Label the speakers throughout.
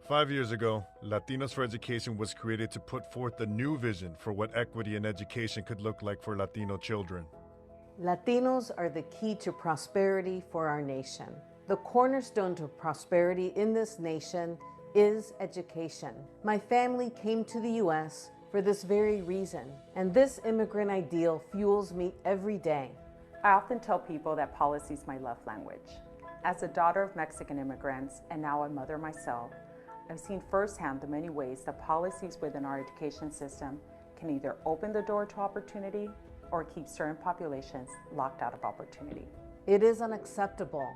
Speaker 1: Five years ago, Latinos for Education was created to put forth a new vision for what equity in education could look like for Latino children.
Speaker 2: Latinos are the key to prosperity for our nation. The cornerstone to prosperity in this nation is education. My family came to the U.S. for this very reason, and this immigrant ideal fuels me every day.
Speaker 3: I often tell people that policy is my love language. As a daughter of Mexican immigrants and now a mother myself, I've seen firsthand the many ways that policies within our education system can either open the door to opportunity or keep certain populations locked out of opportunity.
Speaker 2: It is unacceptable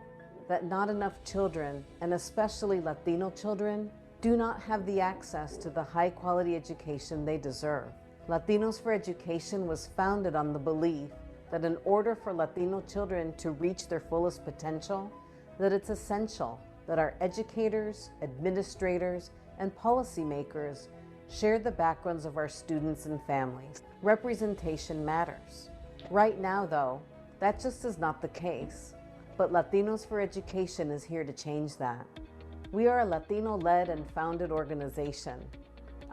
Speaker 2: that not enough children, and especially Latino children, do not have the access to the high-quality education they deserve. Latinos for Education was founded on the belief that in order for Latino children to reach their fullest potential, that it's essential that our educators, administrators, and policymakers share the backgrounds of our students and families. Representation matters. Right now, though, that just is not the case. But Latinos for Education is here to change that. We are a Latino-led and founded organization.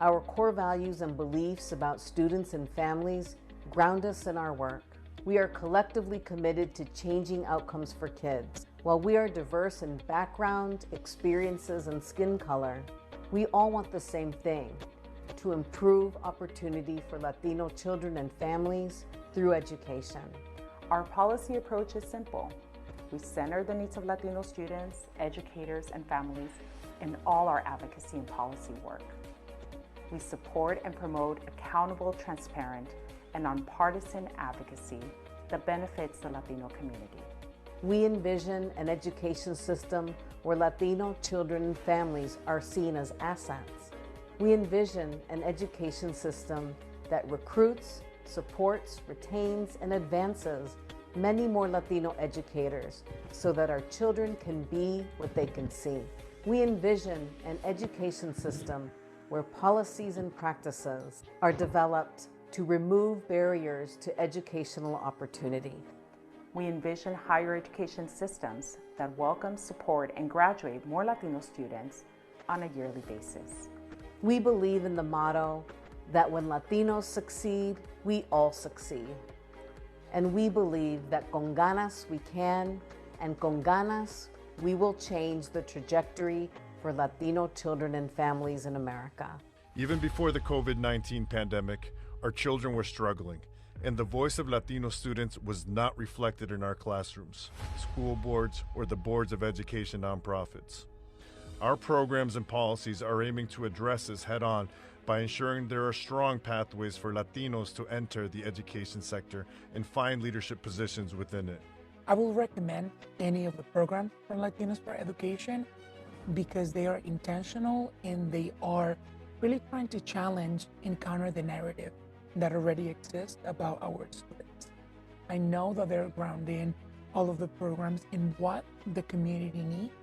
Speaker 2: Our core values and beliefs about students and families ground us in our work. We are collectively committed to changing outcomes for kids. While we are diverse in background, experiences, and skin color, we all want the same thing: to improve opportunity for Latino children and families through education.
Speaker 3: Our policy approach is simple. We center the needs of Latino students, educators, and families in all our advocacy and policy work. We support and promote accountable, transparent, and nonpartisan advocacy that benefits the Latino community.
Speaker 2: We envision an education system where Latino children and families are seen as assets. We envision an education system that recruits, supports, retains, and advances many more Latino educators so that our children can be what they can see. We envision an education system where policies and practices are developed to remove barriers to educational opportunity.
Speaker 3: We envision higher education systems that welcome, support, and graduate more Latino students on a yearly basis.
Speaker 2: We believe in the motto that when Latinos succeed, we all succeed. And we believe that con ganas we can, and con ganas we will change the trajectory for Latino children and families in America.
Speaker 1: Even before the COVID-19 pandemic, our children were struggling, and the voice of Latino students was not reflected in our classrooms, school boards, or the boards of education nonprofits. Our programs and policies are aiming to address this head-on by ensuring there are strong pathways for Latinos to enter the education sector and find leadership positions within it.
Speaker 4: I will recommend any of the programs from Latinos for Education because they are intentional and they are really trying to challenge and counter the narrative that already exists about our students. I know that they're grounding all of the programs in what the community needs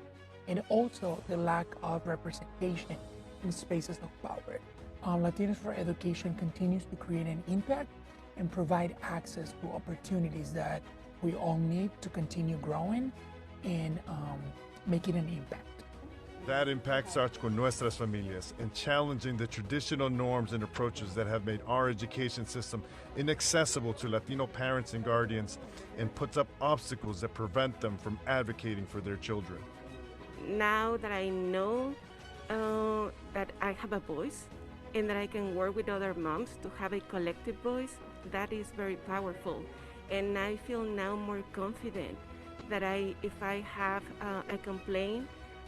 Speaker 4: and also the lack of representation in spaces of power. Latinos for Education continues to create an impact and provide access to opportunities that we all need to continue growing and making an impact.
Speaker 1: That impact starts con nuestras familias and challenging the traditional norms and approaches that have made our education system inaccessible to Latino parents and guardians and puts up obstacles that prevent them from advocating for their children.
Speaker 5: Now that I know that I have a voice and that I can work with other moms to have a collective voice, that is very powerful. And I feel now more confident that if I have a complaint,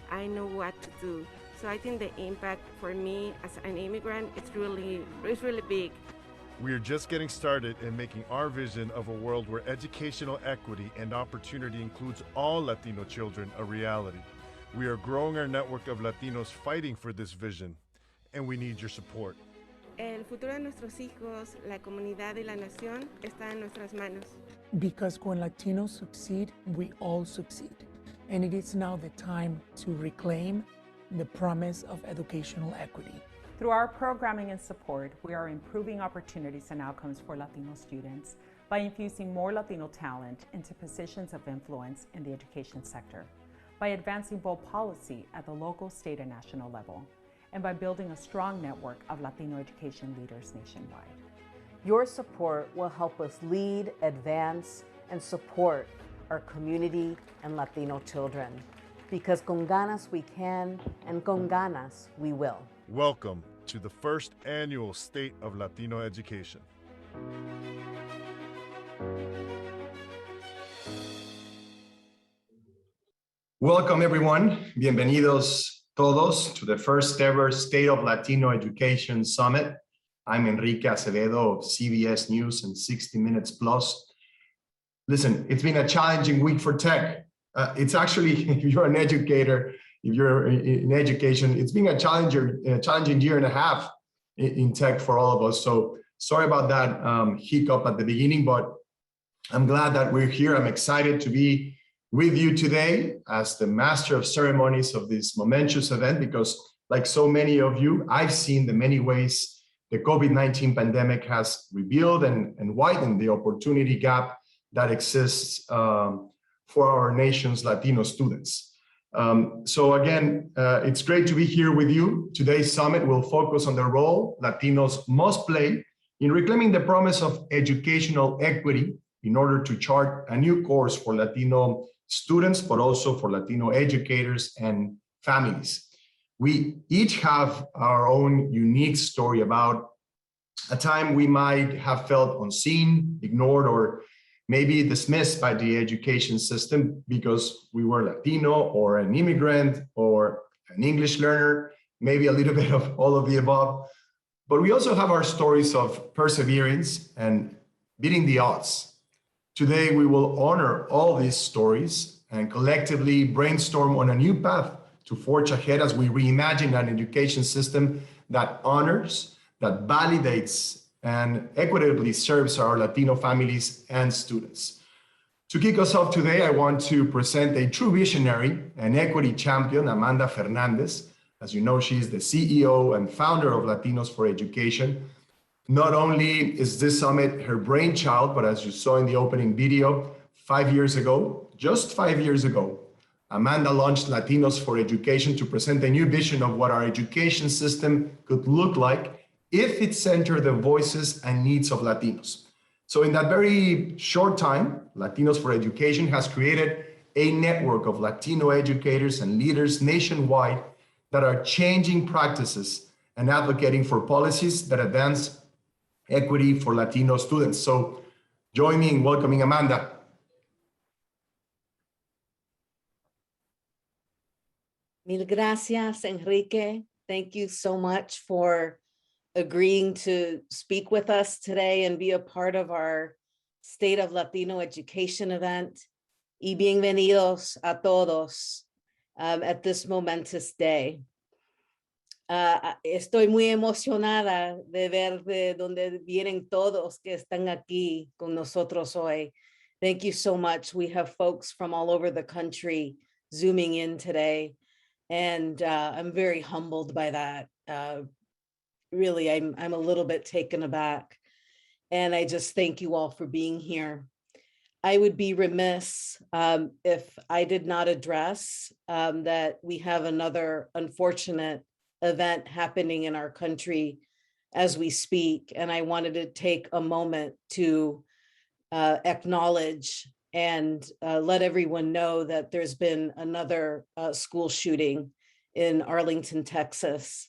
Speaker 5: I know what to do. So I think the impact for me as an immigrant is really big.
Speaker 1: We are just getting started in making our vision of a world where educational equity and opportunity includes all Latino children a reality. We are growing our network of Latinos fighting for this vision, and we need your support.
Speaker 5: El futuro de nuestros hijos, la comunidad y la nación está en nuestras manos.
Speaker 4: Because when Latinos succeed, we all succeed. And it is now the time to reclaim the promise of educational equity.
Speaker 3: Through our programming and support, we are improving opportunities and outcomes for Latino students by infusing more Latino talent into positions of influence in the education sector, by advancing bold policy at the local, state, and national level, and by building a strong network of Latino education leaders nationwide.
Speaker 2: Your support will help us lead, advance, and support our community and Latino children. Because con ganas we can, and con ganas we will.
Speaker 1: Welcome to the first annual State of Latino Education.
Speaker 6: Welcome everyone. Bienvenidos todos to the first ever State of Latino Education Summit. I'm Enrique Acevedo of CBS News and 60 Minutes Plus. Listen, it's been a challenging week for tech. It's actually, if you're an educator, if you're in education, it's been a challenging year and a half in tech for all of us. So sorry about that hiccup at the beginning, but I'm glad that we're here. I'm excited to be with you today as the master of ceremonies of this momentous event, because like so many of you, I've seen the many ways the COVID-19 pandemic has revealed and widened the opportunity gap that exists for our nation's Latino students. So again, it's great to be here with you. Today's summit will focus on the role Latinos must play in reclaiming the promise of educational equity in order to chart a new course for Latino students, but also for Latino educators and families. We each have our own unique story about a time we might have felt unseen, ignored, or maybe dismissed by the education system because we were Latino or an immigrant or an English learner, maybe a little bit of all of the above. But we also have our stories of perseverance and beating the odds. Today, we will honor all these stories and collectively brainstorm on a new path to forge ahead as we reimagine an education system that honors, that validates, and equitably serves our Latino families and students. To kick us off today, I want to present a true visionary and equity champion, Amanda Fernandez. As you know, she's the CEO and founder of Latinos for Education. Not only is this summit her brainchild, but as you saw in the opening video, 5 years ago, just 5 years ago, Amanda launched Latinos for Education to present a new vision of what our education system could look like if it centered the voices and needs of Latinos. So in that very short time, Latinos for Education has created a network of Latino educators and leaders nationwide that are changing practices and advocating for policies that advance equity for Latino students. So join me in welcoming Amanda.
Speaker 2: Mil gracias, Enrique. Thank you so much for agreeing to speak with us today and be a part of our State of Latino Education event. Y bienvenidos a todos at this momentous day. Estoy muy emocionada de ver de donde vienen todos que están aquí con nosotros hoy. Thank you so much. We have folks from all over the country zooming in today, and I'm very humbled by that. Really, I'm a little bit taken aback, and I just thank you all for being here. I would be remiss if I did not address that we have another unfortunate event happening in our country as we speak. And I wanted to take a moment to acknowledge and let everyone know that there's been another school shooting in Arlington, Texas.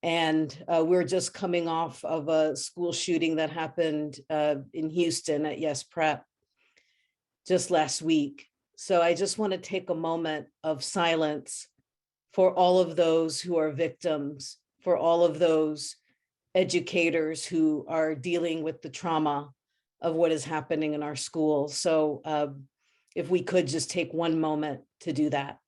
Speaker 2: And we're just coming off of a school shooting that happened in Houston at Yes Prep just last week. So I just want to take a moment of silence for all of those who are victims, for all of those educators who are dealing with the trauma of what is happening in our schools. So if we could just take one moment to do that.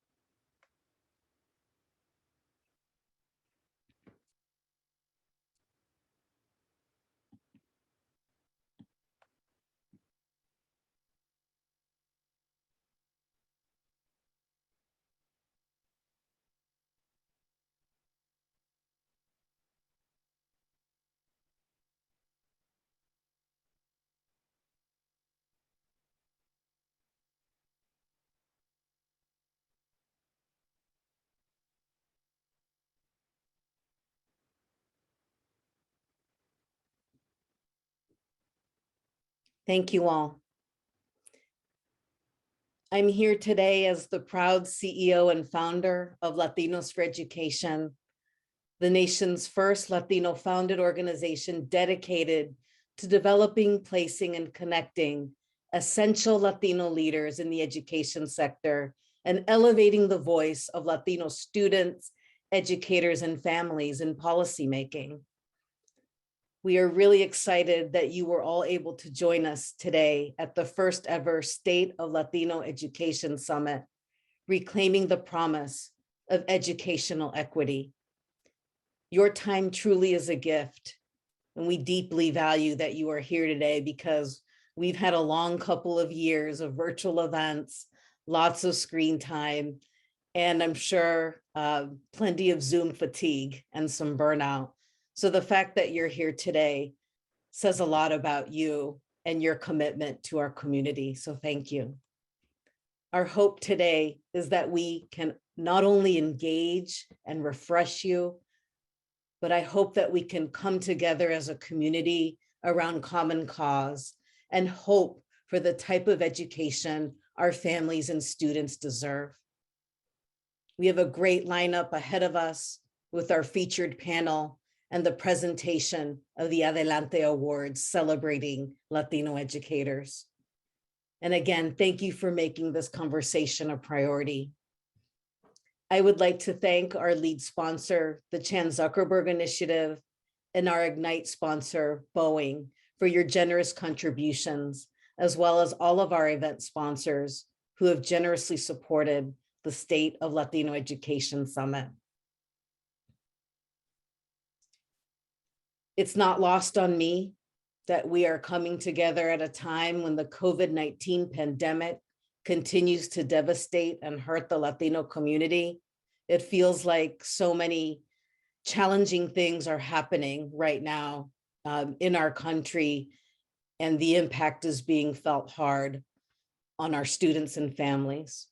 Speaker 2: Thank you all. I'm here today as the proud CEO and founder of Latinos for Education, the nation's first Latino-founded organization dedicated to developing, placing, and connecting essential Latino leaders in the education sector and elevating the voice of Latino students, educators, and families in policymaking. We are really excited that you were all able to join us today at the first ever State of Latino Education Summit, reclaiming the promise of educational equity. Your time truly is a gift, and we deeply value that you are here today because we've had a long couple of years of virtual events, lots of screen time, and I'm sure plenty of Zoom fatigue and some burnout. So the fact that you're here today says a lot about you and your commitment to our community. So thank you. Our hope today is that we can not only engage and refresh you, but I hope that we can come together as a community around common cause and hope for the type of education our families and students deserve. We have a great lineup ahead of us with our featured panel and the presentation of the Adelante Award celebrating Latino educators. And again, thank you for making this conversation a priority. I would like to thank our lead sponsor, the Chan Zuckerberg Initiative, and our Ignite sponsor, Boeing, for your generous contributions, as well as all of our event sponsors who have generously supported the State of Latino Education Summit. It's not lost on me that we are coming together at a time when the COVID-19 pandemic continues to devastate and hurt the Latino community. It feels like so many challenging things are happening right now in our country, and the impact is being felt hard on our students and families.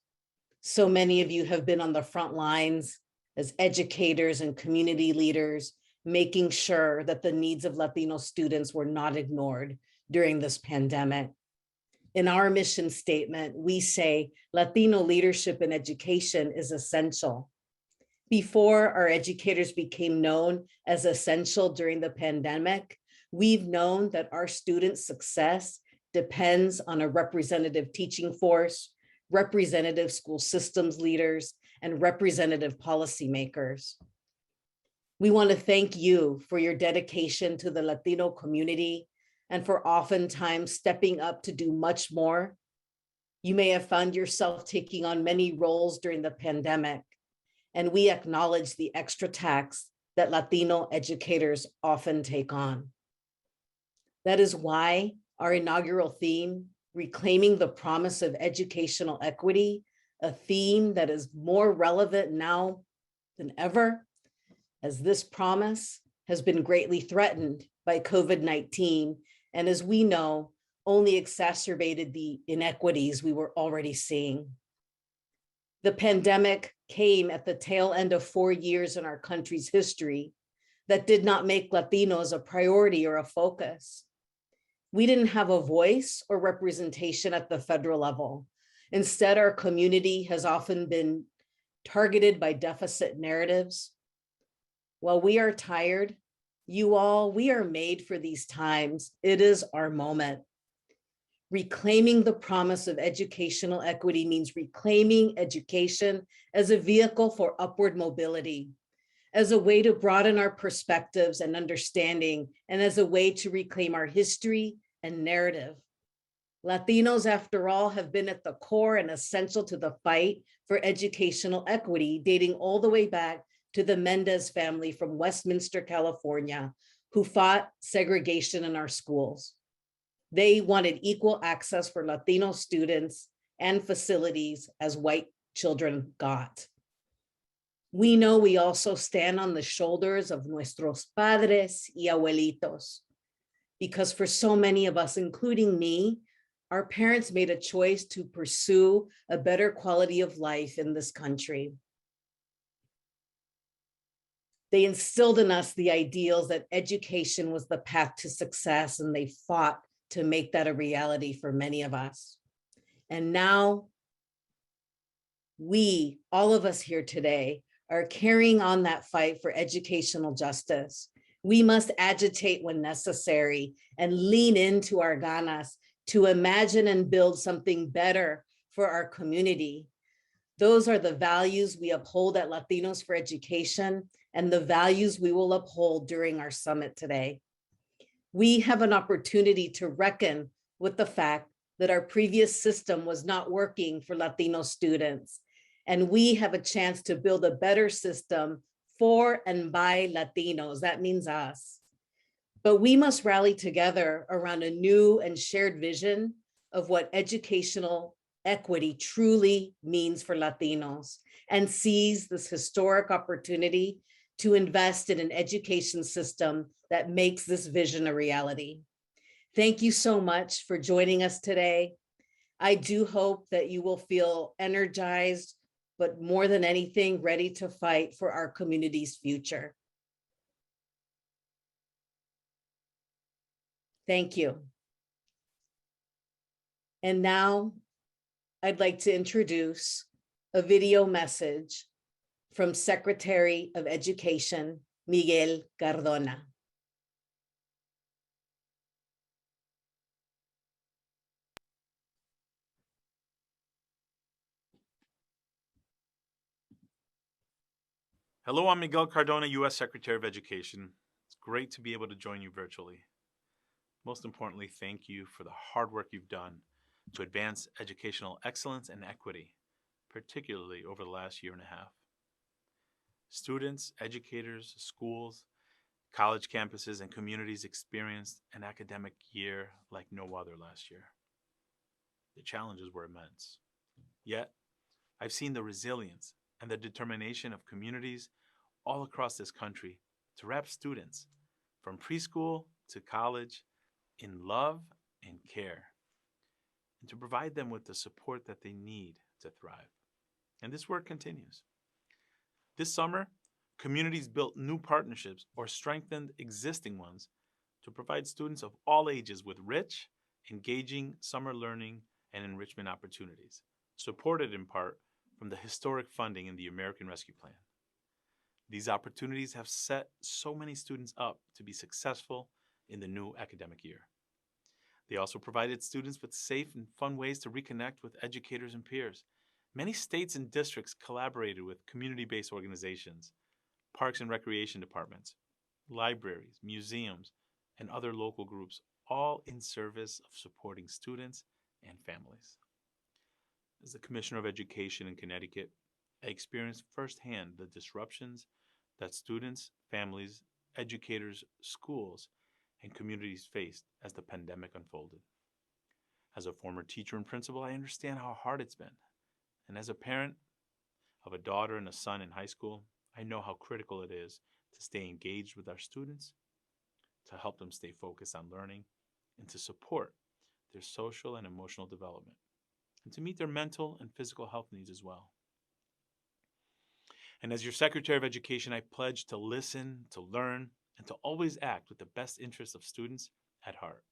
Speaker 2: So many of you have been on the front lines as educators and community leaders, making sure that the needs of Latino students were not ignored during this pandemic. In our mission statement, we say Latino leadership in education is essential. Before our educators became known as essential during the pandemic, we've known that our students' success depends on a representative teaching force, representative school systems leaders, and representative policymakers. We want to thank you for your dedication to the Latino community and for oftentimes stepping up to do much more. You may have found yourself taking on many roles during the pandemic, and we acknowledge the extra tax that Latino educators often take on. That is why our inaugural theme, Reclaiming the Promise of Educational Equity, a theme that is more relevant now than ever, as this promise has been greatly threatened by COVID-19, and as we know, only exacerbated the inequities we were already seeing. The pandemic came at the tail end of 4 years in our country's history that did not make Latinos a priority or a focus. We didn't have a voice or representation at the federal level. Instead, our community has often been targeted by deficit narratives. While we are tired, you all, we are made for these times. It is our moment. Reclaiming the promise of educational equity means reclaiming education as a vehicle for upward mobility, as a way to broaden our perspectives and understanding, and as a way to reclaim our history and narrative. Latinos, after all, have been at the core and essential to the fight for educational equity, dating all the way back to the Mendez family from Westminster, California, who fought segregation in our schools. They wanted equal access for Latino students and facilities as white children got. We know we also stand on the shoulders of nuestros padres y abuelitos, because for so many of us, including me, our parents made a choice to pursue a better quality of life in this country. They instilled in us the ideals that education was the path to success, and they fought to make that a reality for many of us. And now we, all of us here today, are carrying on that fight for educational justice. We must agitate when necessary and lean into our ganas to imagine and build something better for our community. Those are the values we uphold at Latinos for Education and the values we will uphold during our summit today. We have an opportunity to reckon with the fact that our previous system was not working for Latino students, and we have a chance to build a better system for and by Latinos. That means us. But we must rally together around a new and shared vision of what educational equity truly means for Latinos and seize this historic opportunity to invest in an education system that makes this vision a reality. Thank you so much for joining us today. I do hope that you will feel energized, but more than anything, ready to fight for our community's future. Thank you. And now I'd like to introduce a video message from Secretary of Education, Miguel Cardona.
Speaker 7: Hello, I'm Miguel Cardona, U.S. Secretary of Education. It's great to be able to join you virtually. Most importantly, thank you for the hard work you've done to advance educational excellence and equity, particularly over the last year and a half. Students, educators, schools, college campuses, and communities experienced an academic year like no other last year. The challenges were immense. Yet, I've seen the resilience and the determination of communities all across this country to wrap students from preschool to college in love and care, and to provide them with the support that they need to thrive. And this work continues. This summer, communities built new partnerships or strengthened existing ones to provide students of all ages with rich, engaging summer learning and enrichment opportunities, supported in part from the historic funding in the American Rescue Plan. These opportunities have set so many students up to be successful in the new academic year. They also provided students with safe and fun ways to reconnect with educators and peers. Many states and districts collaborated with community-based organizations, parks and recreation departments, libraries, museums, and other local groups, all in service of supporting students and families. As the Commissioner of Education in Connecticut, I experienced firsthand the disruptions that students, families, educators, schools, and communities faced as the pandemic unfolded. As a former teacher and principal, I understand how hard it's been. And as a parent of a daughter and a son in high school, I know how critical it is to stay engaged with our students, to help them stay focused on learning, and to support their social and emotional development, and to meet their mental and physical health needs as well. And as your Secretary of Education, I pledge to listen, to learn, and to always act with the best interests of students at heart.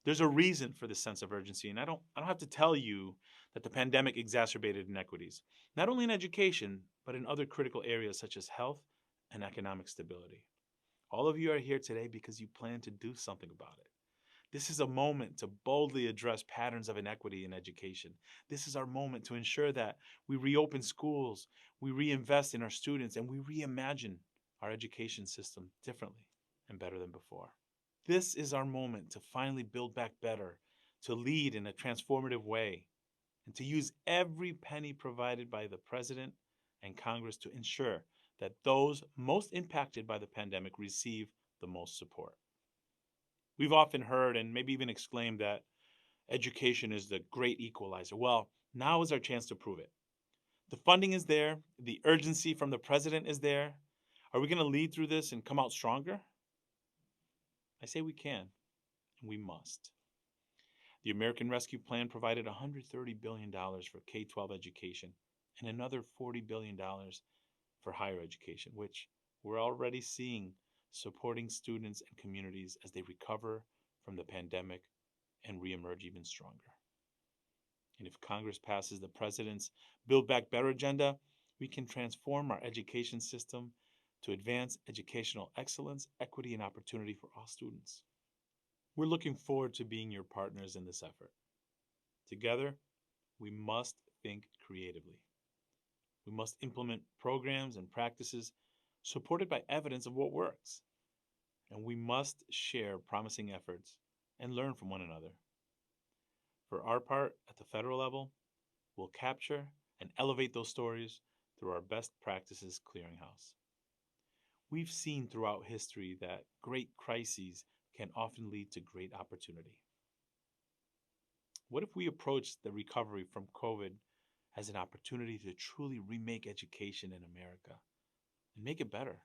Speaker 7: There's a reason for this sense of urgency, and I don't have to tell you that the pandemic exacerbated inequities, not only in education, but in other critical areas such as health and economic stability. All of you are here today because you plan to do something about it. This is a moment to boldly address patterns of inequity in education. This is our moment to ensure that we reopen schools, we reinvest in our students, and we reimagine our education system differently and better than before. This is our moment to finally build back better, to lead in a transformative way, and to use every penny provided by the President and Congress to ensure that those most impacted by the pandemic receive the most support. We've often heard and maybe even exclaimed that education is the great equalizer. Well, now is our chance to prove it. The funding is there. The urgency from the President is there. Are we going to lead through this and come out stronger? I say we can, and we must. The American Rescue Plan provided $130 billion for K-12 education and another $40 billion for higher education, which we're already seeing supporting students and communities as they recover from the pandemic and reemerge even stronger. And if Congress passes the President's Build Back Better agenda, we can transform our education system to advance educational excellence, equity, and opportunity for all students. We're looking forward to being your partners in this effort. Together, we must think creatively. We must implement programs and practices supported by evidence of what works. And we must share promising efforts and learn from one another. For our part, at the federal level, we'll capture and elevate those stories through our best practices clearinghouse. We've seen throughout history that great crises can often lead to great opportunity. What if we approach the recovery from COVID as an opportunity to truly remake education in America and make it better?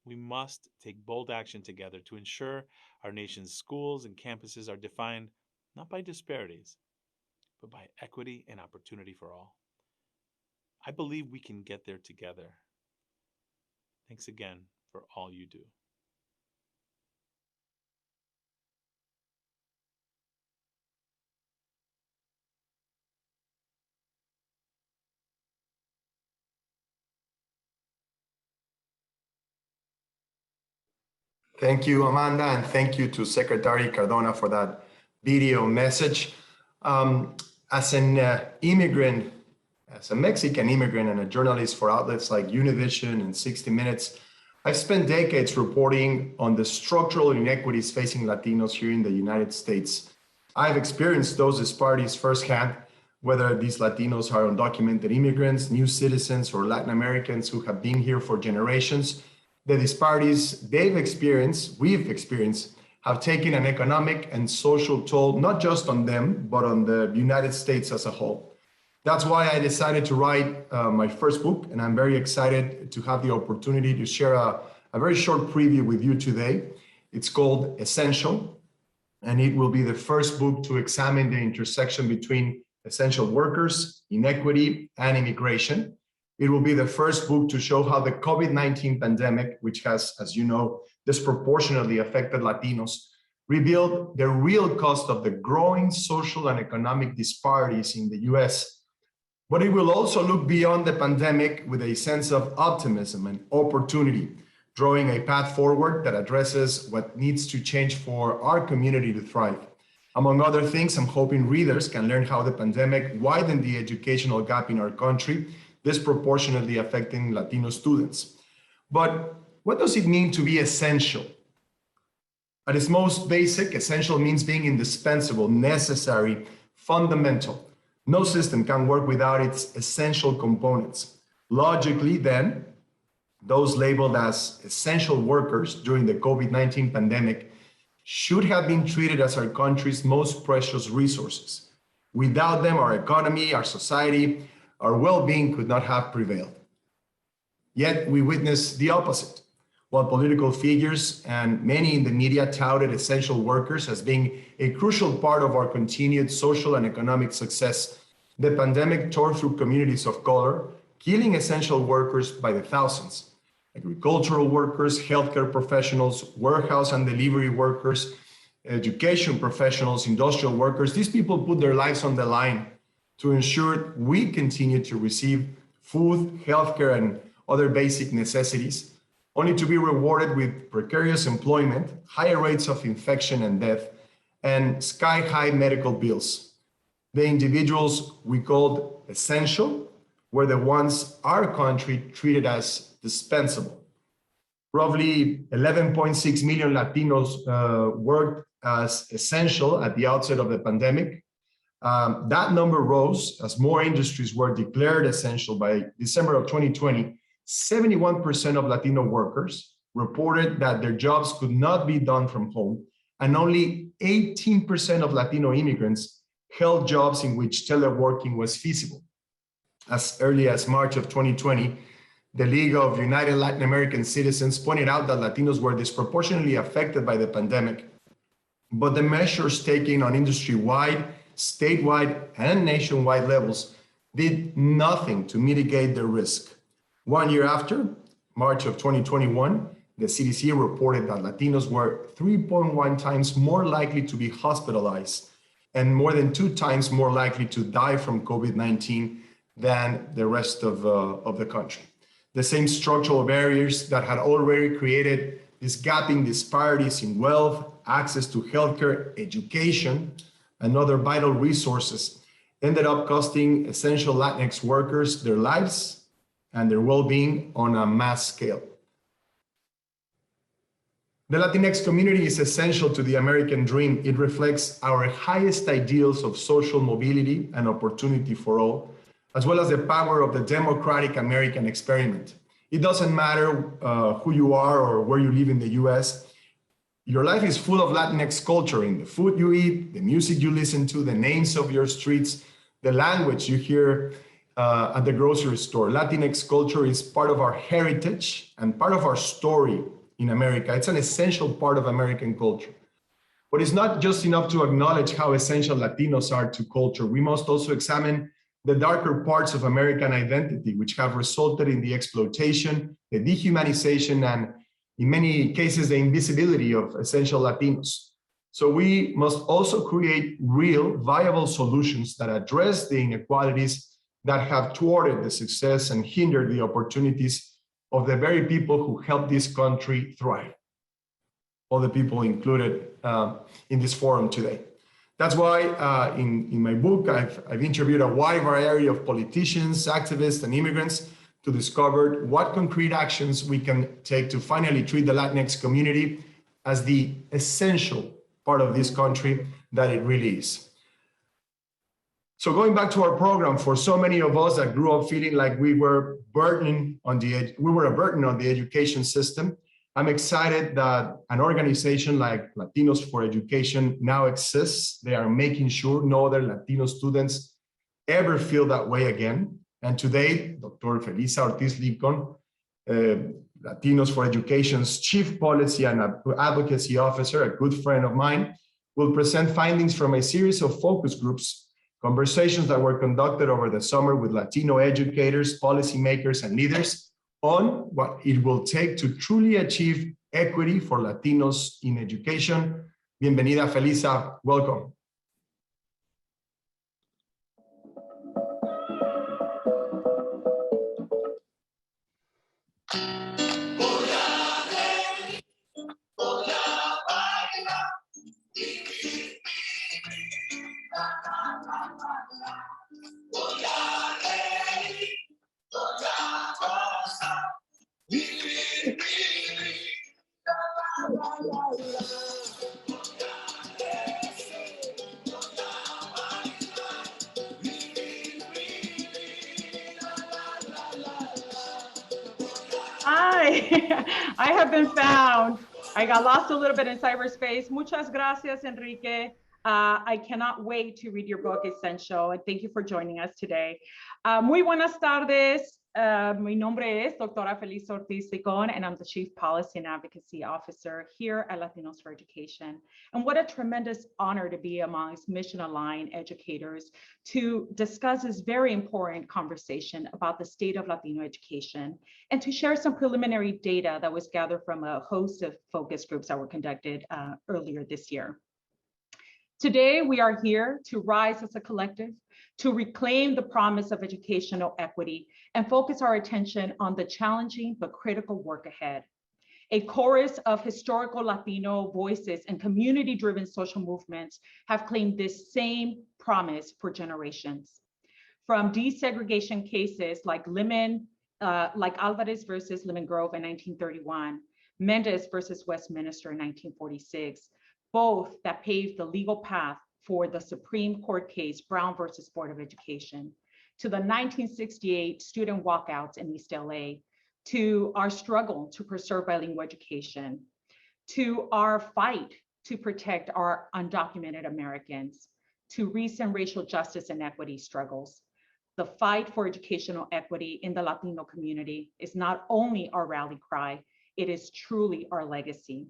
Speaker 7: We must take bold action together to ensure our nation's schools and campuses are defined not by disparities, but by equity and opportunity for all. I believe we can get there together. Thanks again for all you do.
Speaker 6: Thank you, Amanda, and thank you to Secretary Cardona for that video message. As an immigrant, as a Mexican immigrant and a journalist for outlets like Univision and 60 Minutes, I've spent decades reporting on the structural inequities facing Latinos here in the United States. I've experienced those disparities firsthand, whether these Latinos are undocumented immigrants, new citizens, or Latin Americans who have been here for generations. The disparities we've experienced, have taken an economic and social toll, not just on them, but on the United States as a whole. That's why I decided to write my first book, and I'm very excited to have the opportunity to share a very short preview with you today. It's called Essential, and it will be the first book to examine the intersection between essential workers, inequity, and immigration. It will be the first book to show how the COVID-19 pandemic, which has, as you know, disproportionately affected Latinos, revealed the real cost of the growing social and economic disparities in the US. But it will also look beyond the pandemic with a sense of optimism and opportunity, drawing a path forward that addresses what needs to change for our community to thrive. Among other things, I'm hoping readers can learn how the pandemic widened the educational gap in our country, disproportionately affecting Latino students. But what does it mean to be essential? At its most basic, essential means being indispensable, necessary, fundamental. No system can work without its essential components. Logically, then, those labeled as essential workers during the COVID-19 pandemic should have been treated as our country's most precious resources. Without them, our economy, our society, our well-being could not have prevailed. Yet we witness the opposite. While political figures and many in the media touted essential workers as being a crucial part of our continued social and economic success, the pandemic tore through communities of color, killing essential workers by the thousands. Agricultural workers, healthcare professionals, warehouse and delivery workers, education professionals, industrial workers, these people put their lives on the line to ensure we continue to receive food, healthcare, and other basic necessities, only to be rewarded with precarious employment, higher rates of infection and death, and sky-high medical bills. The individuals we called essential were the ones our country treated as dispensable. Roughly 11.6 million Latinos worked as essential at the outset of the pandemic. That number rose as more industries were declared essential. By December of 2020, 71% of Latino workers reported that their jobs could not be done from home, and only 18% of Latino immigrants held jobs in which teleworking was feasible. As early as March of 2020, the League of United Latin American Citizens pointed out that Latinos were disproportionately affected by the pandemic, but the measures taken on industry-wide, statewide, and nationwide levels did nothing to mitigate the risk. 1 year after, March of 2021, The CDC reported that Latinos were 3.1 times more likely to be hospitalized and more than 2 times more likely to die from COVID-19 than the rest of the country. The same structural barriers that had already created these gaping disparities in wealth, access to healthcare, education, and other vital resources ended up costing essential Latinx workers their lives and their well-being on a mass scale. The Latinx community is essential to the American dream. It reflects our highest ideals of social mobility and opportunity for all, as well as the power of the democratic American experiment. It doesn't matter who you are or where you live in the US. Your life is full of Latinx culture in the food you eat, the music you listen to, the names of your streets, the language you hear at the grocery store. Latinx culture is part of our heritage and part of our story in America. It's an essential part of American culture. But it's not just enough to acknowledge how essential Latinos are to culture. We must also examine the darker parts of American identity, which have resulted in the exploitation, the dehumanization, and in many cases, the invisibility of essential Latinos. So we must also create real, viable solutions that address the inequalities that have thwarted the success and hindered the opportunities of the very people who help this country thrive. All the people included in this forum today. That's why in my book, I've interviewed a wide variety of politicians, activists, and immigrants to discover what concrete actions we can take to finally treat the Latinx community as the essential part of this country that it really is. So going back to our program, for so many of us that grew up feeling like we were a burden on the education system, I'm excited that an organization like Latinos for Education now exists. They are making sure no other Latino students ever feel that way again. And today, Dr. Felisa Ortiz-Lincoln, Latinos for Education's Chief Policy and Advocacy Officer, a good friend of mine, will present findings from a series of focus groups, conversations that were conducted over the summer with Latino educators, policymakers, and leaders on what it will take to truly achieve equity for Latinos in education. Bienvenida, Felisa. Welcome.
Speaker 8: Hi, I have been found. I got lost a little bit in cyberspace. Muchas gracias, Enrique. I cannot wait to read your book, Essential, and thank you for joining us today. Muy buenas tardes. Mi nombre es Doctora Felisa Ortiz-Lincoln, and I'm the Chief Policy and Advocacy Officer here at Latinos for Education. And what a tremendous honor to be amongst mission-aligned educators to discuss this very important conversation about the state of Latino education and to share some preliminary data that was gathered from a host of focus groups that were conducted earlier this year. Today, we are here to rise as a collective, to reclaim the promise of educational equity and focus our attention on the challenging but critical work ahead. A chorus of historical Latino voices and community-driven social movements have claimed this same promise for generations. From desegregation cases like Alvarez versus Lemon Grove in 1931, Mendez versus Westminster in 1946, both that paved the legal path for the Supreme Court case, Brown versus Board of Education, to the 1968 student walkouts in East LA, to our struggle to preserve bilingual education, to our fight to protect our undocumented Americans, to recent racial justice and equity struggles. The fight for educational equity in the Latino community is not only our rally cry, it is truly our legacy.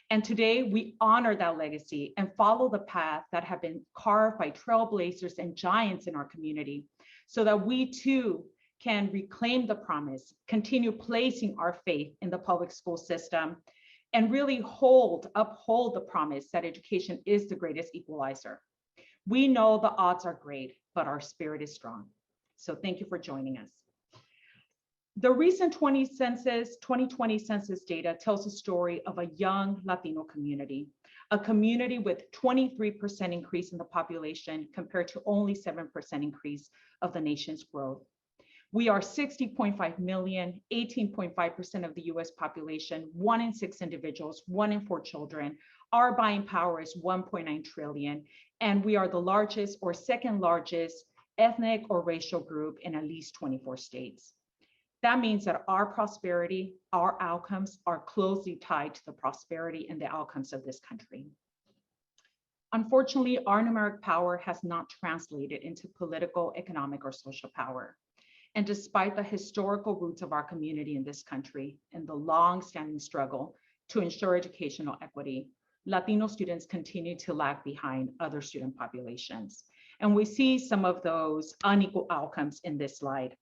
Speaker 8: And today we honor that legacy and follow the path that have been carved by trailblazers and giants in our community so that we too can reclaim the promise, continue placing our faith in the public school system, and really uphold the promise that education is the greatest equalizer. We know the odds are great, but our spirit is strong. So thank you for joining us. The recent 2020 census data tells a story of a young Latino community, a community with 23% increase in the population compared to only 7% increase of the nation's growth. We are 60.5 million, 18.5% of the US population, 1 in 6 individuals, 1 in 4 children. Our buying power is 1.9 trillion, and we are the largest or second largest ethnic or racial group in at least 24 states. That means that our prosperity, our outcomes are closely tied to the prosperity and the outcomes of this country. Unfortunately, our numeric power has not translated into political, economic, or social power. And despite the historical roots of our community in this country and the long-standing struggle to ensure educational equity, Latino students continue to lag behind other student populations. And we see some of those unequal outcomes in this slide.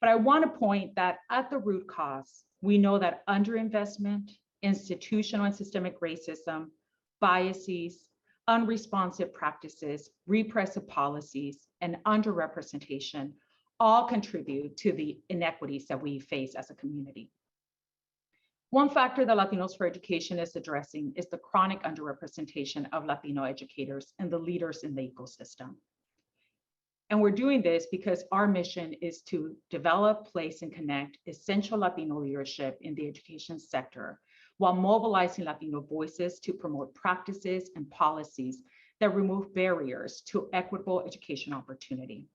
Speaker 8: But I want to point that at the root cause, we know that underinvestment, institutional and systemic racism, biases, unresponsive practices, repressive policies, and underrepresentation all contribute to the inequities that we face as a community. One factor that Latinos for Education is addressing is the chronic underrepresentation of Latino educators and the leaders in the ecosystem. And we're doing this because our mission is to develop, place, and connect essential Latino leadership in the education sector while mobilizing Latino voices to promote practices and policies that remove barriers to equitable education opportunity.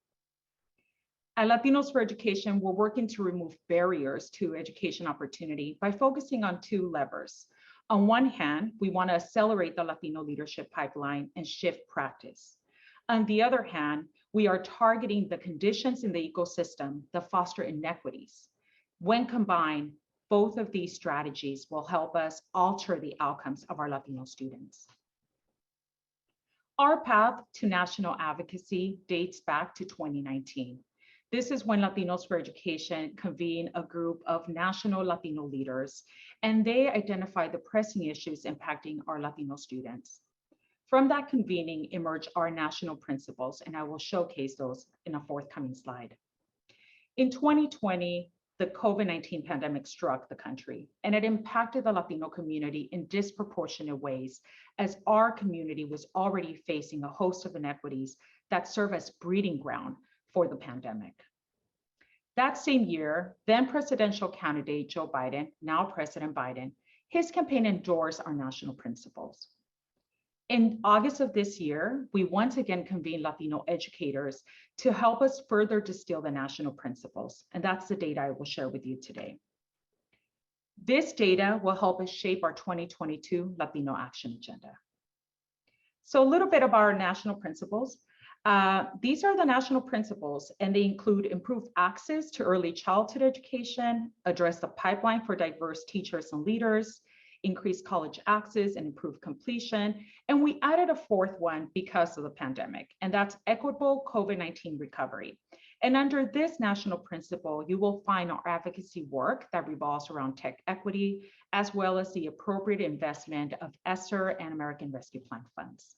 Speaker 8: At Latinos for Education, we're working to remove barriers to education opportunity by focusing on 2 levers. On one hand, we want to accelerate the Latino leadership pipeline and shift practice. On the other hand, we are targeting the conditions in the ecosystem that foster inequities. When combined, both of these strategies will help us alter the outcomes of our Latino students. Our path to national advocacy dates back to 2019. This is when Latinos for Education convened a group of national Latino leaders, and they identified the pressing issues impacting our Latino students. From that convening emerged our national principles, and I will showcase those in a forthcoming slide. In 2020, the COVID-19 pandemic struck the country, and it impacted the Latino community in disproportionate ways, as our community was already facing a host of inequities that serve as breeding ground for the pandemic. That same year, then presidential candidate Joe Biden, now President Biden, his campaign endorsed our national principles. In August of this year, we once again convened Latino educators to help us further distill the national principles, and that's the data I will share with you today. This data will help us shape our 2022 Latino Action Agenda. So a little bit about our national principles. These are the national principles, and they include improved access to early childhood education, address the pipeline for diverse teachers and leaders, increase college access and improve completion. And we added a 4th one because of the pandemic, and that's equitable COVID-19 recovery. And under this national principle, you will find our advocacy work that revolves around tech equity, as well as the appropriate investment of ESSER and American Rescue Plan funds.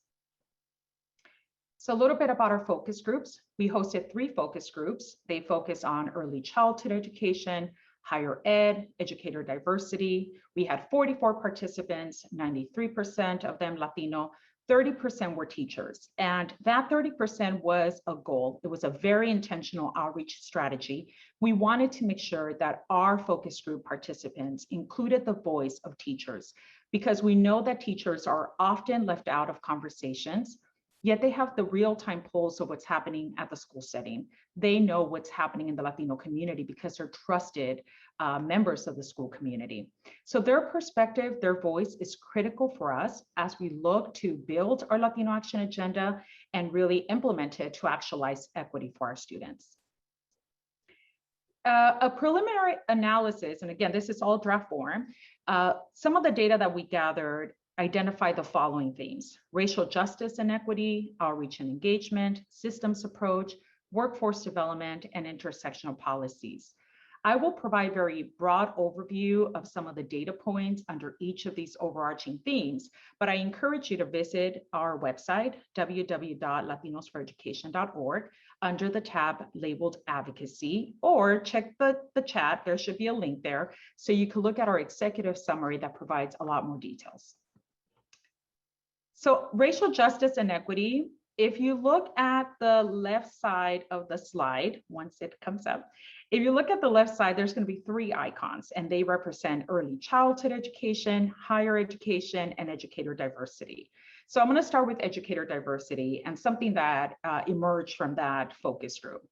Speaker 8: So a little bit about our focus groups. We hosted 3 focus groups. They focus on early childhood education, higher ed, educator diversity. We had 44 participants, 93% of them Latino, 30% were teachers. And that 30% was a goal. It was a very intentional outreach strategy. We wanted to make sure that our focus group participants included the voice of teachers, because we know that teachers are often left out of conversations, yet they have the real-time pulse of what's happening at the school setting. They know what's happening in the Latino community because they're trusted members of the school community. So their perspective, their voice is critical for us as we look to build our Latino Action Agenda and really implement it to actualize equity for our students. A preliminary analysis, and again, this is all draft form, some of the data that we gathered identify the following themes: racial justice and equity, outreach and engagement, systems approach, workforce development, and intersectional policies. I will provide very broad overview of some of the data points under each of these overarching themes, but I encourage you to visit our website, www.latinosforeducation.org, under the tab labeled Advocacy, or check the chat. There should be a link there, so you can look at our executive summary that provides a lot more details. So racial justice and equity, if you look at the left side of the slide, once it comes up, if you look at the left side, there's going to be 3 icons, and they represent early childhood education, higher education, and educator diversity. So I'm going to start with educator diversity and something that emerged from that focus group.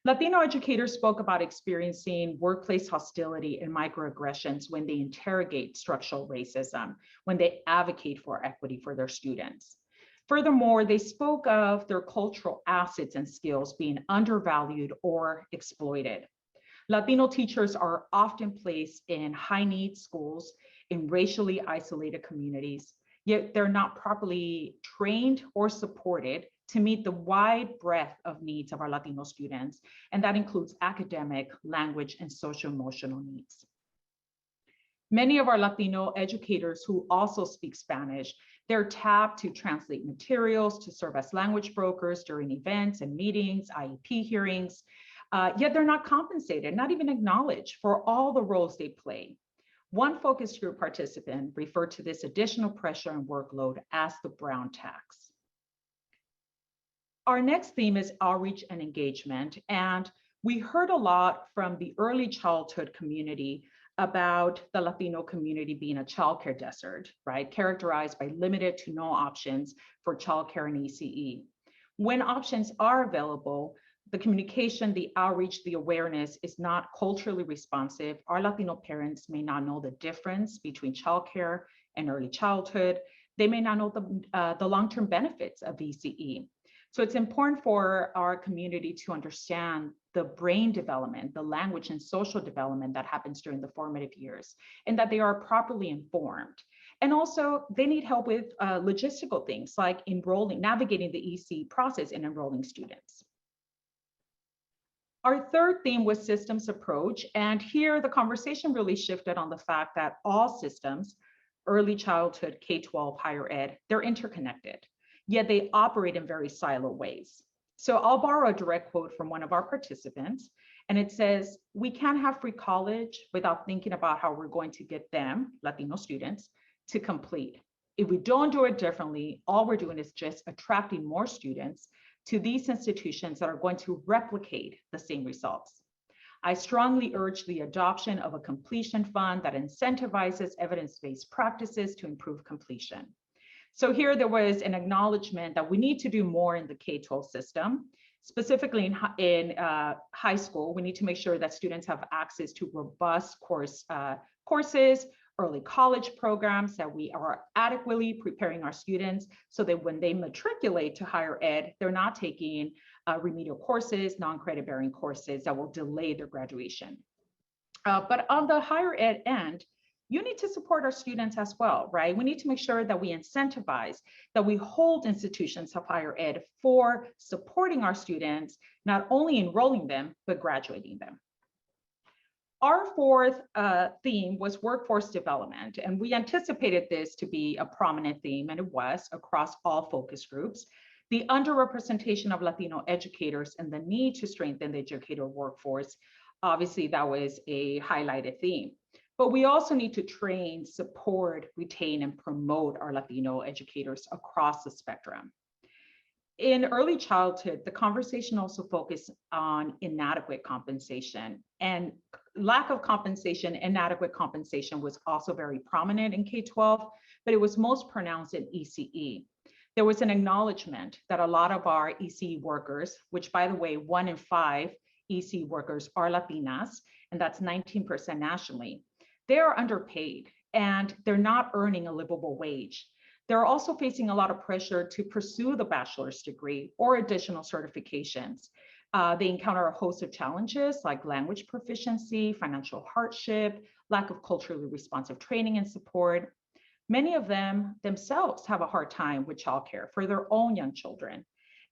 Speaker 8: Latino educators spoke about experiencing workplace hostility and microaggressions when they interrogate structural racism, when they advocate for equity for their students. Furthermore, they spoke of their cultural assets and skills being undervalued or exploited. Latino teachers are often placed in high-need schools in racially isolated communities, yet they're not properly trained or supported to meet the wide breadth of needs of our Latino students, and that includes academic, language, and social-emotional needs. Many of our Latino educators who also speak Spanish, they're tapped to translate materials, to serve as language brokers during events and meetings, IEP hearings, yet they're not compensated, not even acknowledged for all the roles they play. One focus group participant referred to this additional pressure and workload as the brown tax. Our next theme is outreach and engagement, and we heard a lot from the early childhood community about the Latino community being a childcare desert, right? Characterized by limited to no options for childcare and ECE. When options are available, the communication, the outreach, the awareness is not culturally responsive. Our Latino parents may not know the difference between childcare and early childhood. They may not know the long-term benefits of ECE. So it's important for our community to understand the brain development, the language and social development that happens during the formative years, and that they are properly informed. And also they need help with logistical things like navigating the ECE process and enrolling students. Our third theme was systems approach. And here the conversation really shifted on the fact that all systems, early childhood, K-12, higher ed, they're interconnected, yet they operate in very siloed ways. So I'll borrow a direct quote from one of our participants, and it says, "We can't have free college without thinking about how we're going to get them, Latino students, to complete. If we don't do it differently, all we're doing is just attracting more students to these institutions that are going to replicate the same results. I strongly urge the adoption of a completion fund that incentivizes evidence-based practices to improve completion." So here there was an acknowledgement that we need to do more in the K-12 system, specifically in high school. We need to make sure that students have access to robust courses, early college programs, that we are adequately preparing our students so that when they matriculate to higher ed, they're not taking remedial courses, non-credit bearing courses that will delay their graduation. But on the higher ed end, you need to support our students as well, right? We need to make sure that we incentivize, that we hold institutions of higher ed for supporting our students, not only enrolling them, but graduating them. Our fourth theme was workforce development, and we anticipated this to be a prominent theme, and it was across all focus groups. The underrepresentation of Latino educators and the need to strengthen the educator workforce, obviously that was a highlighted theme. But we also need to train, support, retain, and promote our Latino educators across the spectrum. In early childhood, the conversation also focused on inadequate compensation, and lack of compensation, inadequate compensation was also very prominent in K-12, but it was most pronounced in ECE. There was an acknowledgement that a lot of our ECE workers, which by the way, 1 in 5 ECE workers are Latinas, and that's 19% nationally, they are underpaid and they're not earning a livable wage. They're also facing a lot of pressure to pursue the bachelor's degree or additional certifications. They encounter a host of challenges like language proficiency, financial hardship, lack of culturally responsive training and support. Many of them themselves have a hard time with childcare for their own young children.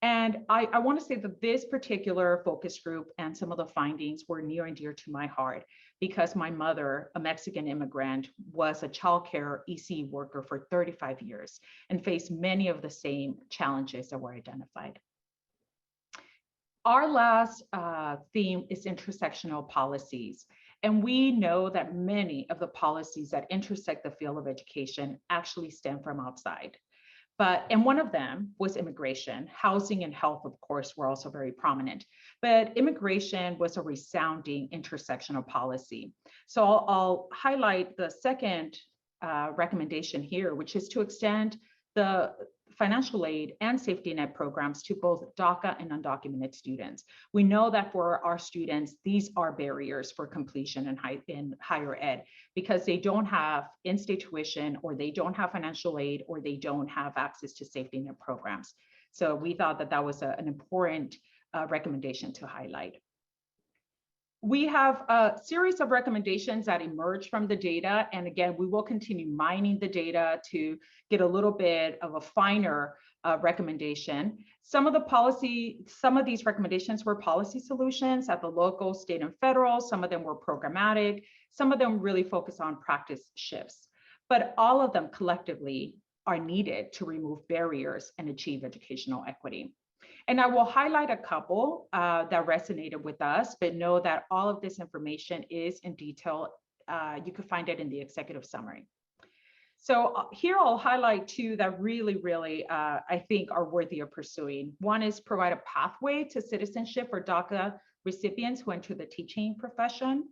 Speaker 8: And I want to say that this particular focus group and some of the findings were near and dear to my heart because my mother, a Mexican immigrant, was a childcare EC worker for 35 years and faced many of the same challenges that were identified. Our last theme is intersectional policies. And we know that many of the policies that intersect the field of education actually stem from outside. And one of them was immigration. Housing and health, of course, were also very prominent. But immigration was a resounding intersectional policy. So I'll highlight the second recommendation here, which is to extend the financial aid and safety net programs to both DACA and undocumented students. We know that for our students, these are barriers for completion in higher ed because they don't have in-state tuition, or they don't have financial aid, or they don't have access to safety net programs. So we thought that that was an important recommendation to highlight. We have a series of recommendations that emerge from the data. And again, we will continue mining the data to get a little bit of a finer recommendation. Some of these recommendations were policy solutions at the local, state, and federal. Some of them were programmatic. Some of them really focus on practice shifts. But all of them collectively are needed to remove barriers and achieve educational equity. And I will highlight a couple that resonated with us, but know that all of this information is in detail. You can find it in the executive summary. So here I'll highlight two that really, I think are worthy of pursuing. One is provide a pathway to citizenship for DACA recipients who enter the teaching profession.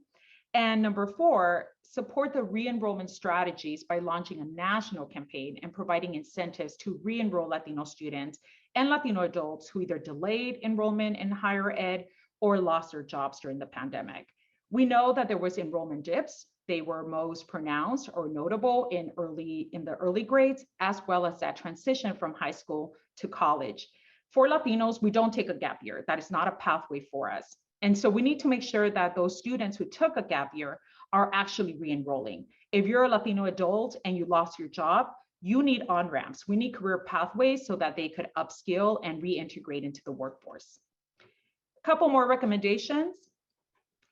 Speaker 8: And number 4, support the re-enrollment strategies by launching a national campaign and providing incentives to re-enroll Latino students and Latino adults who either delayed enrollment in higher ed or lost their jobs during the pandemic. We know that there was enrollment dips. They were most pronounced or notable in the early grades, as well as that transition from high school to college. For Latinos, we don't take a gap year. That is not a pathway for us. And so we need to make sure that those students who took a gap year are actually re-enrolling. If you're a Latino adult and you lost your job, you need on-ramps. We need career pathways so that they could upskill and reintegrate into the workforce. A couple more recommendations.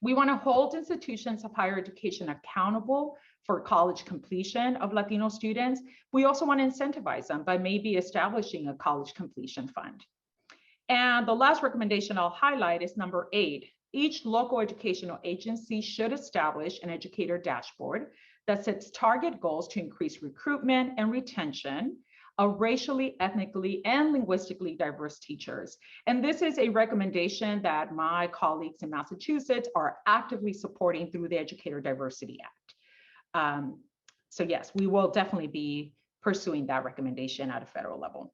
Speaker 8: We want to hold institutions of higher education accountable for college completion of Latino students. We also want to incentivize them by maybe establishing a college completion fund. And the last recommendation I'll highlight is number 8. Each local educational agency should establish an educator dashboard that sets target goals to increase recruitment and retention of racially, ethnically, and linguistically diverse teachers. And this is a recommendation that my colleagues in Massachusetts are actively supporting through the Educator Diversity Act. So yes, we will definitely be pursuing that recommendation at a federal level.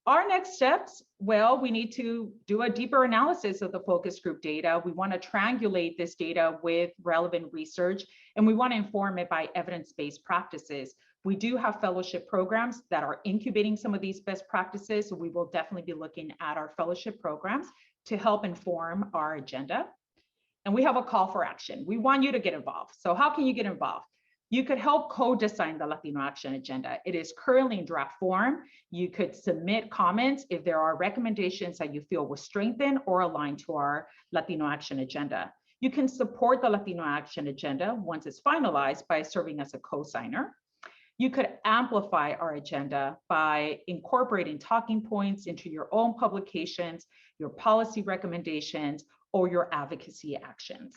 Speaker 8: Our next steps, well, we need to do a deeper analysis of the focus group data. We want to triangulate this data with relevant research, and we want to inform it by evidence-based practices. We do have fellowship programs that are incubating some of these best practices, so we will definitely be looking at our fellowship programs to help inform our agenda. And we have a call for action. We want you to get involved. So how can you get involved? You could help co-design the Latino Action Agenda. It is currently in draft form. You could submit comments if there are recommendations that you feel will strengthen or align to our Latino Action Agenda. You can support the Latino Action Agenda once it's finalized by serving as a co-signer. You could amplify our agenda by incorporating talking points into your own publications, your policy recommendations, or your advocacy actions.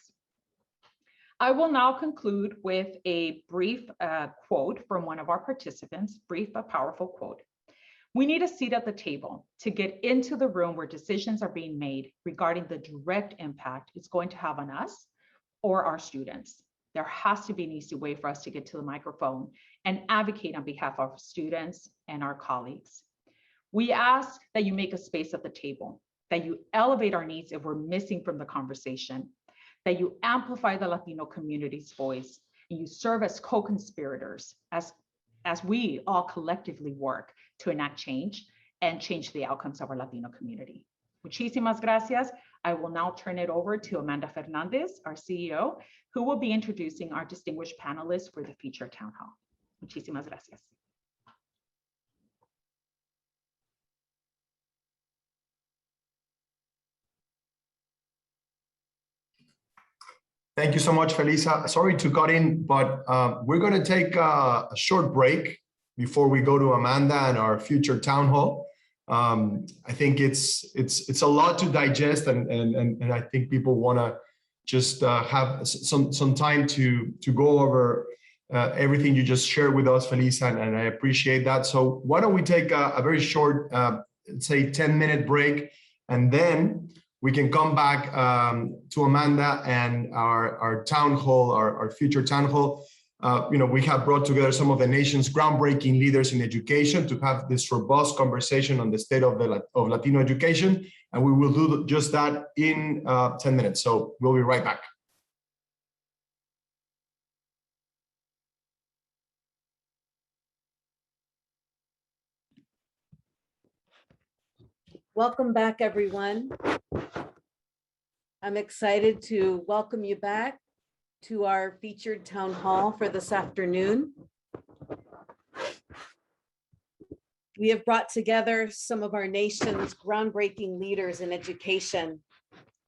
Speaker 8: I will now conclude with a brief quote from one of our participants, brief but powerful quote. We need a seat at the table to get into the room where decisions are being made regarding the direct impact it's going to have on us or our students. There has to be an easy way for us to get to the microphone and advocate on behalf of our students and our colleagues. We ask that you make a space at the table, that you elevate our needs if we're missing from the conversation, that you amplify the Latino community's voice, and you serve as co-conspirators as we all collectively work to enact change and change the outcomes of our Latino community. Muchísimas gracias. I will now turn it over to Amanda Fernandez, our CEO, who will be introducing our distinguished panelists for the featured town hall. Muchísimas gracias.
Speaker 6: Thank you so much, Felisa. Sorry to cut in, but we're going to take a short break before we go to Amanda and our future town hall. I think it's a lot to digest, and I think people want to just have some time to go over everything you just shared with us, Felisa, and I appreciate that. So why don't we take a very short, say 10-minute break, and then we can come back to Amanda and our town hall, our future town hall. We have brought together some of the nation's groundbreaking leaders in education to have this robust conversation on the state of Latino education. And we will do just that in 10 minutes. So we'll be right back.
Speaker 2: Welcome back, everyone. I'm excited to welcome you back to our featured town hall for this afternoon. We have brought together some of our nation's groundbreaking leaders in education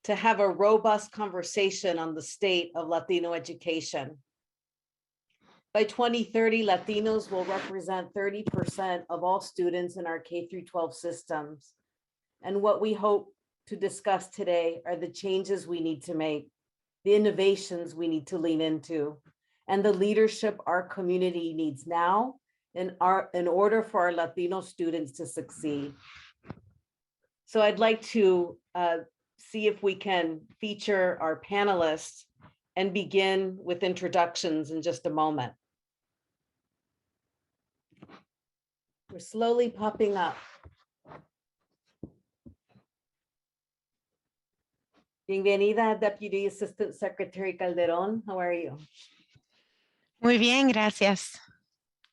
Speaker 2: to have a robust conversation on the state of Latino education. By 2030, Latinos will represent 30% of all students in our K-12 systems. And what we hope to discuss today are the changes we need to make, the innovations we need to lean into, and the leadership our community needs now in order for our Latino students to succeed. So I'd like to see if we can feature our panelists and begin with introductions in just a moment. We're slowly popping up. Bienvenida, Deputy Assistant Secretary Calderón. How are you?
Speaker 9: Muy bien, gracias.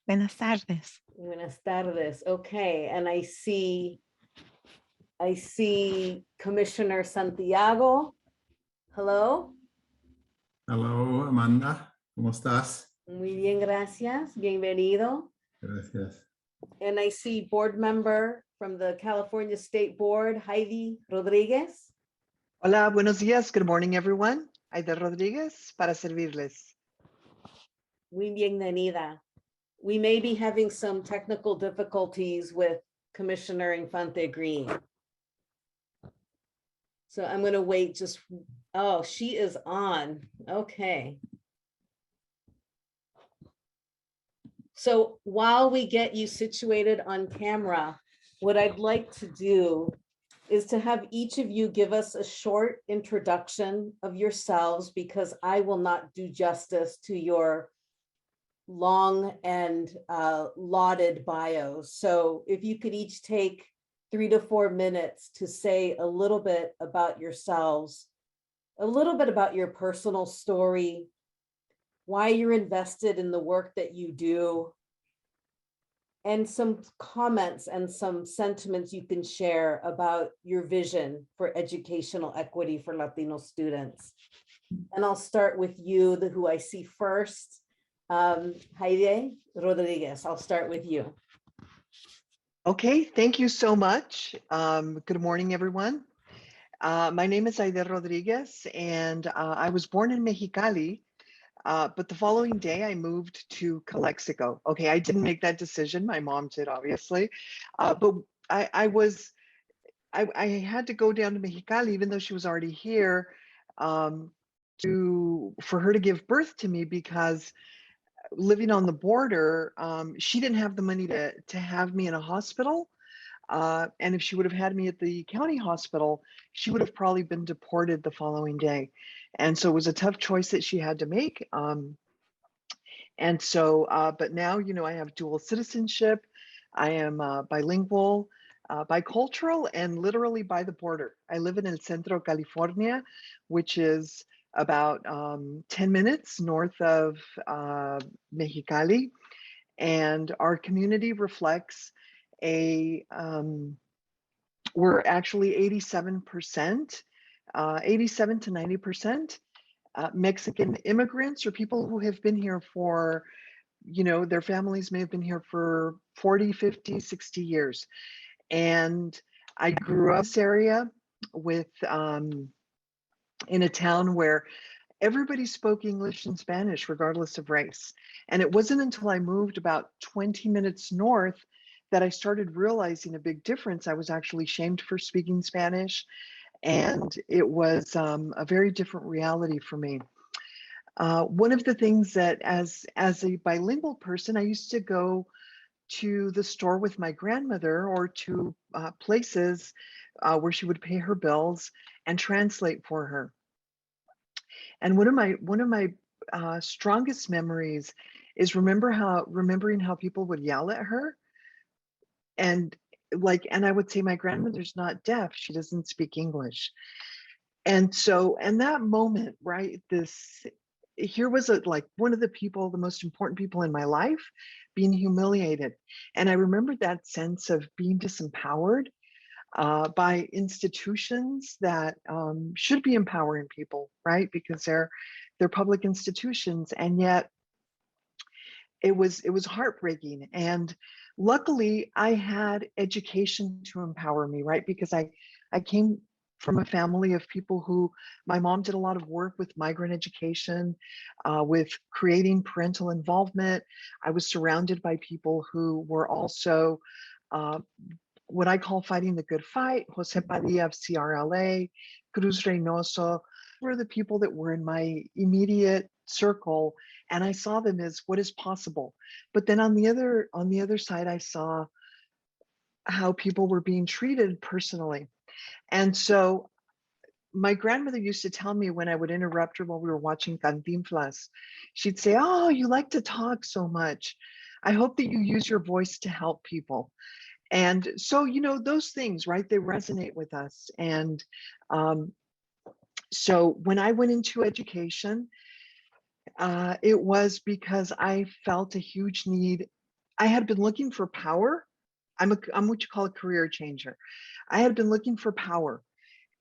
Speaker 9: Buenas tardes.
Speaker 2: Buenas tardes. Okay, and I see Commissioner Santiago. Hello.
Speaker 10: Hello, Amanda. ¿Cómo estás?
Speaker 2: Muy bien, gracias. Bienvenido.
Speaker 10: Gracias.
Speaker 2: And I see board member from the California State Board, Heidi Rodriguez.
Speaker 11: Hola, buenos días. Good morning, everyone. Heidi Rodriguez para servirles.
Speaker 2: Muy bienvenida. We may be having some technical difficulties with Commissioner Infante Green. So I'm going to wait just, oh, she is on. Okay. So while we get you situated on camera, what I'd like to do is to have each of you give us a short introduction of yourselves, because I will not do justice to your long and lauded bios. So if you could each take 3 to 4 minutes to say a little bit about yourselves, a little bit about your personal story, why you're invested in the work that you do, and some comments and some sentiments you can share about your vision for educational equity for Latino students. And I'll start with you, who I see first, Heidi Rodriguez. I'll start with you.
Speaker 11: Okay, thank you so much. Good morning, everyone. My name is Heidi Rodriguez, and I was born in Mexicali. But the following day I moved to Calexico. Okay, I didn't make that decision. My mom did, obviously. But I had to go down to Mexicali, even though she was already here, for her to give birth to me, because living on the border, she didn't have the money to have me in a hospital. And if she would have had me at the county hospital, she would have probably been deported the following day. And so it was a tough choice that she had to make. And so, but now, I have dual citizenship. I am bilingual, bicultural, and literally by the border. I live in El Centro, California, which is about 10 minutes north of Mexicali. And our community reflects we're actually 87%, 87 to 90% Mexican immigrants, or people who have been here for, their families may have been here for 40, 50, 60 years. And I grew up in this area with, in a town where everybody spoke English and Spanish, regardless of race. And it wasn't until I moved about 20 minutes north that I started realizing a big difference. I was actually shamed for speaking Spanish, and it was a very different reality for me. One of the things that as a bilingual person, I used to go to the store with my grandmother or to places where she would pay her bills and translate for her. And one of my strongest memories is remembering how people would yell at her, and I would say, my grandmother's not deaf, she doesn't speak English. And so, and that moment, right, here was one of the most important people in my life being humiliated. And I remember that sense of being disempowered by institutions that should be empowering people, right? Because they're public institutions, and yet it was heartbreaking. And luckily, I had education to empower me, right? Because I came from a family of people who, my mom did a lot of work with migrant education, with creating parental involvement. I was surrounded by people who were also what I call fighting the good fight. Jose Padilla of CRLA, Cruz Reynoso were the people that were in my immediate circle, and I saw them as what is possible. But then on the other side, I saw how people were being treated personally. And so my grandmother used to tell me when I would interrupt her while we were watching Cantinflas, she'd say, "Oh, you like to talk so much. I hope that you use your voice to help people." And so, those things, right, they resonate with us. And so when I went into education, it was because I felt a huge need. I had been looking for power. I'm what you call a career changer. I had been looking for power.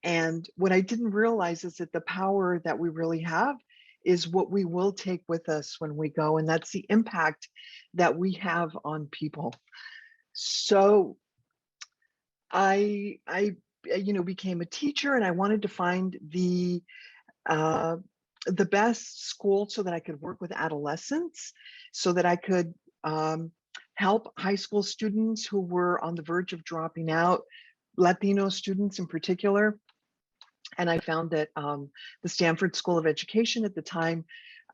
Speaker 11: And what I didn't realize is that the power that we really have is what we will take with us when we go. And that's the impact that we have on people. So I became a teacher, and I wanted to find the best school so that I could work with adolescents, so that I could help high school students who were on the verge of dropping out, Latino students in particular. And I found that the Stanford School of Education at the time,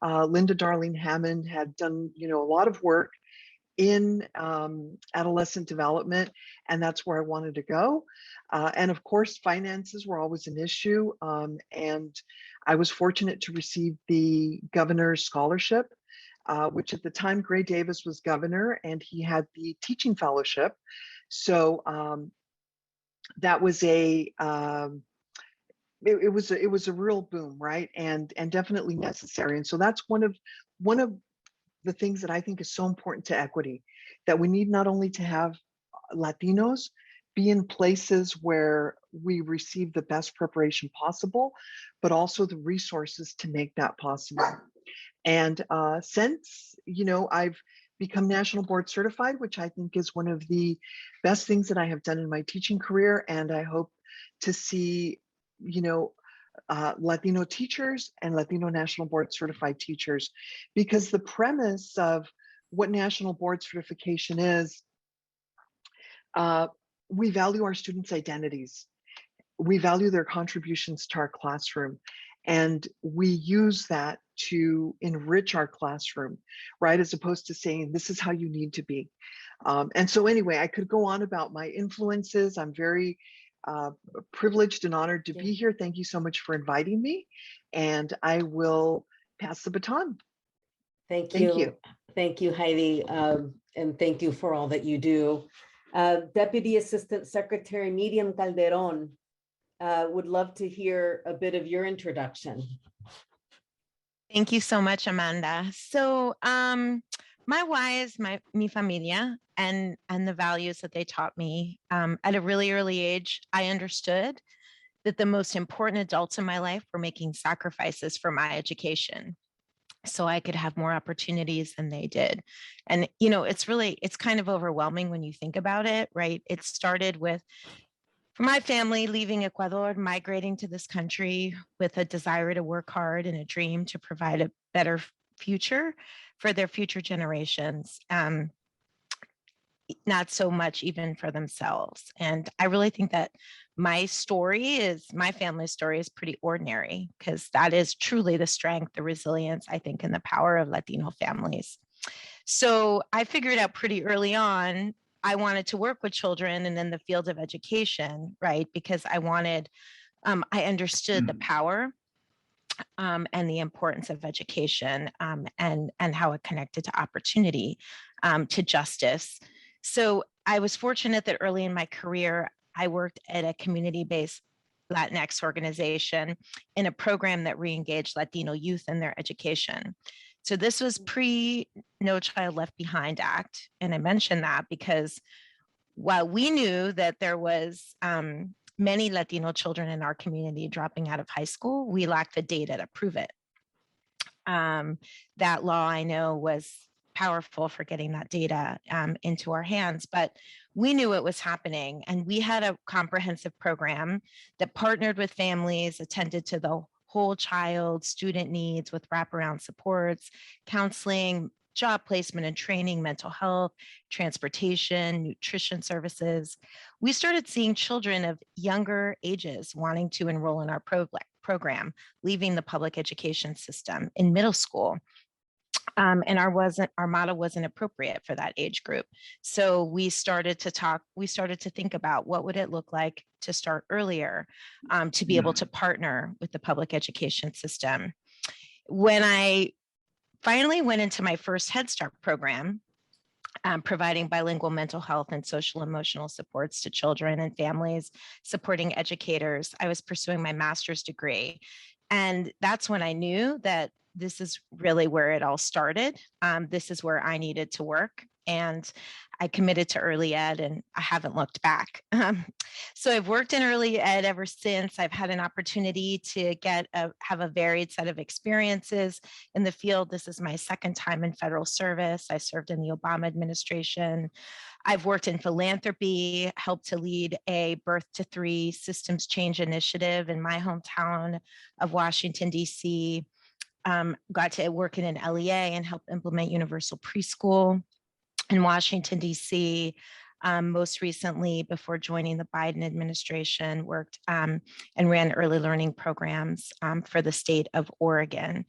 Speaker 11: Linda Darling Hammond had done, a lot of work in adolescent development, and that's where I wanted to go. And of course, finances were always an issue. And I was fortunate to receive the governor's scholarship, which at the time Gray Davis was governor, and he had the teaching fellowship. So that was it was a real boom, right? And definitely necessary. And so that's one of the things that I think is so important to equity, that we need not only to have Latinos be in places where we receive the best preparation possible, but also the resources to make that possible. And since, I've become national board certified, which I think is one of the best things that I have done in my teaching career. And I hope to see, Latino teachers and Latino National Board Certified teachers, because the premise of what National Board Certification is, we value our students' identities. We value their contributions to our classroom, and we use that to enrich our classroom, right? As opposed to saying, this is how you need to be. And so anyway, I could go on about my influences. I'm very privileged and honored to be here. Thank you so much for inviting me, and I will pass the baton.
Speaker 2: Thank you. Thank you, Heidi, and thank you for all that you do. Deputy Assistant Secretary Miriam Calderon, would love to hear a bit of your introduction.
Speaker 9: Thank you so much, Amanda. So my why is mi familia and the values that they taught me. At a really early age, I understood that the most important adults in my life were making sacrifices for my education, so I could have more opportunities than they did. And, it's kind of overwhelming when you think about it, right? It started with For my family, leaving Ecuador, migrating to this country with a desire to work hard and a dream to provide a better future for their future generations, not so much even for themselves. And I really think that my family's story is pretty ordinary, because that is truly the strength, the resilience, I think, and the power of Latino families. So I figured out pretty early on, I wanted to work with children and in the field of education, right? Because I understood the power and the importance of education and how it connected to opportunity, to justice. So I was fortunate that early in my career, I worked at a community-based Latinx organization in a program that re-engaged Latino youth in their education. So this was pre-No Child Left Behind Act. And I mention that because while we knew that there was many Latino children in our community dropping out of high school, we lacked the data to prove it. That law, I know, was powerful for getting that data into our hands, but we knew it was happening. And we had a comprehensive program that partnered with families, attended to the whole child student needs with wraparound supports, counseling, job placement and training, mental health, transportation, nutrition services. We started seeing children of younger ages wanting to enroll in our program, leaving the public education system in middle school. And our model wasn't appropriate for that age group. So we started to think about what would it look like to start earlier, to be able to partner with the public education system. When I finally went into my first Head Start program, providing bilingual mental health and social emotional supports to children and families, supporting educators, I was pursuing my master's degree. And that's when I knew that this is really where it all started. This is where I needed to work. And I committed to early ed, and I haven't looked back. So I've worked in early ed ever since. I've had an opportunity to have a varied set of experiences in the field. This is my second time in federal service. I served in the Obama administration. I've worked in philanthropy, helped to lead a Birth to Three systems change initiative in my hometown of Washington, D.C. Got to work in an LEA and help implement universal preschool in Washington, D.C. Most recently, before joining the Biden administration, worked and ran early learning programs for the state of Oregon.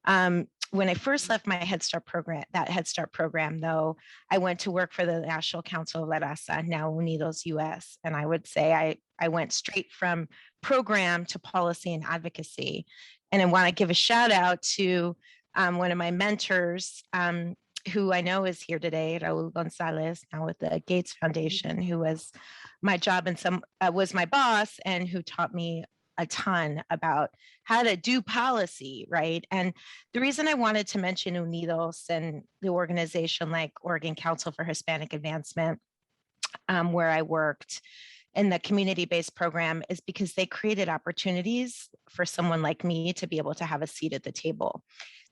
Speaker 9: When I first left my Head Start program, though, I went to work for the National Council of La Raza, now Unidos US. And I would say I went straight from program to policy and advocacy. And I want to give a shout out to one of my mentors, who I know is here today, Raul Gonzalez, now with the Gates Foundation, who was my job and was my boss, and who taught me a ton about how to do policy, right? And the reason I wanted to mention Unidos and the organization like Oregon Council for Hispanic Advancement, where I worked in the community-based program, is because they created opportunities for someone like me to be able to have a seat at the table.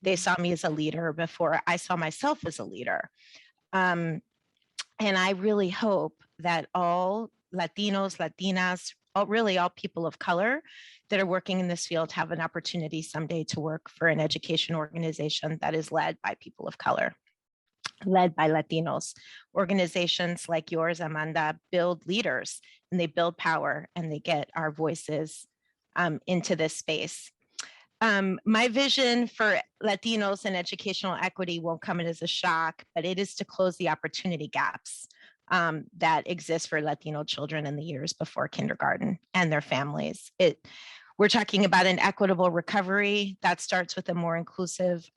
Speaker 9: They saw me as a leader before I saw myself as a leader. And I really hope that all Latinos, Latinas, really all people of color that are working in this field have an opportunity someday to work for an education organization that is led by people of color, led by Latinos. Organizations like yours, Amanda, build leaders, and they build power, and they get our voices into this space. My vision for Latinos and educational equity won't come as a shock, but it is to close the opportunity gaps that exist for Latino children in the years before kindergarten and their families. We're talking about an equitable recovery that starts with a more inclusive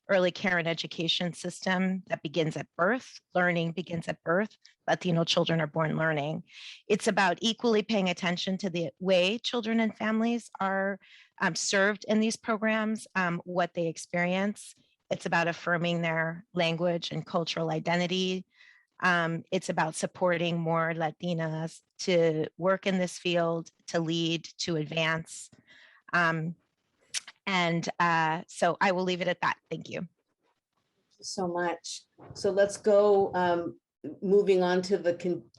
Speaker 9: early care and education system that begins at birth. Learning begins at birth. Latino children are born learning. It's about equally paying attention to the way children and families are served in these programs, what they experience. It's about affirming their language and cultural identity. It's about supporting more Latinas to work in this field, to lead, to advance. So I will leave it at that. Thank you.
Speaker 2: Thank you so much. So let's go moving on to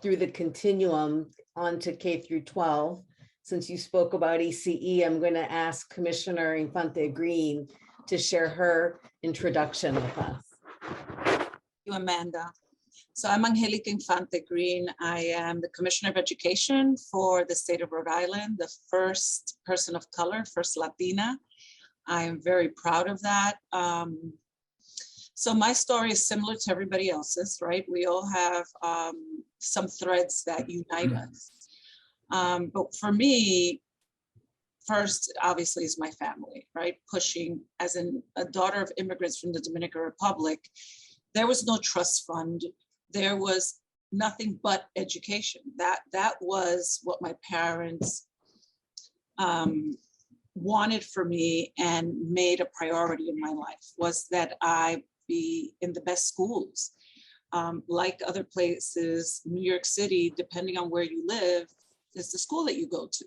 Speaker 2: through the continuum on to K through 12. Since you spoke about ECE, I'm going to ask Commissioner Infante Green to share her introduction with us.
Speaker 12: Thank you, Amanda. So I'm Angelica Infante Green. I am the Commissioner of Education for the state of Rhode Island, the first person of color, first Latina. I am very proud of that. So my story is similar to everybody else's, right? We all have some threads that unite us. But for me, first, obviously, is my family, right? Pushing, as a daughter of immigrants from the Dominican Republic, there was no trust fund. There was nothing but education. That was what my parents wanted for me and made a priority in my life, was that I be in the best schools. Like other places, New York City, depending on where you live, is the school that you go to.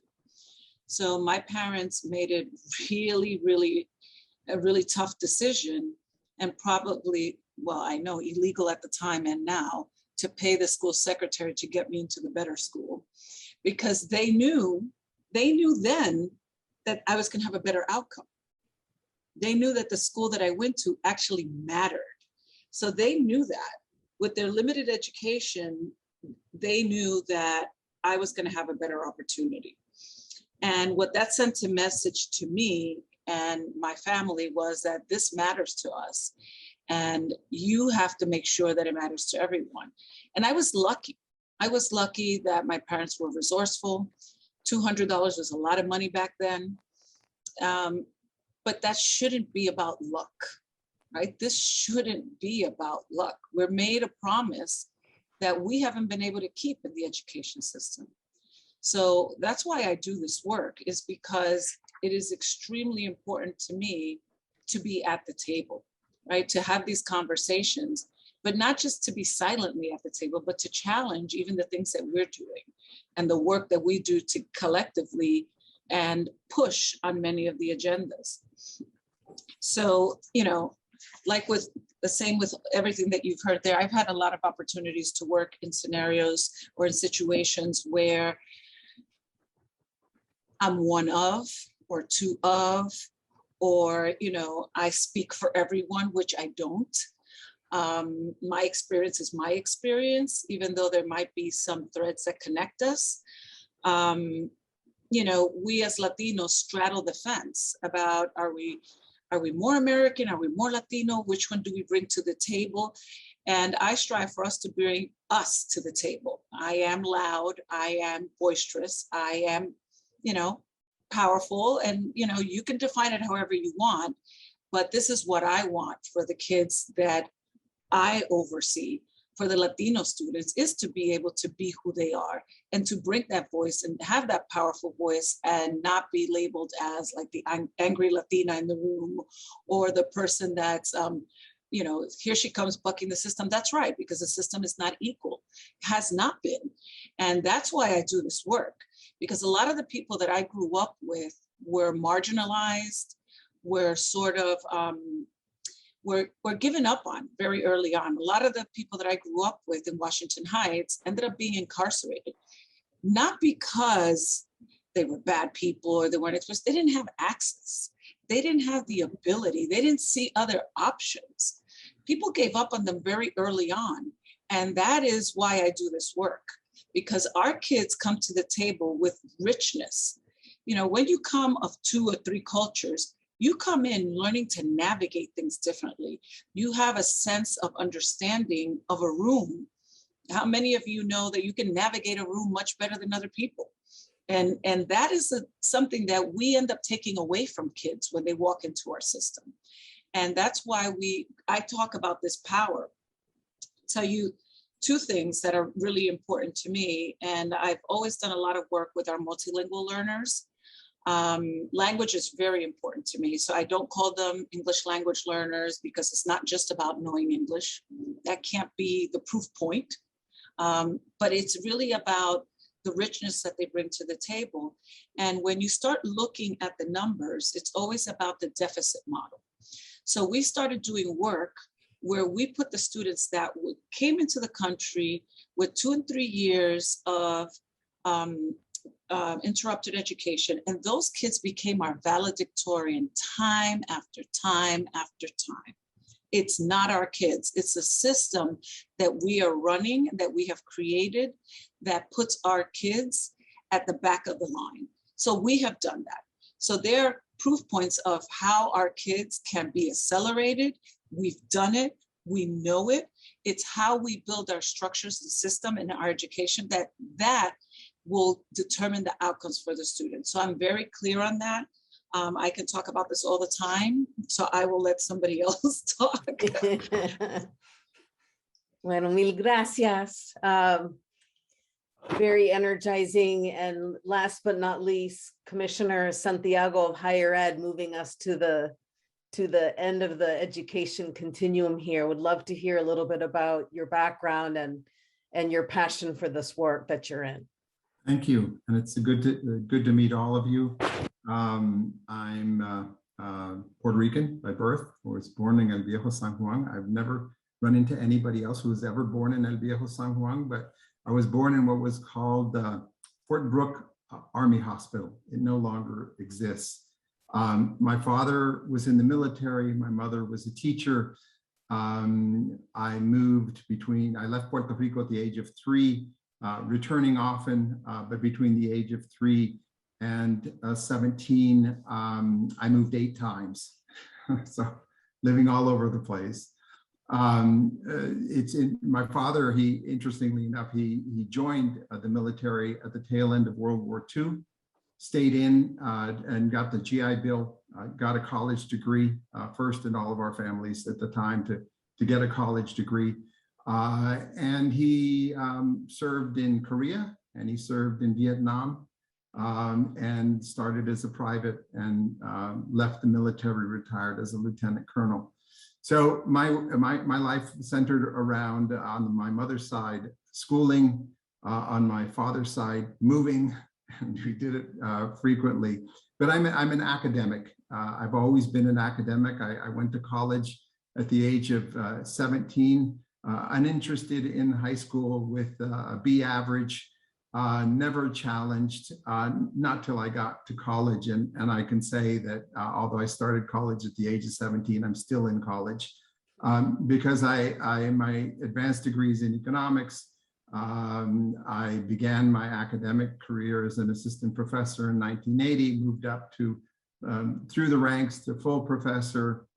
Speaker 12: So my parents made it a really tough decision, and probably, well, I know illegal at the time and now, to pay the school secretary to get me into the better school, because they knew then that I was gonna have a better outcome. They knew that the school that I went to actually mattered. So they knew that with their limited education, they knew that I was gonna have a better opportunity. And what that sent a message to me and my family was that this matters to us. And you have to make sure that it matters to everyone. And I was lucky. I was lucky that my parents were resourceful. $200 was a lot of money back then. But that shouldn't be about luck, right? This shouldn't be about luck. We're made a promise that we haven't been able to keep in the education system. So that's why I do this work, is because it is extremely important to me to be at the table, right? To have these conversations, but not just to be silently at the table, but to challenge even the things that we're doing and the work that we do to collectively and push on many of the agendas. So, you know, like with the same with everything that you've heard there, I've had a lot of opportunities to work in scenarios or in situations where I'm one of, or two of, or, you know, I speak for everyone, which I don't. My experience is my experience, even though there might be some threads that connect us. You know, we as Latinos straddle the fence about, are we more American? Are we more Latino? Which one do we bring to the table? And I strive for us to bring us to the table. I am loud, I am boisterous, I am, you know, powerful, and, you know, you can define it however you want, but this is what I want for the kids that I oversee, for the Latino students, is to be able to be who they are and to bring that voice and have that powerful voice and not be labeled as like the angry Latina in the room, or the person that's, you know, here she comes bucking the system. That's right, because the system is not equal, has not been. And that's why I do this work, because a lot of the people that I grew up with were marginalized, were sort of, were given up on very early on. A lot of the people that I grew up with in Washington Heights ended up being incarcerated, not because they were bad people or they weren't expressed, they didn't have access. They didn't have the ability, they didn't see other options. People gave up on them very early on. And that is why I do this work, because our kids come to the table with richness. You know, when you come of 2 or 3 cultures, you come in learning to navigate things differently. You have a sense of understanding of a room. How many of you know that you can navigate a room much better than other people? And that is something that we end up taking away from kids when they walk into our system. And that's why I talk about this power. Tell you 2 things that are really important to me. And I've always done a lot of work with our multilingual learners. Language is very important to me. So I don't call them English language learners, because it's not just about knowing English. That can't be the proof point. But it's really about the richness that they bring to the table. And when you start looking at the numbers, it's always about the deficit model. So we started doing work where we put the students that came into the country with 2 and 3 years of interrupted education, and those kids became our valedictorian time after time after time. It's not our kids. It's a system that we are running, that we have created, that puts our kids at the back of the line. So we have done that. So there are proof points of how our kids can be accelerated. We've done it. We know it. It's how we build our structures and system in our education that will determine the outcomes for the students. So I'm very clear on that. I can talk about this all the time, so I will let somebody else talk.
Speaker 2: Bueno, mil gracias. Very energizing. And last but not least, Commissioner Santiago of Higher Ed, moving us to the end of the education continuum here. Would love to hear a little bit about your background and your passion for this work that you're in.
Speaker 10: Thank you, and it's good to meet all of you. I'm Puerto Rican by birth. I was born in El Viejo San Juan. I've never run into anybody else who was ever born in El Viejo San Juan, but I was born in what was called Fort Brooke Army Hospital. It no longer exists. My father was in the military. My mother was a teacher. I left Puerto Rico at the age of 3, returning often, but between the age of 3 and 17, I moved 8 times. So living all over the place. My father, interestingly enough, he joined the military at the tail end of World War II, stayed in and got the GI Bill, got a college degree, first in all of our families at the time to get a college degree. And he served in Korea, and he served in Vietnam, and started as a private and left the military, retired as a lieutenant colonel. So my life centered around, on my mother's side, schooling, on my father's side, moving, and we did it frequently. But I'm an academic. I've always been an academic. I went to college at the age of 17, uninterested in high school with a B average, never challenged, not till I got to college. And I can say that although I started college at the age of 17, I'm still in college because my advanced degrees in economics. I began my academic career as an assistant professor in 1980, moved up to through the ranks to full professor.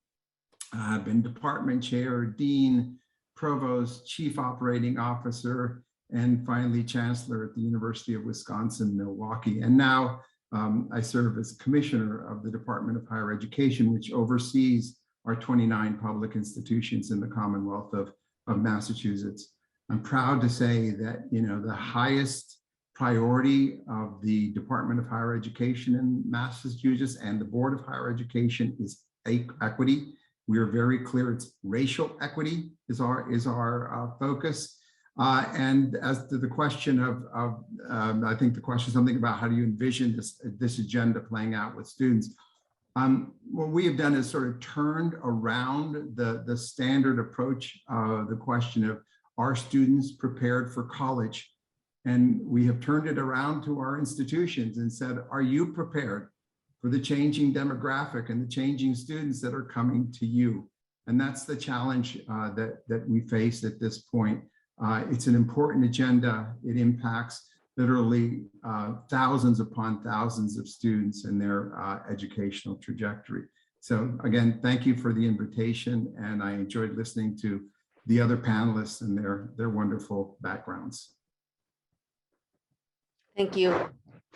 Speaker 10: I've been department chair, dean, provost, chief operating officer, and finally chancellor at the University of Wisconsin-Milwaukee. And now I serve as commissioner of the Department of Higher Education, which oversees our 29 public institutions in the Commonwealth of Massachusetts. I'm proud to say that, the highest priority of the Department of Higher Education in Massachusetts and the Board of Higher Education is equity. We are very clear it's racial equity is our focus. And as to the question of I think the question is something about how do you envision this agenda playing out with students. What we have done is sort of turned around the standard approach, the question of are students prepared for college? And we have turned it around to our institutions and said, are you prepared for the changing demographic and the changing students that are coming to you? And that's the challenge that we face at this point. It's an important agenda. It impacts literally thousands upon thousands of students in their educational trajectory. So again, thank you for the invitation, and I enjoyed listening to the other panelists and their wonderful backgrounds.
Speaker 2: Thank you,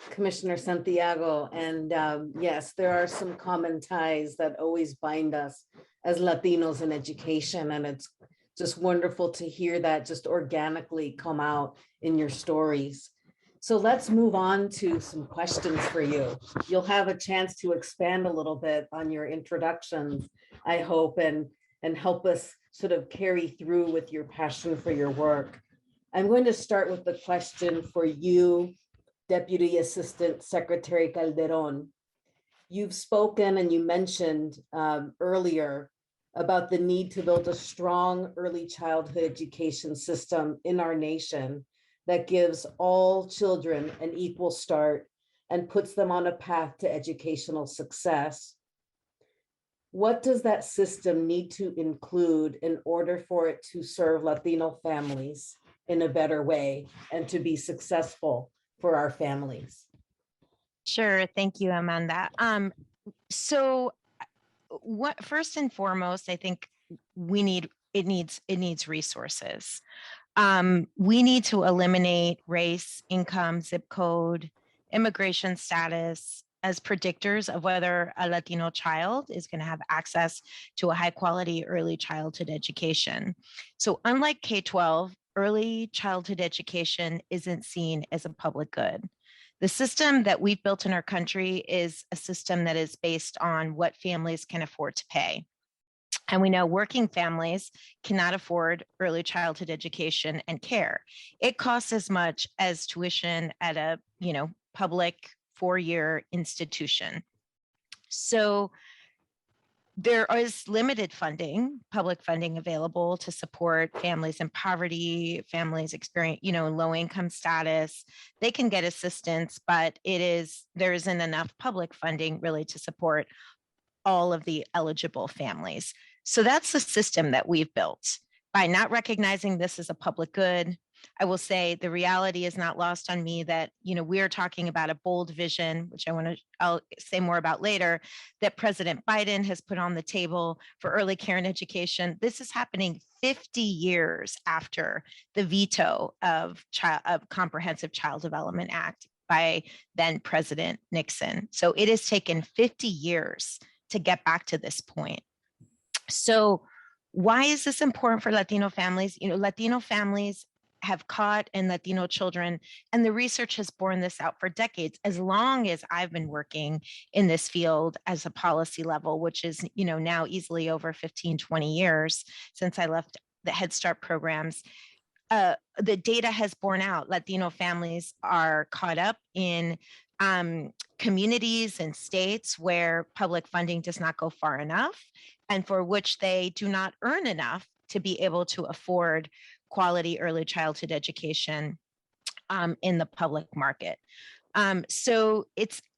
Speaker 2: Commissioner Santiago. And yes, there are some common ties that always bind us as Latinos in education, and it's just wonderful to hear that just organically come out in your stories. So let's move on to some questions for you. You'll have a chance to expand a little bit on your introductions, I hope, and help us sort of carry through with your passion for your work. I'm going to start with the question for you, Deputy Assistant Secretary Calderon. You've spoken and you mentioned earlier about the need to build a strong early childhood education system in our nation that gives all children an equal start and puts them on a path to educational success, what does that system need to include in order for it to serve Latino families in a better way and to be successful for our families?
Speaker 9: Sure. Thank you, Amanda. So what first and foremost, I think it needs resources. We need to eliminate race, income, zip code, immigration status as predictors of whether a Latino child is going to have access to a high quality early childhood education. So unlike K-12, early childhood education isn't seen as a public good. The system that we've built in our country is a system that is based on what families can afford to pay. And we know working families cannot afford early childhood education and care. It costs as much as tuition at a, public four-year institution. So there is limited funding, public funding available to support families in poverty, families experience, low income status. They can get assistance, but there isn't enough public funding really to support all of the eligible families. So that's the system that we've built. By not recognizing this as a public good, I will say the reality is not lost on me that, we are talking about a bold vision, which I'll say more about later, that President Biden has put on the table for early care and education. This is happening 50 years after the veto of Comprehensive Child Development Act by then President Nixon. So it has taken 50 years to get back to this point. So why is this important for Latino families? Latino families have caught in Latino children, and the research has borne this out for decades, as long as I've been working in this field as a policy level, which is, now easily over 15, 20 years since I left the Head Start programs. The data has borne out Latino families are caught up in communities and states where public funding does not go far enough and for which they do not earn enough to be able to afford quality early childhood education in the public market.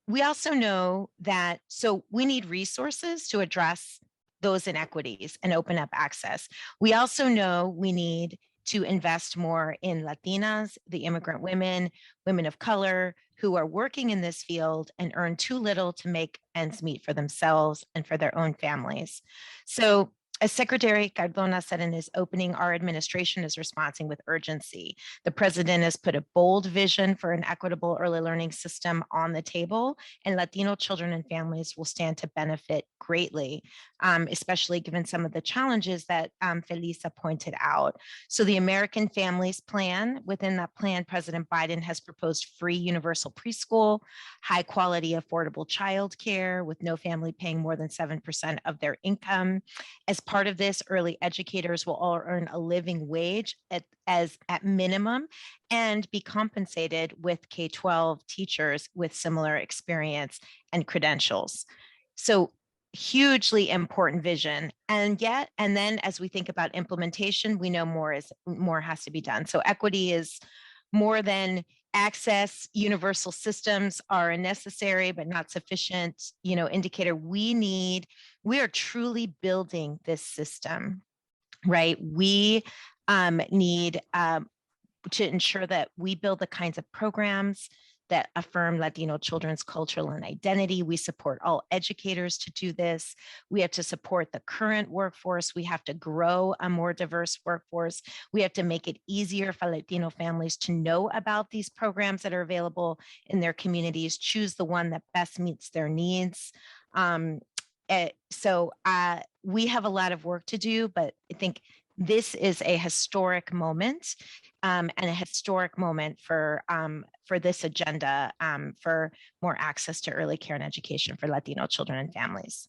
Speaker 9: We also know that, so we need resources to address those inequities and open up access. We also know we need to invest more in Latinas, the immigrant women, women of color who are working in this field and earn too little to make ends meet for themselves and for their own families. So as Secretary Cardona said in his opening, our administration is responding with urgency. The president has put a bold vision for an equitable early learning system on the table, and Latino children and families will stand to benefit greatly, especially given some of the challenges that Felisa pointed out. So the American Families Plan, within that plan, President Biden has proposed free universal preschool, high quality affordable childcare with no family paying more than 7% of their income. As part of this, early educators will all earn a living wage at minimum and be compensated with K-12 teachers with similar experience and credentials. So hugely important vision. And then as we think about implementation, we know more has to be done. So equity is more than access. Universal systems are necessary, but not sufficient, indicator. We are truly building this system, right? We need to ensure that we build the kinds of programs that affirm Latino children's cultural and identity. We support all educators to do this. We have to support the current workforce. We have to grow a more diverse workforce. We have to make it easier for Latino families to know about these programs that are available in their communities, choose the one that best meets their needs. So we have a lot of work to do, but I think this is a historic moment and a historic moment for this agenda for more access to early care and education for Latino children and families.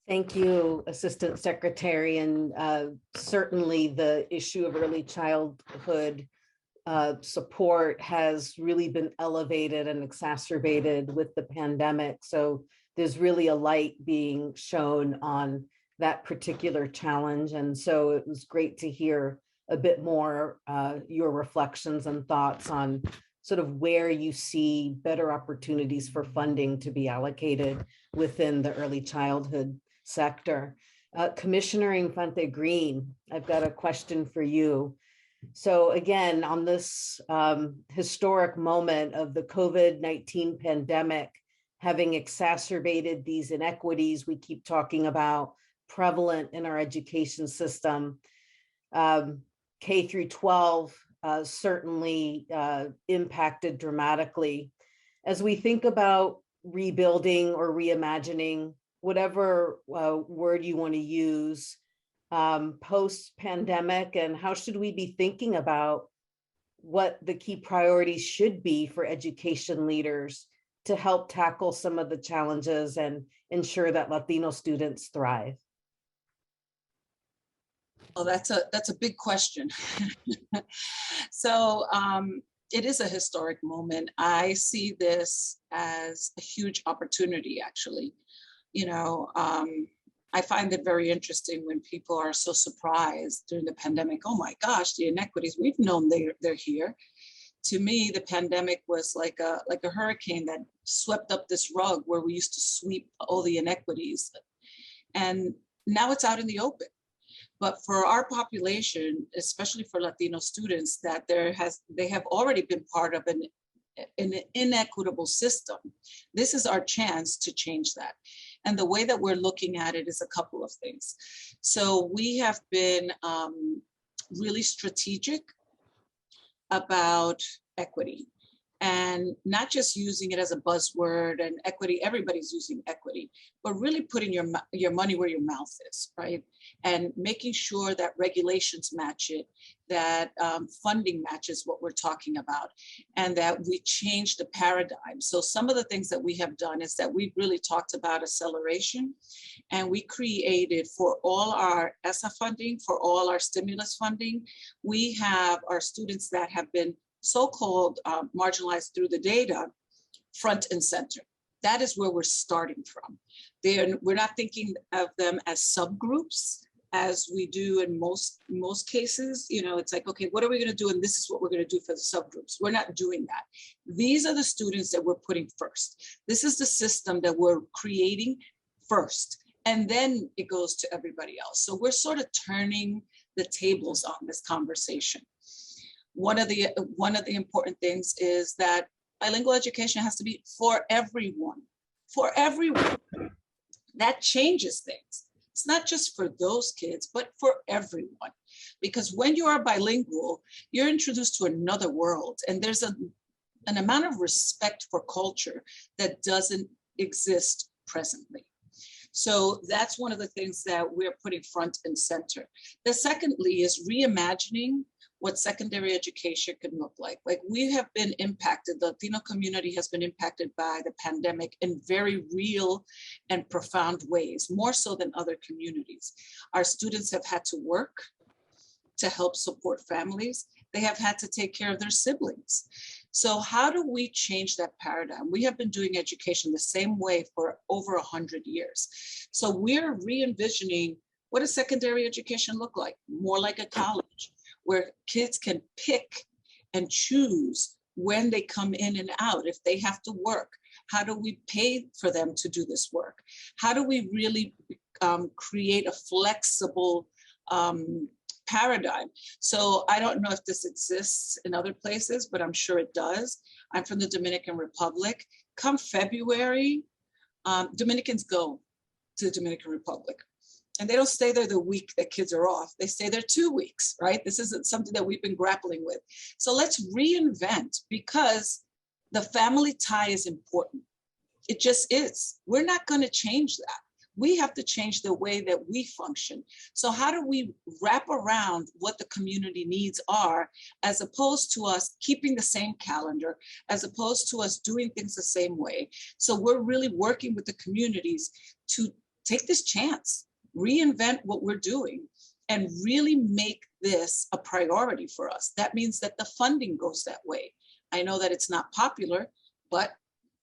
Speaker 2: Thank you, Assistant Secretary. And certainly the issue of early childhood support has really been elevated and exacerbated with the pandemic. So there's really a light being shown on that particular challenge. And so it was great to hear a bit more your reflections and thoughts on sort of where you see better opportunities for funding to be allocated within the early childhood sector. Commissioner Infante Green, I've got a question for you. So again, on this historic moment of the COVID-19 pandemic, having exacerbated these inequities we keep talking about prevalent in our education system, K through 12 certainly impacted dramatically. As we think about rebuilding or reimagining, whatever word you want to use, post-pandemic, and how should we be thinking about what the key priorities should be for education leaders to help tackle some of the challenges and ensure that Latino students thrive?
Speaker 12: Well, that's a big question. So it is a historic moment. I see this as a huge opportunity, actually. You know, I find it very interesting when people are so surprised during the pandemic. Oh my gosh, the inequities, we've known they're here. To me, the pandemic was like a hurricane that swept up this rug where we used to sweep all the inequities. And now it's out in the open. But for our population, especially for Latino students, that they have already been part of an inequitable system. This is our chance to change that. And the way that we're looking at it is a couple of things. So we have been really strategic about equity, and not just using it as a buzzword and equity, everybody's using equity, but really putting your money where your mouth is, right? And making sure that regulations match it, that funding matches what we're talking about, and that we change the paradigm. So some of the things that we have done is that we've really talked about acceleration, and we created for all our ESSA funding, for all our stimulus funding, we have our students that have been so-called marginalized through the data front and center. That is where we're starting from. We're not thinking of them as subgroups as we do in most cases. You know, it's like, okay, what are we going to do? And this is what we're going to do for the subgroups. We're not doing that. These are the students that we're putting first. This is the system that we're creating first. And then it goes to everybody else. So we're sort of turning the tables on this conversation. One of the important things is that bilingual education has to be for everyone, for everyone. That changes things. It's not just for those kids, but for everyone. Because when you are bilingual, you're introduced to another world, and there's an amount of respect for culture that doesn't exist presently. So that's one of the things that we're putting front and center. The secondly is reimagining what secondary education can look like. Like, we have been impacted, the Latino community has been impacted by the pandemic in very real and profound ways, more so than other communities. Our students have had to work to help support families. They have had to take care of their siblings. So how do we change that paradigm? We have been doing education the same way for over 100 years. So we're re-envisioning, what does secondary education look like? More like a college, where kids can pick and choose when they come in and out, if they have to work. How do we pay for them to do this work? How do we really create a flexible paradigm? So I don't know if this exists in other places, but I'm sure it does. I'm from the Dominican Republic. Come February, Dominicans go to the Dominican Republic. And they don't stay there the week that kids are off. They stay there 2 weeks, right? This isn't something that we've been grappling with. So let's reinvent, because the family tie is important. It just is. We're not going to change that. We have to change the way that we function. So how do we wrap around what the community needs are, as opposed to us keeping the same calendar, as opposed to us doing things the same way? So we're really working with the communities to take this chance, reinvent what we're doing, and really make this a priority for us. That means that the funding goes that way. I know that it's not popular, but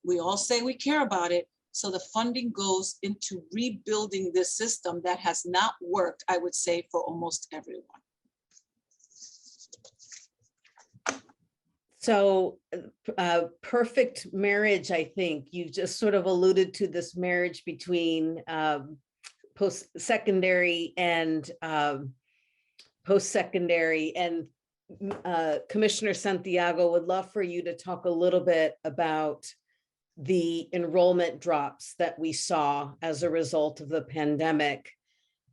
Speaker 12: we all say we care about it. So the funding goes into rebuilding this system that has not worked, I would say, for almost everyone.
Speaker 2: So perfect marriage, I think. You just sort of alluded to this marriage between post-secondary and post-secondary. And Commissioner Santiago, would love for you to talk a little bit about the enrollment drops that we saw as a result of the pandemic,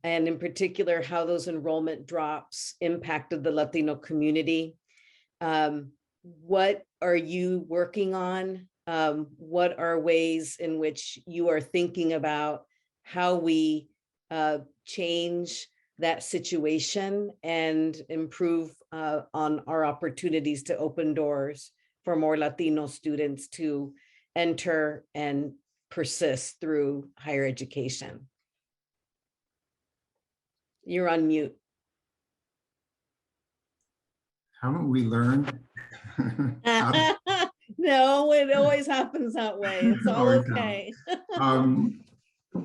Speaker 2: and in particular, how those enrollment drops impacted the Latino community. What are you working on? What are ways in which you are thinking about how we change that situation and improve on our opportunities to open doors for more Latino students to enter and persist through higher education? You're on mute.
Speaker 10: Haven't we learned?
Speaker 2: No, it always happens that way. It's all okay.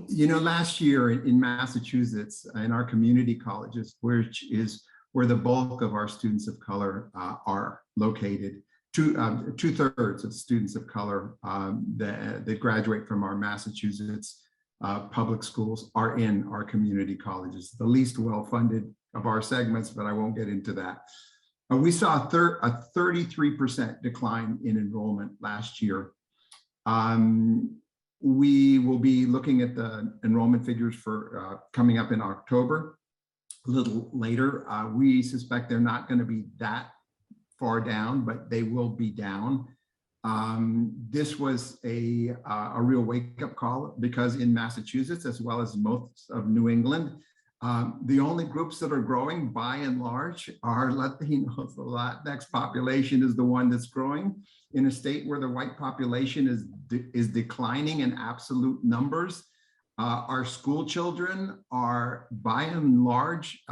Speaker 10: You know, last year in Massachusetts, in our community colleges, which is where the bulk of our students of color are located, two-thirds of students of color that graduate from our Massachusetts public schools are in our community colleges, the least well-funded of our segments, but I won't get into that. We saw a 33% decline in enrollment last year. We will be looking at the enrollment figures for coming up in October, a little later. We suspect they're not going to be that far down, but they will be down. This was a real wake-up call, because in Massachusetts, as well as most of New England, the only groups that are growing by and large are Latinos. The Latinx population is the one that's growing in a state where the white population is declining in absolute numbers. Our school children are by and large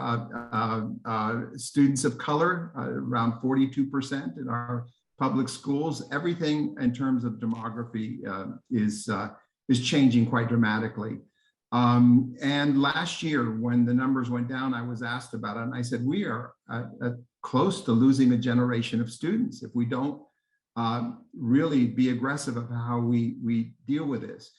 Speaker 10: students of color, around 42% in our public schools. Everything in terms of demography is changing quite dramatically. And last year, when the numbers went down, I was asked about it, and I said, we are close to losing a generation of students if we don't really be aggressive of how we deal with this.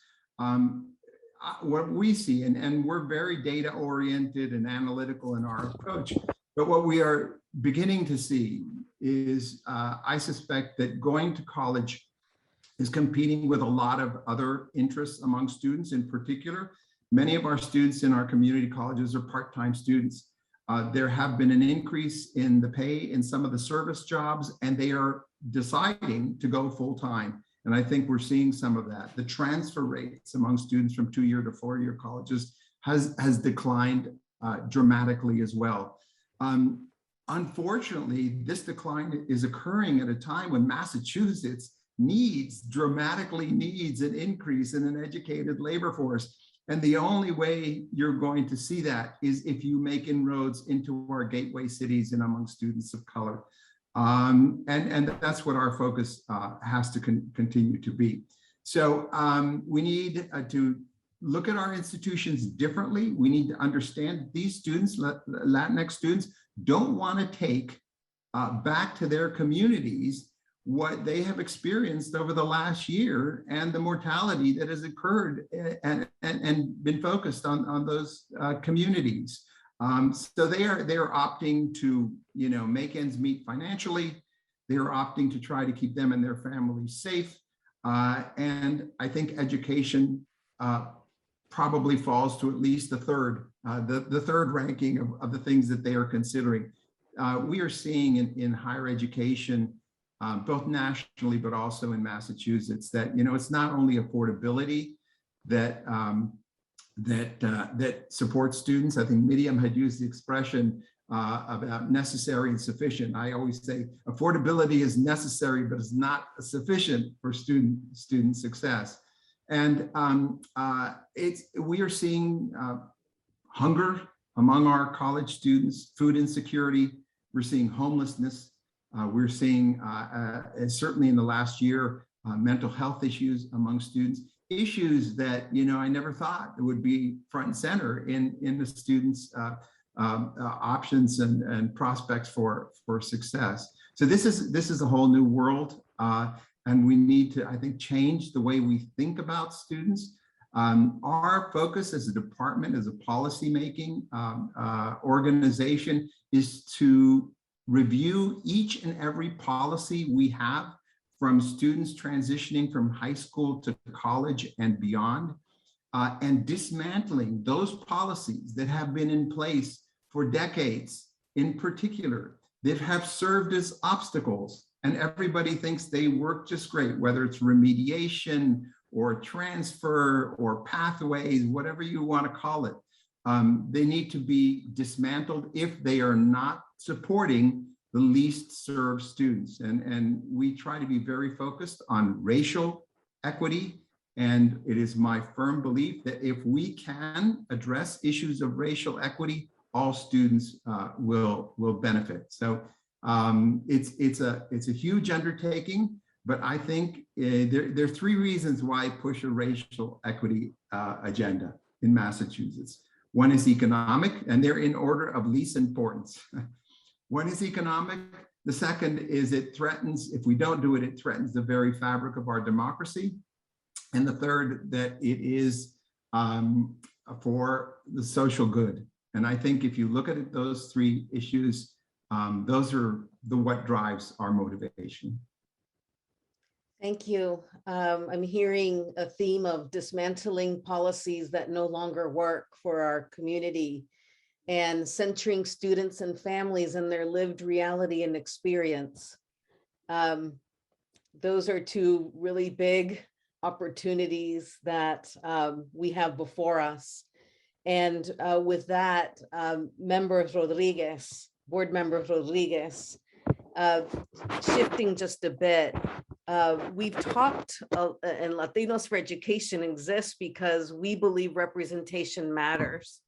Speaker 10: What we see, and we're very data oriented and analytical in our approach, but what we are beginning to see is, I suspect that going to college is competing with a lot of other interests among students. In particular, many of our students in our community colleges are part-time students. There have been an increase in the pay in some of the service jobs, and they are deciding to go full-time. And I think we're seeing some of that. The transfer rates among students from 2-year to 4-year colleges has declined dramatically as well. Unfortunately, this decline is occurring at a time when Massachusetts dramatically needs an increase in an educated labor force. And the only way you're going to see that is if you make inroads into our gateway cities and among students of color. And that's what our focus has to continue to be. So we need to look at our institutions differently. We need to understand these students, Latinx students, don't want to take back to their communities what they have experienced over the last year and the mortality that has occurred and been focused on those communities. So they are opting to, make ends meet financially. They are opting to try to keep them and their families safe. And I think education probably falls to at least the third ranking of the things that they are considering. We are seeing in higher education, both nationally, but also in Massachusetts, that, it's not only affordability that supports students. I think Miriam had used the expression about necessary and sufficient. I always say affordability is necessary, but it's not sufficient for student success. And we are seeing hunger among our college students, food insecurity. We're seeing homelessness. We're seeing, certainly in the last year, mental health issues among students, issues that, I never thought would be front and center in the students' options and prospects for success. So this is a whole new world, and we need to, I think, change the way we think about students. Our focus as a department, as a policymaking organization, is to review each and every policy we have from students transitioning from high school to college and beyond, and dismantling those policies that have been in place for decades, in particular, that have served as obstacles, and everybody thinks they work just great, whether it's remediation or transfer or pathways, whatever you want to call it. They need to be dismantled if they are not supporting the least served students. And we try to be very focused on racial equity. And it is my firm belief that if we can address issues of racial equity, all students will benefit. So it's a huge undertaking, but I think there are three reasons why I push a racial equity agenda in Massachusetts. One is economic, and they're in order of least importance. One is economic. The second is it threatens, if we don't do it, it threatens the very fabric of our democracy. And the third, that it is for the social good. And I think if you look at it, those three issues, those are what drives our motivation.
Speaker 2: Thank you. I'm hearing a theme of dismantling policies that no longer work for our community and centering students and families in their lived reality and experience. Those are two really big opportunities that we have before us. And with that, Board Member Rodriguez, shifting just a bit, we've talked, and Latinos for Education exists because we believe representation matters.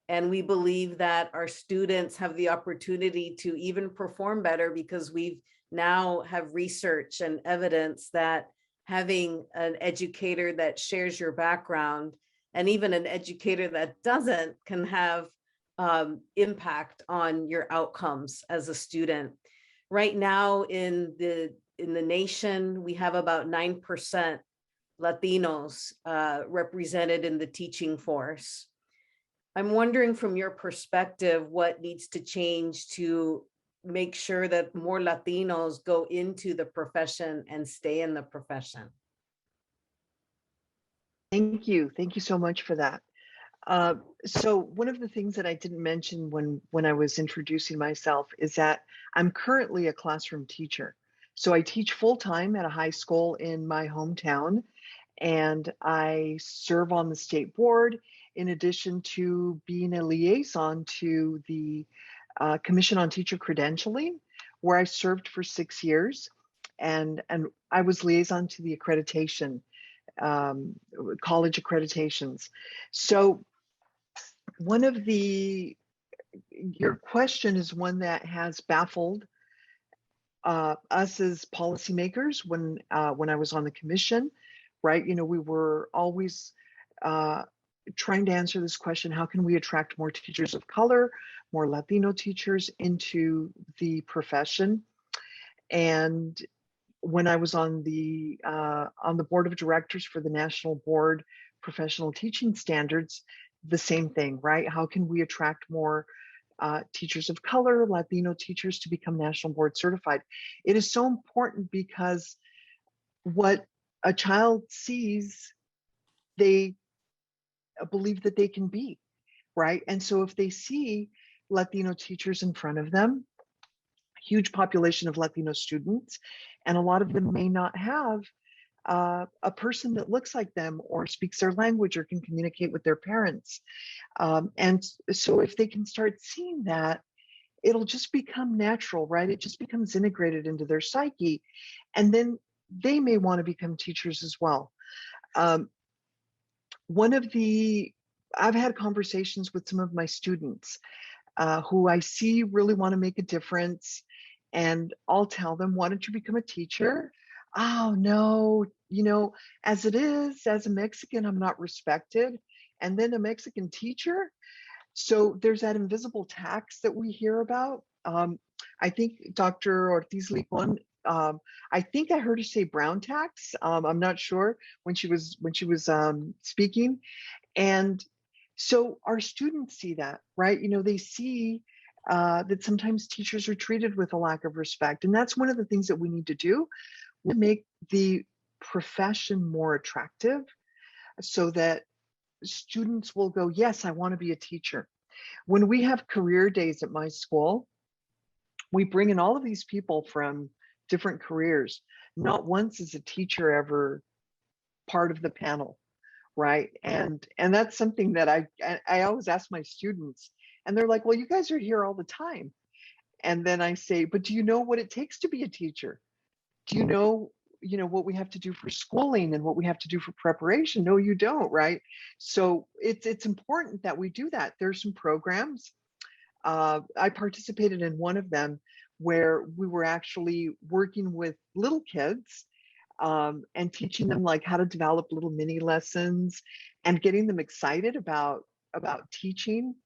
Speaker 2: And we believe that our students have the opportunity to even perform better because we've now have research and evidence that having an educator that shares your background and even an educator that doesn't can have impact on your outcomes as a student. Right now in the nation, we have about 9% Latinos represented in the teaching force. I'm wondering from your perspective, what needs to change to make sure that more Latinos go into the profession and stay in the profession?
Speaker 11: Thank you. Thank you so much for that. So one of the things that I didn't mention when I was introducing myself is that I'm currently a classroom teacher. So I teach full-time at a high school in my hometown, and I serve on the state board in addition to being a liaison to the Commission on Teacher Credentialing, where I served for 6 years, and I was liaison to the accreditation, college accreditations. So one of your question is one that has baffled us as policymakers when I was on the commission, right? You know, we were always trying to answer this question: how can we attract more teachers of color, more Latino teachers into the profession? And when I was on the board of directors for the National Board Professional Teaching Standards, the same thing, right? How can we attract more teachers of color, Latino teachers to become national board certified? It is so important because what a child sees, they believe that they can be, right? And so if they see Latino teachers in front of them, huge population of Latino students, and a lot of them may not have a person that looks like them or speaks their language or can communicate with their parents. And so if they can start seeing that, it'll just become natural, right? It just becomes integrated into their psyche. And then they may want to become teachers as well. I've had conversations with some of my students who I see really want to make a difference. And I'll tell them, why don't you become a teacher? Oh, no, you know, as it is, as a Mexican, I'm not respected. And then a Mexican teacher. So there's that invisible tax that we hear about. I think Dr. Ortiz Licon, I think I heard her say brown tax. I'm not sure when she was speaking. And so our students see that, right? You know, they see that sometimes teachers are treated with a lack of respect. And that's one of the things that we need to do to make the profession more attractive so that students will go, yes, I want to be a teacher. When we have career days at my school, we bring in all of these people from different careers. Not once is a teacher ever part of the panel, right? And that's something that I always ask my students, and they're like, well, you guys are here all the time. And then I say, but do you know what it takes to be a teacher? Do you know what we have to do for schooling and what we have to do for preparation? No, you don't, right? So it's important that we do that. There's some programs. I participated in one of them where we were actually working with little kids and teaching them like how to develop little mini lessons and getting them excited about teaching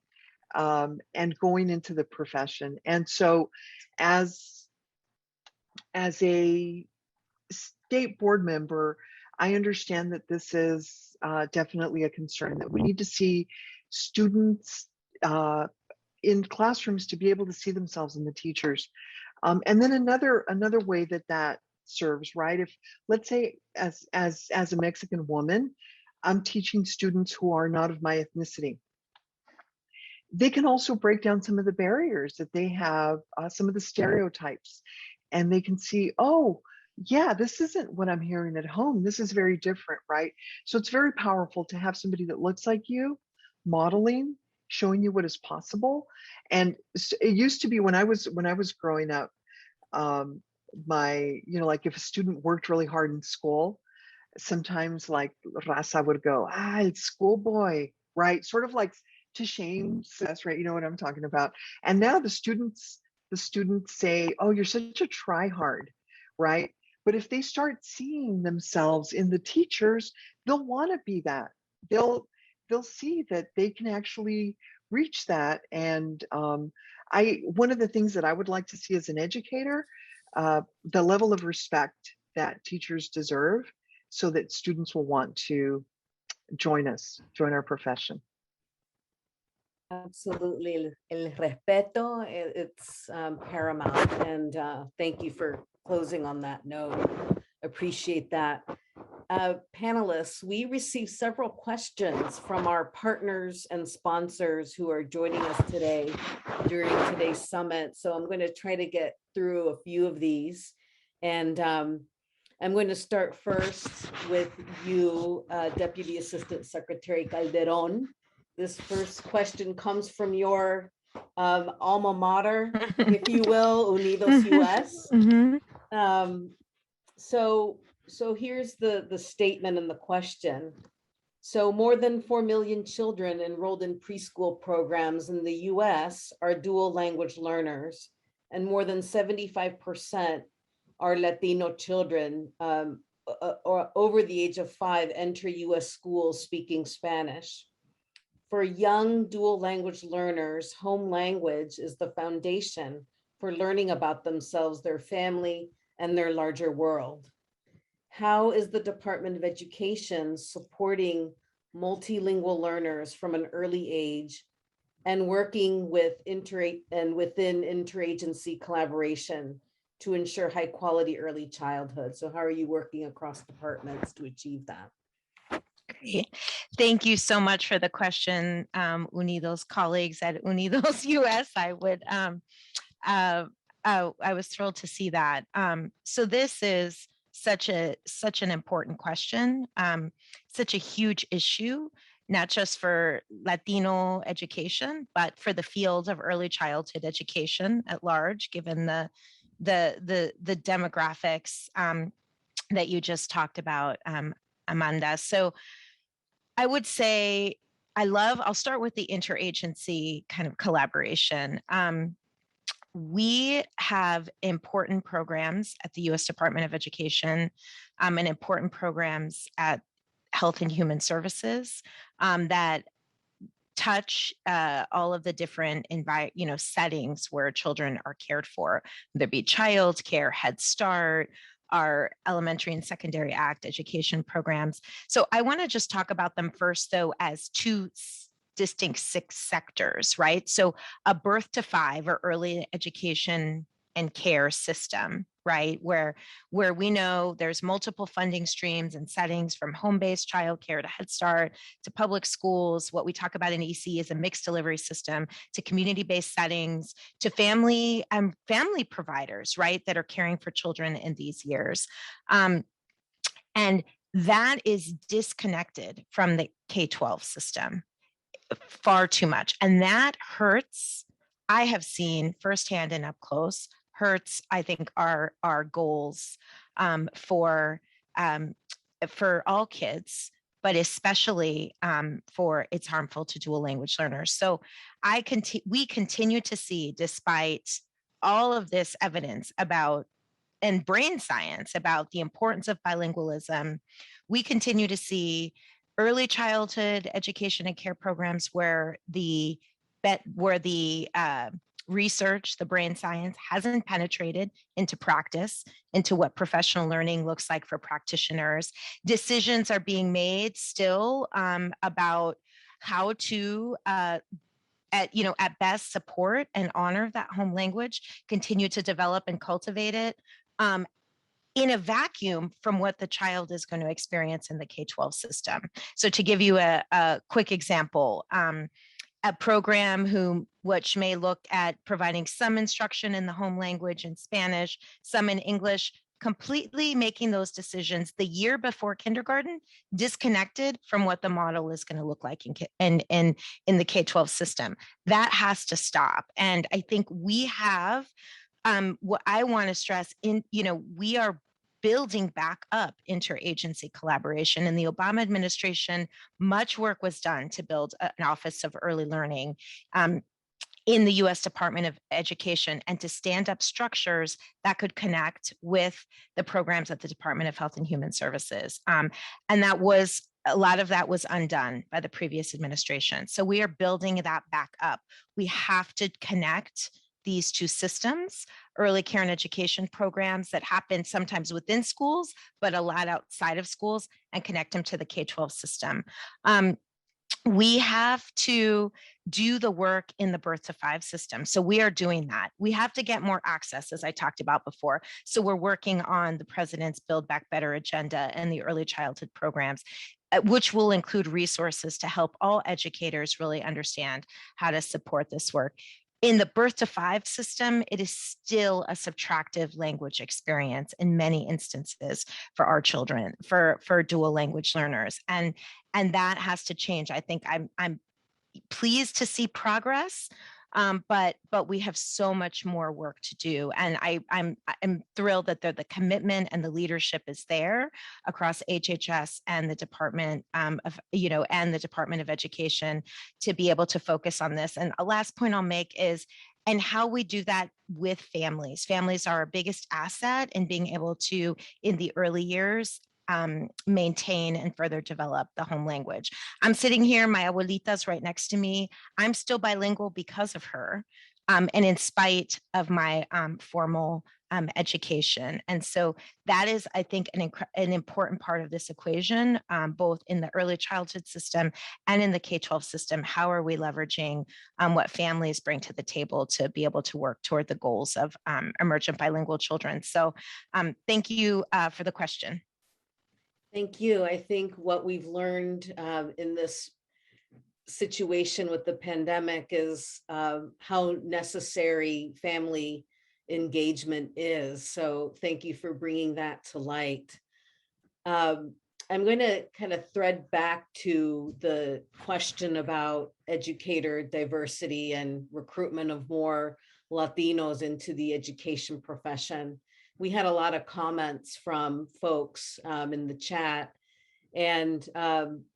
Speaker 11: and going into the profession. And so as a state board member, I understand that this is definitely a concern, that we need to see students in classrooms to be able to see themselves in the teachers. And then another way that serves, right? If, let's say, as a Mexican woman, I'm teaching students who are not of my ethnicity, they can also break down some of the barriers that they have, some of the stereotypes, and they can see, oh, yeah, this isn't what I'm hearing at home. This is very different, right? So it's very powerful to have somebody that looks like you modeling, showing you what is possible. And it used to be when I was growing up, like if a student worked really hard in school, sometimes like Raza would go, it's schoolboy, right? Sort of like to shame us, right? You know what I'm talking about. And now the students say, oh, you're such a try hard, right? But if they start seeing themselves in the teachers, they'll want to be that. They'll see that they can actually reach that. And one of the things that I would like to see as an educator, the level of respect that teachers deserve, so that students will want to join our profession.
Speaker 2: Absolutely. El respeto, it's paramount. And thank you for closing on that note. Appreciate that. Panelists, we received several questions from our partners and sponsors who are joining us today during today's summit. So I'm going to try to get through a few of these. And I'm going to start first with you, Deputy Assistant Secretary Calderon. This first question comes from your alma mater, if you will, Unidos US. Mm-hmm. So here's the statement and the question. So more than 4 million children enrolled in preschool programs in the US are dual language learners, and more than 75% are Latino children or over the age of 5 enter US schools speaking Spanish. For young dual language learners, home language is the foundation for learning about themselves, their family, and their larger world. How is the Department of Education supporting multilingual learners from an early age and working with within interagency collaboration to ensure high quality early childhood? So how are you working across departments to achieve that?
Speaker 9: Great. Thank you so much for the question, Unidos colleagues at Unidos US. I was thrilled to see that. So this is such an important question, such a huge issue, not just for Latino education, but for the field of early childhood education at large, given the demographics that you just talked about, Amanda. So I would say I'll start with the interagency kind of collaboration. We have important programs at the U.S. Department of Education and important programs at Health and Human Services that touch all of the different settings where children are cared for, whether it be child care, Head Start, our elementary and secondary act education programs. So I want to just talk about them first, though, as two distinct six sectors, right? So a birth to 5 or early education and care system, right? Where we know there's multiple funding streams and settings, from home-based childcare to Head Start to public schools. What we talk about in EC is a mixed delivery system, to community-based settings, to family providers, right, that are caring for children in these years. And that is disconnected from the K-12 system far too much. And that hurts. I have seen firsthand and up close, hurts, I think, our goals for all kids, but especially for it's harmful to dual language learners. So we continue to see, despite all of this evidence about and brain science about the importance of bilingualism, we continue to see early childhood education and care programs where the research, the brain science, hasn't penetrated into practice, into what professional learning looks like for practitioners. Decisions are being made still about how to at best support and honor that home language, continue to develop and cultivate it in a vacuum from what the child is going to experience in the K-12 system. So to give you a quick example, a program which may look at providing some instruction in the home language in Spanish, some in English, completely making those decisions the year before kindergarten, disconnected from what the model is going to look like in the K-12 system. That has to stop. And I think we have, what I want to stress we are building back up interagency collaboration. In the Obama administration, much work was done to build an Office of Early Learning in the U.S. Department of Education, and to stand up structures that could connect with the programs at the Department of Health and Human Services. And a lot of that was undone by the previous administration. So we are building that back up. We have to connect these two systems, early care and education programs that happen sometimes within schools, but a lot outside of schools, and connect them to the K-12 system. We have to do the work in the birth to 5 system. So we are doing that. We have to get more access, as I talked about before. So we're working on the President's Build Back Better agenda and the early childhood programs, which will include resources to help all educators really understand how to support this work. In the birth to 5 system, it is still a subtractive language experience in many instances for our children, for dual language learners. And that has to change. I think I'm pleased to see progress, but we have so much more work to do. And I'm thrilled that the commitment and the leadership is there across HHS and the Department and the Department of Education to be able to focus on this. And a last point I'll make is, and how we do that with families. Families are our biggest asset in being able to, in the early years, maintain and further develop the home language. I'm sitting here, my abuelita's right next to me. I'm still bilingual because of her, and in spite of my formal education. And so that is, I think, an important part of this equation, both in the early childhood system and in the K-12 system. How are we leveraging what families bring to the table to be able to work toward the goals of emergent bilingual children? So thank you for the question.
Speaker 2: Thank you. I think what we've learned in this situation with the pandemic is how necessary family engagement is. So thank you for bringing that to light. I'm going to kind of thread back to the question about educator diversity and recruitment of more Latinos into the education profession. We had a lot of comments from folks in the chat, and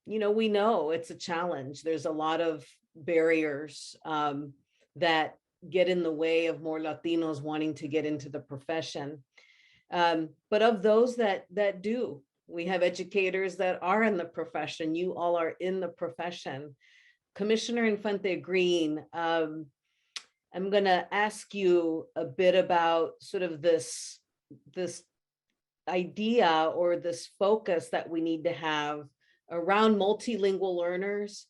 Speaker 2: we know it's a challenge. There's a lot of barriers that get in the way of more Latinos wanting to get into the profession. But of those that do, we have educators that are in the profession. You all are in the profession. Commissioner Infante Green, I'm going to ask you a bit about sort of this idea or this focus that we need to have around multilingual learners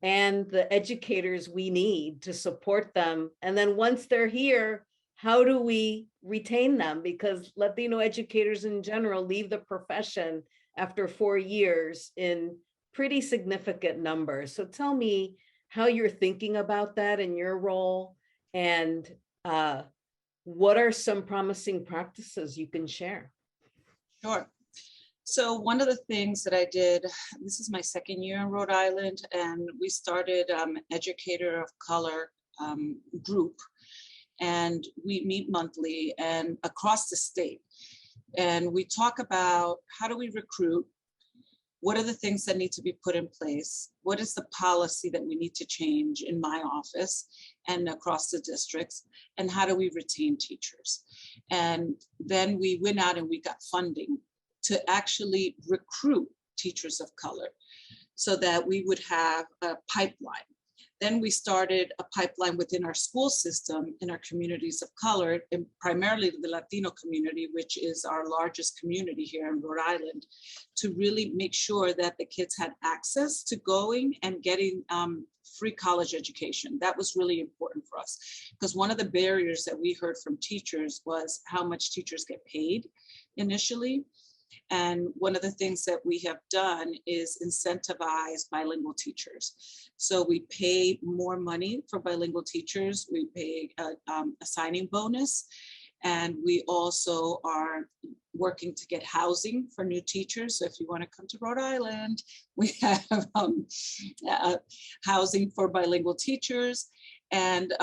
Speaker 2: and the educators we need to support them. And then once they're here, how do we retain them? Because Latino educators in general leave the profession after 4 years in pretty significant numbers. So tell me how you're thinking about that in your role, and what are some promising practices you can share?
Speaker 12: Sure. So one of the things that I did, this is my second year in Rhode Island, and we started Educator of Color group, and we meet monthly and across the state. And we talk about how do we recruit, what are the things that need to be put in place, what is the policy that we need to change in my office and across the districts, and how do we retain teachers? And then we went out and we got funding to actually recruit teachers of color so that we would have a pipeline. Then we started a pipeline within our school system in our communities of color, and primarily the Latino community, which is our largest community here in Rhode Island, to really make sure that the kids had access to going and getting free college education. That was really important for us, because one of the barriers that we heard from teachers was how much teachers get paid initially. And one of the things that we have done is incentivize bilingual teachers. So we pay more money for bilingual teachers. We pay a signing bonus. And we also are working to get housing for new teachers. So if you want to come to Rhode Island, we have housing for bilingual teachers. And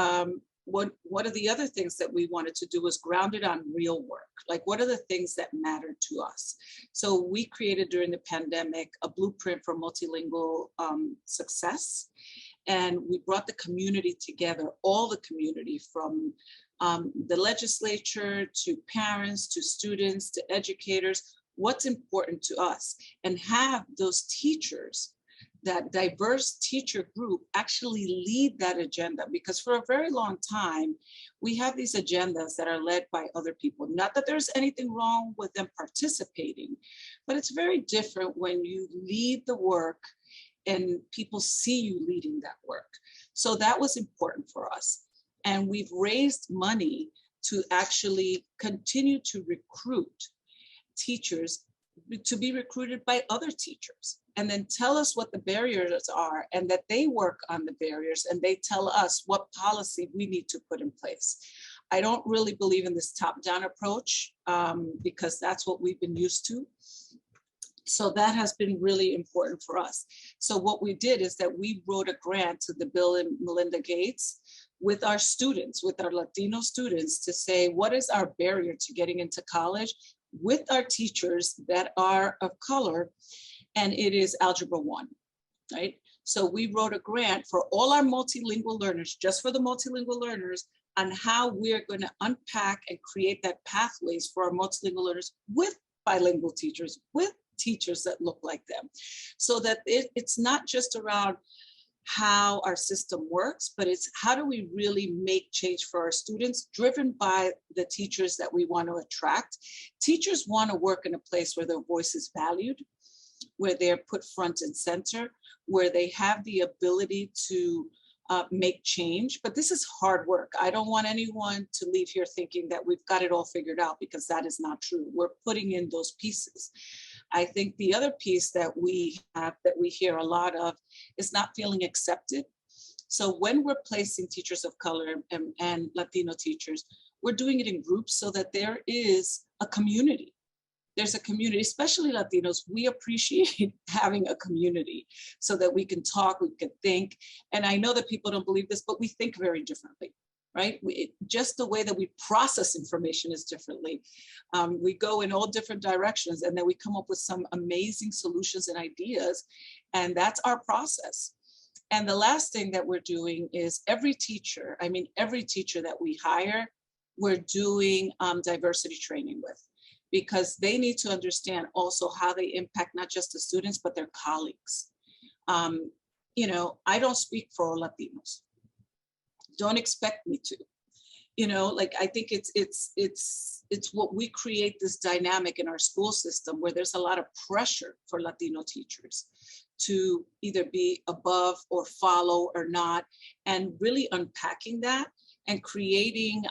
Speaker 12: one of the other things that we wanted to do was ground it on real work. Like, what are the things that matter to us? So we created during the pandemic a blueprint for multilingual success. And we brought the community together, all the community, from the legislature to parents, to students, to educators, what's important to us, and have those teachers, that diverse teacher group, actually lead that agenda. Because for a very long time, we have these agendas that are led by other people. Not that there's anything wrong with them participating, but it's very different when you lead the work and people see you leading that work. So that was important for us. And we've raised money to actually continue to recruit teachers, to be recruited by other teachers, and then tell us what the barriers are, and that they work on the barriers, and they tell us what policy we need to put in place. I don't really believe in this top-down approach because that's what we've been used to. So that has been really important for us. So what we did is that we wrote a grant to the Bill and Melinda Gates with our students, with our Latino students, to say, what is our barrier to getting into college with our teachers that are of color? And it is Algebra 1, right? So we wrote a grant for all our multilingual learners, just for the multilingual learners, on how we're going to unpack and create that pathways for our multilingual learners with bilingual teachers, with teachers that look like them. So that it's not just around how our system works, but it's how do we really make change for our students, driven by the teachers that we want to attract. Teachers want to work in a place where their voice is valued, where they're put front and center, where they have the ability to make change. But this is hard work. I don't want anyone to leave here thinking that we've got it all figured out, because that is not true. We're putting in those pieces. I think the other piece that we have, that we hear a lot of, is not feeling accepted. So when we're placing teachers of color and Latino teachers, we're doing it in groups so that there is a community. There's a community, especially Latinos. We appreciate having a community so that we can talk, we can think. And I know that people don't believe this, but we think very differently, right? Just the way that we process information is differently. We go in all different directions, and then we come up with some amazing solutions and ideas. And that's our process. And the last thing that we're doing is every teacher that we hire, we're doing diversity training with, because they need to understand also how they impact not just the students, but their colleagues. I don't speak for all Latinos. Don't expect me to. Like I think it's what we create this dynamic in our school system where there's a lot of pressure for Latino teachers to either be above or follow or not, and really unpacking that and creating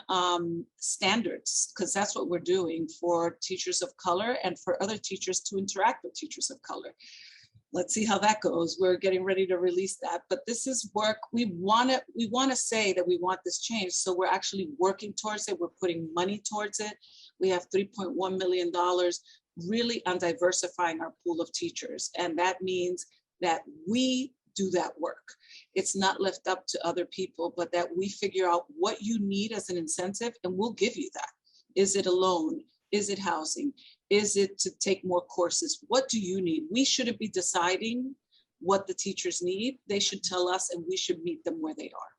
Speaker 12: standards, because that's what we're doing for teachers of color and for other teachers to interact with teachers of color. Let's see how that goes. We're getting ready to release that, but this is work. We want to say that we want this change. So we're actually working towards it. We're putting money towards it. We have $3.1 million really on diversifying our pool of teachers. And that means that we do that work. It's not left up to other people, but that we figure out what you need as an incentive and we'll give you that. Is it a loan? Is it housing? Is it to take more courses? What do you need? We shouldn't be deciding what the teachers need. They should tell us and we should meet them where they are.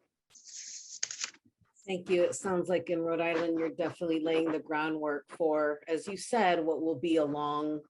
Speaker 2: Thank you. It sounds like in Rhode Island, you're definitely laying the groundwork for, as you said, what will be a long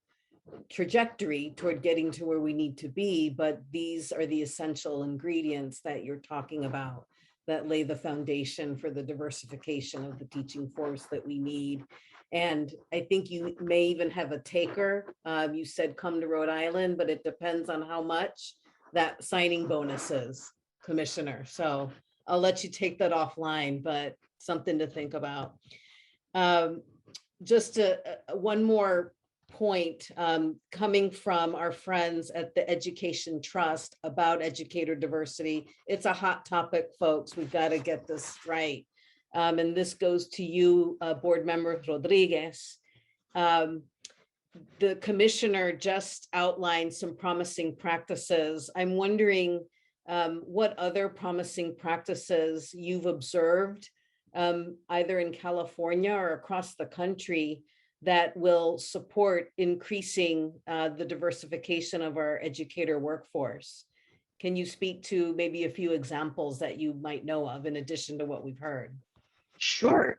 Speaker 2: trajectory toward getting to where we need to be. But these are the essential ingredients that you're talking about that lay the foundation for the diversification of the teaching force that we need. And I think you may even have a taker. You said come to Rhode Island, but it depends on how much that signing bonus is, Commissioner. So I'll let you take that offline, but something to think about. Just one more point coming from our friends at the Education Trust about educator diversity. It's a hot topic, folks. We've got to get this right. And this goes to you, Board Member Rodriguez. The commissioner just outlined some promising practices. I'm wondering what other promising practices you've observed, either in California or across the country, that will support increasing the diversification of our educator workforce. Can you speak to maybe a few examples that you might know of in addition to what we've heard?
Speaker 11: Sure.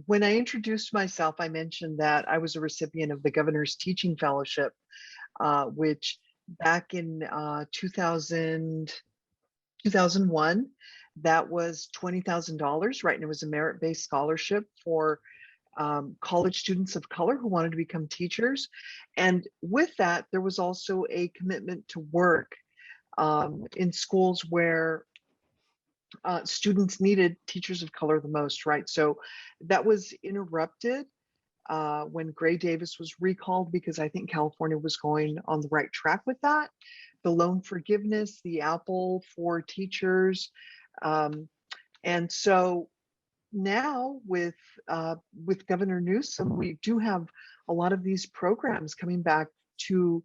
Speaker 11: When I introduced myself, I mentioned that I was a recipient of the Governor's Teaching Fellowship, which back in 2001, that was $20,000, right? And it was a merit-based scholarship for college students of color who wanted to become teachers. And with that, there was also a commitment to work in schools where students needed teachers of color the most, right? So that was interrupted when Gray Davis was recalled, because I think California was going on the right track with that. The loan forgiveness, the Apple for teachers. And so now with Governor Newsom, we do have a lot of these programs coming back to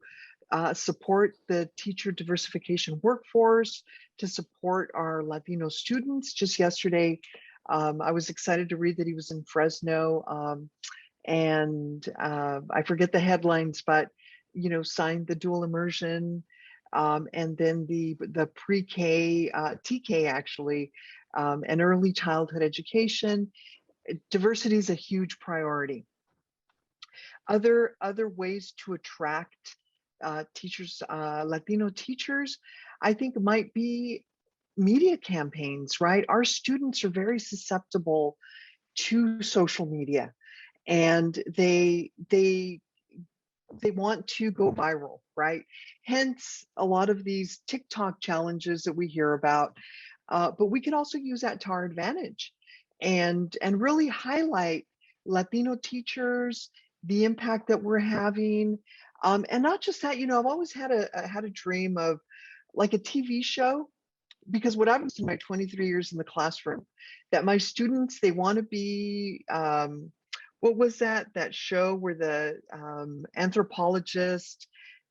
Speaker 11: support the teacher diversification workforce, to support our Latino students. Just yesterday, I was excited to read that he was in Fresno, and I forget the headlines, but signed the dual immersion, and then the pre-K, TK actually, and early childhood education. Diversity is a huge priority. Other ways to attract teachers, Latino teachers, I think might be media campaigns, right? Our students are very susceptible to social media, and they want to go viral, right? Hence a lot of these TikTok challenges that we hear about, but we can also use that to our advantage and really highlight Latino teachers, the impact that we're having. And not just that, I've always had a dream of like a TV show, because what I've seen in my 23 years in the classroom, that my students, they want to be, what was that show where the anthropologist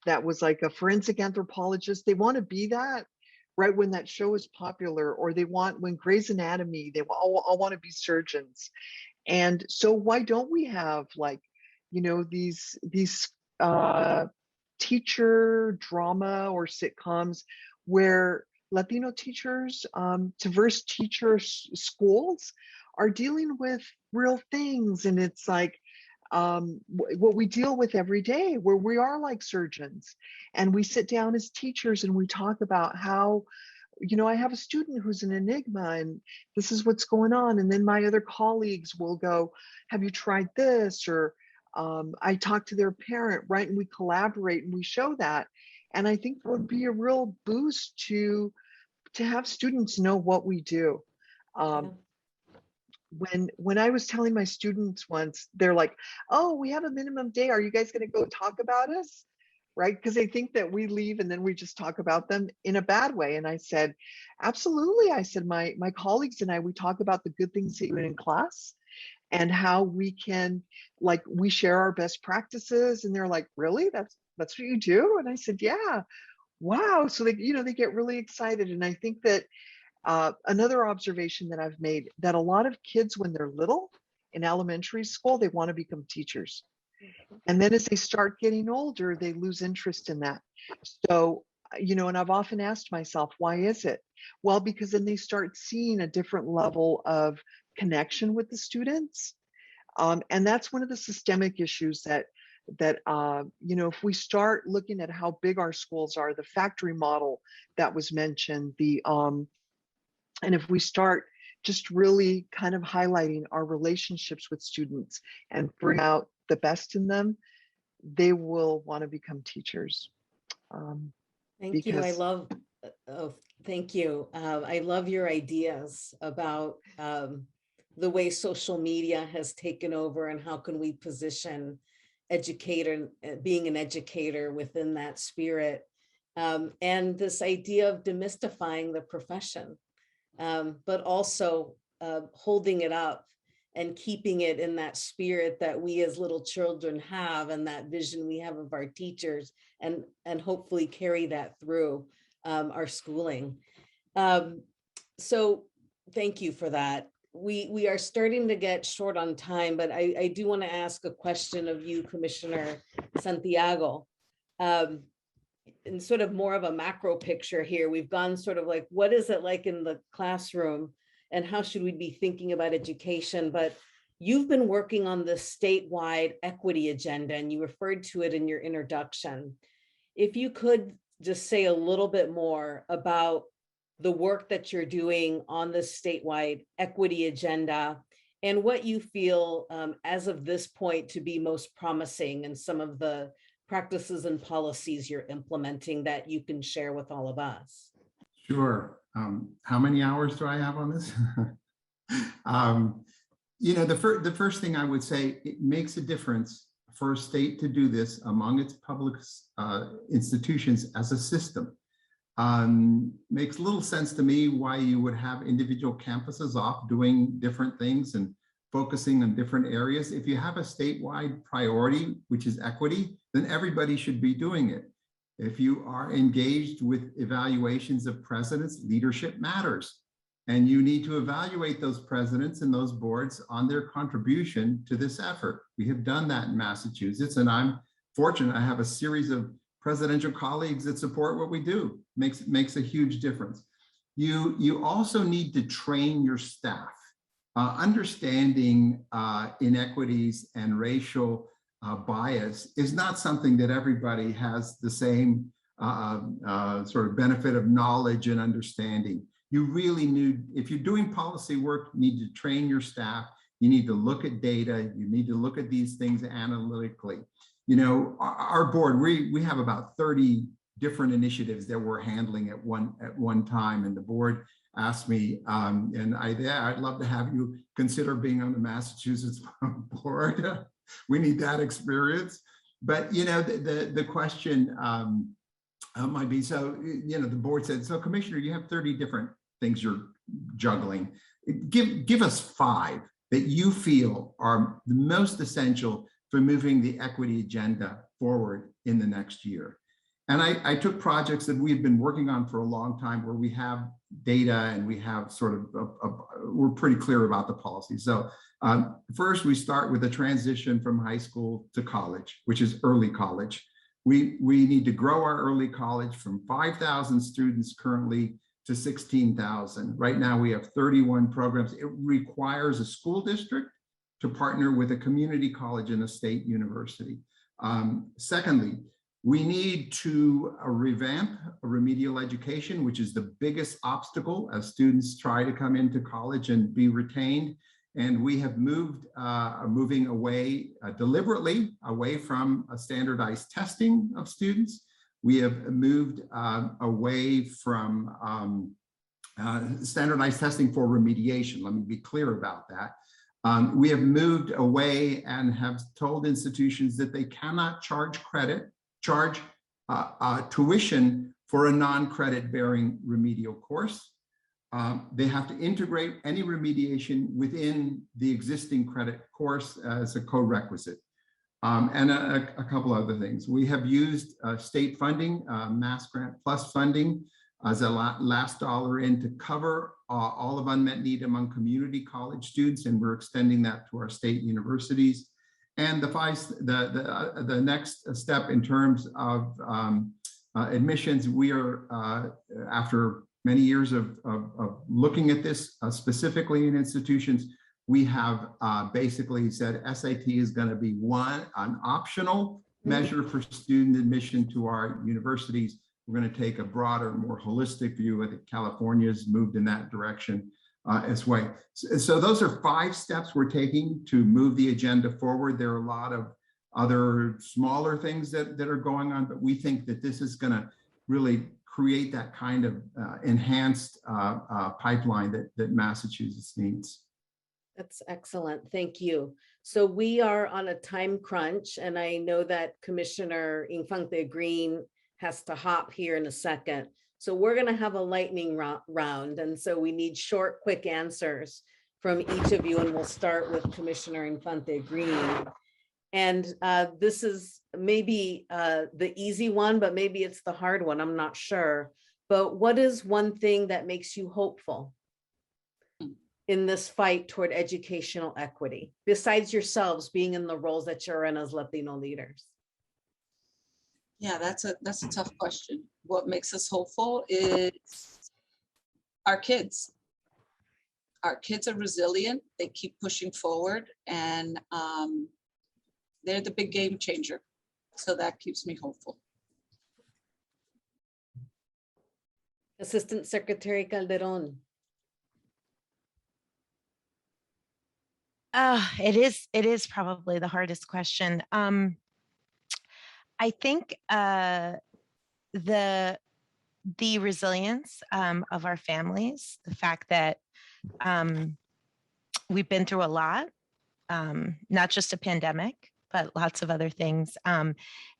Speaker 11: that was like a forensic anthropologist, they want to be that, right? When that show is popular, or when Grey's Anatomy, they all want to be surgeons. And so why don't we have these teacher drama or sitcoms where Latino teachers, diverse teacher schools are dealing with real things, and it's like what we deal with every day, where we are like surgeons and we sit down as teachers and we talk about how, I have a student who's an enigma and this is what's going on. And then my other colleagues will go, have you tried this? Or I talk to their parent, right? And we collaborate and we show that. And I think it would be a real boost to have students know what we do. When I was telling my students once, they're like, oh, we have a minimum day. Are you guys going to go talk about us? Right? Because they think that we leave and then we just talk about them in a bad way. And I said, absolutely. I said, my colleagues and I, we talk about the good things that you do in class and how we can, like, we share our best practices. And they're like, really? That's what you do? And I said, yeah. Wow. So they, they get really excited. And I think that another observation that I've made, that a lot of kids, when they're little in elementary school, they want to become teachers. And then as they start getting older, they lose interest in that. So, and I've often asked myself, why is it? Well, because then they start seeing a different level of connection with the students. And that's one of the systemic issues that if we start looking at how big our schools are, the factory model that was mentioned, and if we start just really kind of highlighting our relationships with students and bring out the best in them, they will want to become teachers.
Speaker 2: Thank you. I love, thank you. I love your ideas about the way social media has taken over and how can we position being an educator within that spirit. And this idea of demystifying the profession, but also holding it up and keeping it in that spirit that we as little children have and that vision we have of our teachers, and hopefully carry that through our schooling. So thank you for that. We are starting to get short on time, but I do want to ask a question of you, Commissioner Santiago. In sort of more of a macro picture here, we've gone sort of like, what is it like in the classroom and how should we be thinking about education? But you've been working on the statewide equity agenda and you referred to it in your introduction. If you could just say a little bit more about the work that you're doing on the statewide equity agenda and what you feel as of this point to be most promising and some of the practices and policies you're implementing that you can share with all of us.
Speaker 10: Sure. How many hours do I have on this? The first thing I would say, it makes a difference for a state to do this among its public institutions as a system. Makes little sense to me why you would have individual campuses off doing different things and focusing on different areas. If you have a statewide priority, which is equity, then everybody should be doing it. If you are engaged with evaluations of presidents, leadership matters. And you need to evaluate those presidents and those boards on their contribution to this effort. We have done that in Massachusetts, and I'm fortunate I have a series of presidential colleagues that support what we do. Makes a huge difference. You also need to train your staff. Understanding inequities and racial bias is not something that everybody has the same sort of benefit of knowledge and understanding. You really need, if you're doing policy work, you need to train your staff. You need to look at data. You need to look at these things analytically. Our board, we have about 30 different initiatives that we're handling at one time, and the board asked me, and I'd love to have you consider being on the Massachusetts board. We need that experience. But the question might be, so the board said, so Commissioner, you have 30 different things you're juggling. Give us 5 that you feel are the most essential for moving the equity agenda forward in the next year. And I took projects that we've been working on for a long time where we have data and we have sort of, we're pretty clear about the policy. So first we start with the transition from high school to college, which is early college. We need to grow our early college from 5,000 students currently to 16,000. Right now we have 31 programs. It requires a school district to partner with a community college and a state university. Secondly, we need to revamp remedial education, which is the biggest obstacle as students try to come into college and be retained. And we have moving away deliberately away from a standardized testing of students. We have moved away from standardized testing for remediation. Let me be clear about that. We have moved away and have told institutions that they cannot charge tuition for a non-credit bearing remedial course. They have to integrate any remediation within the existing credit course as a co-requisite. And a couple other things. We have used state funding, Mass Grant Plus funding as a last dollar in to cover all of unmet need among community college students, and we're extending that to our state universities. And the next step in terms of admissions, we are, after many years of looking at this specifically in institutions, we have basically said SAT is going to be an optional measure for student admission to our universities. We're going to take a broader, more holistic view. I think California's moved in that direction as well. So those are 5 steps we're taking to move the agenda forward. There are a lot of other smaller things that are going on, but we think that this is going to really create that kind of enhanced pipeline that Massachusetts needs.
Speaker 2: That's excellent. Thank you. So we are on a time crunch, and I know that Commissioner Infante Green has to hop here in a second. So we're going to have a lightning round. And so we need short, quick answers from each of you. And we'll start with Commissioner Infante Green. And this is maybe the easy one, but maybe it's the hard one. I'm not sure. But what is one thing that makes you hopeful in this fight toward educational equity, besides yourselves being in the roles that you're in as Latino leaders?
Speaker 12: Yeah, that's a tough question. What makes us hopeful is our kids. Our kids are resilient. They keep pushing forward, and they're the big game changer. So that keeps me hopeful.
Speaker 2: Assistant Secretary Calderon.
Speaker 9: It is probably the hardest question. I think the resilience of our families, the fact that we've been through a lot, not just a pandemic, but lots of other things. And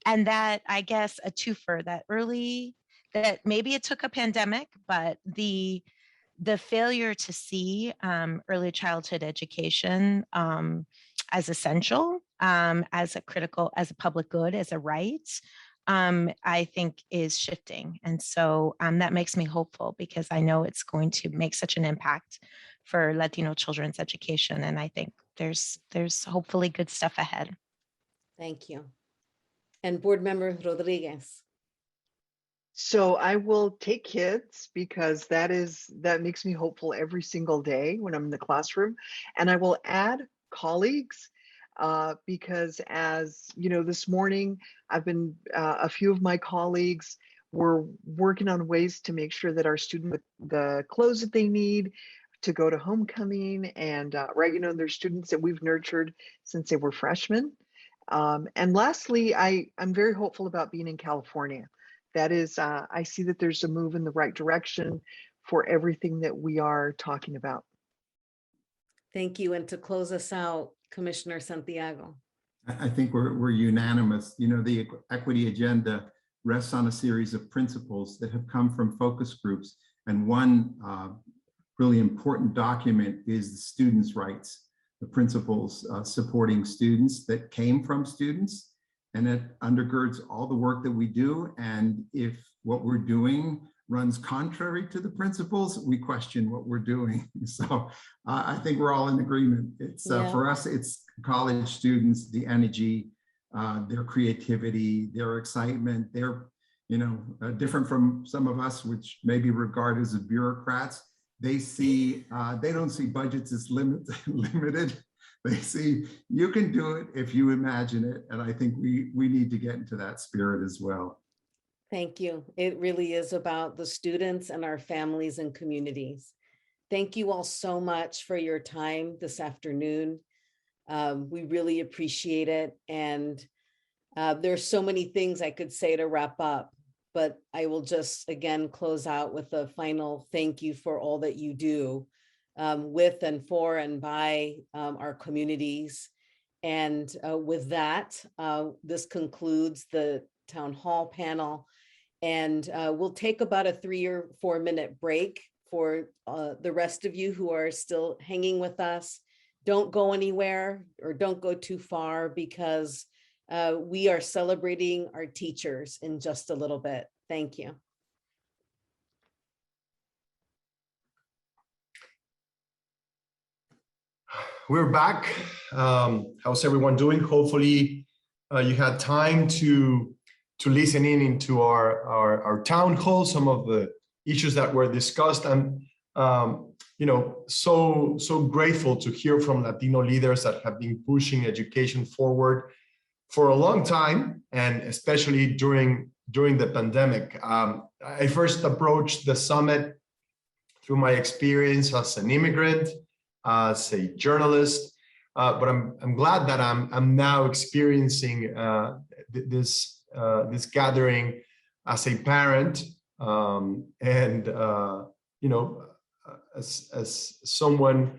Speaker 9: that, I guess, a twofer, that maybe it took a pandemic, but the failure to see early childhood education as essential, as a public good, as a right, I think is shifting. And so that makes me hopeful, because I know it's going to make such an impact for Latino children's education. And I think there's hopefully good stuff ahead.
Speaker 2: Thank you. And Board Member Rodriguez.
Speaker 11: So I will take kids, because that makes me hopeful every single day when I'm in the classroom. And I will add colleagues, because as you know, this morning, a few of my colleagues were working on ways to make sure that our students with the clothes that they need to go to homecoming, and there's students that we've nurtured since they were freshmen. And lastly, I'm very hopeful about being in California. That is, I see that there's a move in the right direction for everything that we are talking about.
Speaker 2: Thank you. And to close us out, Commissioner Santiago.
Speaker 10: I think we're unanimous. You know, the equity agenda rests on a series of principles that have come from focus groups. And one really important document is the students' rights, the principles supporting students that came from students. And it undergirds all the work that we do. And if what we're doing runs contrary to the principles, we question what we're doing. So I think we're all in agreement. It's for us, it's college students, the energy, their creativity, their excitement. They're, different from some of us, which may be regarded as bureaucrats. They don't see budgets as limited. They see you can do it if you imagine it. And I think we need to get into that spirit as well.
Speaker 2: Thank you. It really is about the students and our families and communities. Thank you all so much for your time this afternoon. We really appreciate it. And there's so many things I could say to wrap up, but I will just again close out with a final thank you for all that you do with and for and by our communities. And with that, this concludes the town hall panel. And we'll take about a 3 or 4 minute break for the rest of you who are still hanging with us. Don't go anywhere or don't go too far, because we are celebrating our teachers in just a little bit. Thank you.
Speaker 6: We're back. How's everyone doing? Hopefully you had time to listen into our town hall, some of the issues that were discussed, and so grateful to hear from Latino leaders that have been pushing education forward for a long time, and especially during the pandemic. I first approached the summit through my experience as an immigrant, as a journalist, but I'm glad that I'm now experiencing this gathering as a parent, and as someone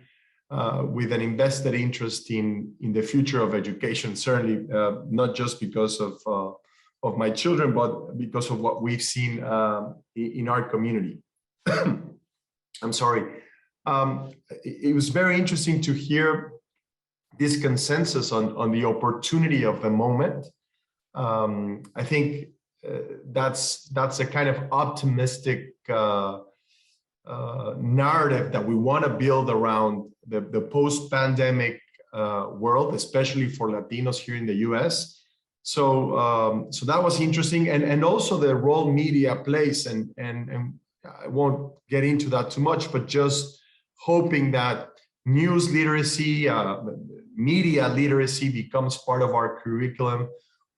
Speaker 6: with an invested interest in the future of education, certainly not just because of my children, but because of what we've seen in our community. I'm sorry. It was very interesting to hear this consensus on the opportunity of the moment. I think that's a kind of optimistic narrative that we want to build around the post-pandemic world, especially for Latinos here in the US. So that was interesting, and also the role media plays, and I won't get into that too much, but just hoping that news literacy, media literacy becomes part of our curriculum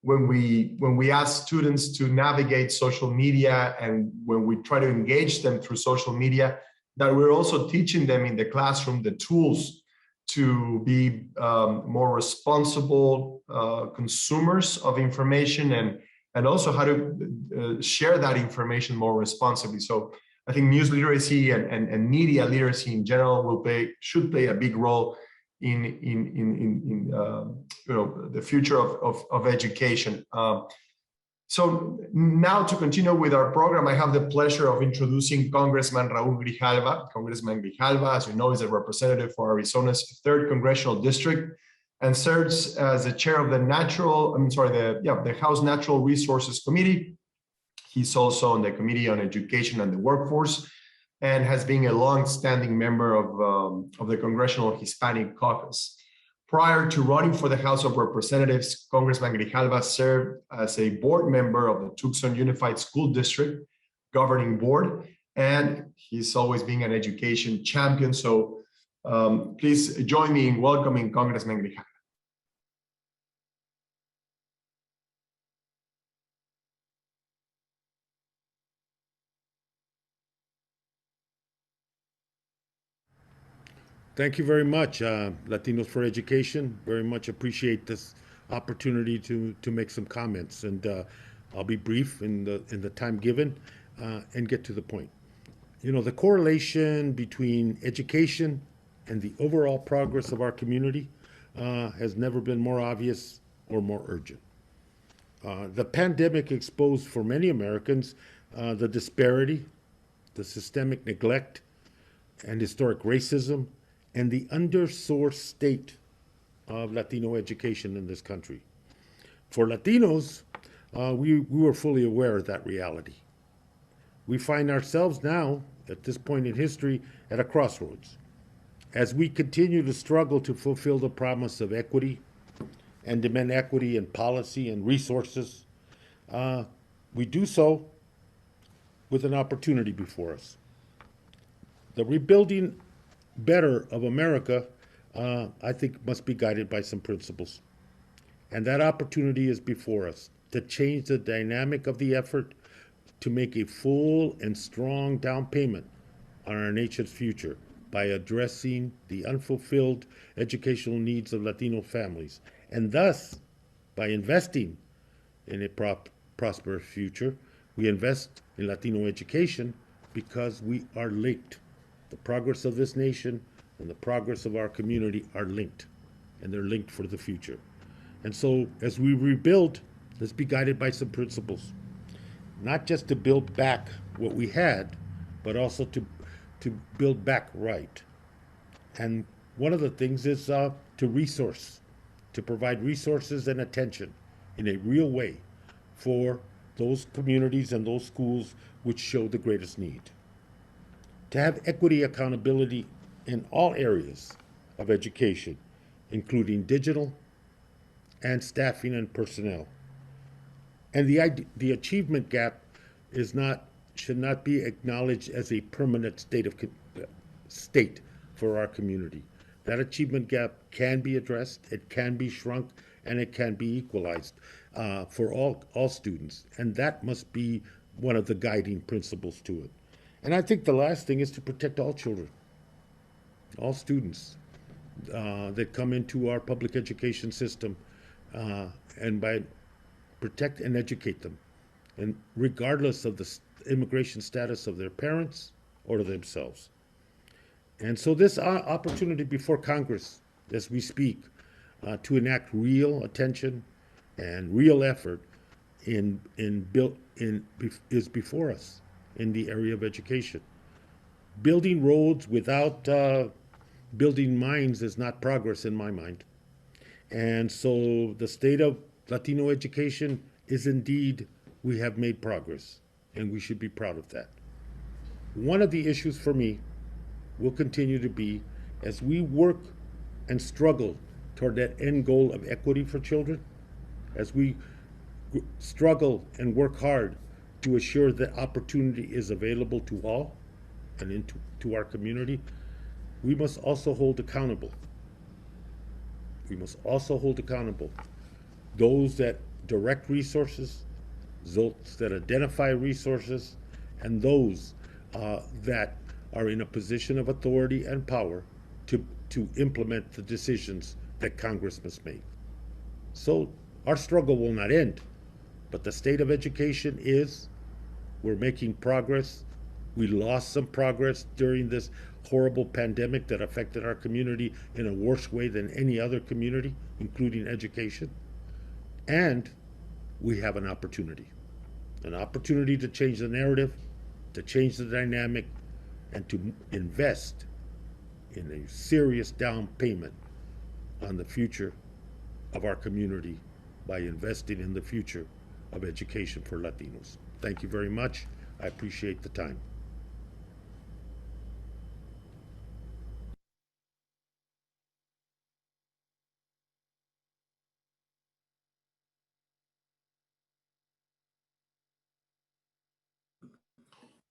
Speaker 6: when we ask students to navigate social media, and when we try to engage them through social media, that we're also teaching them in the classroom the tools to be more responsible consumers of information, and also how to share that information more responsibly. So I think news literacy and media literacy in general should play a big role in the future of education. So now, to continue with our program, I have the pleasure of introducing Congressman Raul Grijalva. Congressman Grijalva, as you know, is a representative for Arizona's 3rd Congressional District and serves as the chair of the House Natural Resources Committee. He's also on the Committee on Education and the Workforce, and has been a long-standing member of the Congressional Hispanic Caucus. Prior to running for the House of Representatives, Congressman Grijalva served as a board member of the Tucson Unified School District Governing Board, and he's always been an education champion. So please join me in welcoming Congressman Grijalva.
Speaker 13: Thank you very much, Latinos for Education. Very much appreciate this opportunity to make some comments, and I'll be brief in the time given and get to the point. The correlation between education and the overall progress of our community has never been more obvious or more urgent. The pandemic exposed for many Americans the disparity, the systemic neglect, and historic racism, and the undersourced state of Latino education in this country. For Latinos, we were fully aware of that reality. We find ourselves now, at this point in history, at a crossroads. As we continue to struggle to fulfill the promise of equity and demand equity in policy and resources, we do so with an opportunity before us. The rebuilding better of America I think must be guided by some principles. And that opportunity is before us to change the dynamic of the effort to make a full and strong down payment on our nation's future by addressing the unfulfilled educational needs of Latino families, and thus, by investing in a prosperous future, we invest in Latino education because we are linked. The progress of this nation and the progress of our community are linked, and they're linked for the future. And so, as we rebuild, let's be guided by some principles, not just to build back what we had, but also to build back right. And one of the things is to resource, to provide resources and attention in a real way for those communities and those schools which show the greatest need. To have equity accountability in all areas of education, including digital and staffing and personnel. And the achievement gap should not be acknowledged as a permanent state for our community. That achievement gap can be addressed, it can be shrunk, and it can be equalized for all students. And that must be one of the guiding principles to it. And I think the last thing is to protect all children, all students that come into our public education system, and by protect and educate them, and regardless of the immigration status of their parents or themselves. And so this opportunity before Congress, as we speak, to enact real attention and real effort is before us in the area of education. Building roads without building minds is not progress in my mind. And so the state of Latino education is indeed, we have made progress, and we should be proud of that. One of the issues for me will continue to be, as we work and struggle toward that end goal of equity for children, as we struggle and work hard to assure that opportunity is available to all and into our community, we must also hold accountable. We must also hold accountable those that direct resources, those that identify resources, and those that are in a position of authority and power to implement the decisions that Congress must make. So our struggle will not end, but the state of education we're making progress. We lost some progress during this horrible pandemic that affected our community in a worse way than any other community, including education. And we have an opportunity to change the narrative, to change the dynamic, and to invest in a serious down payment on the future of our community by investing in the future of education for Latinos. Thank you very much. I appreciate the time.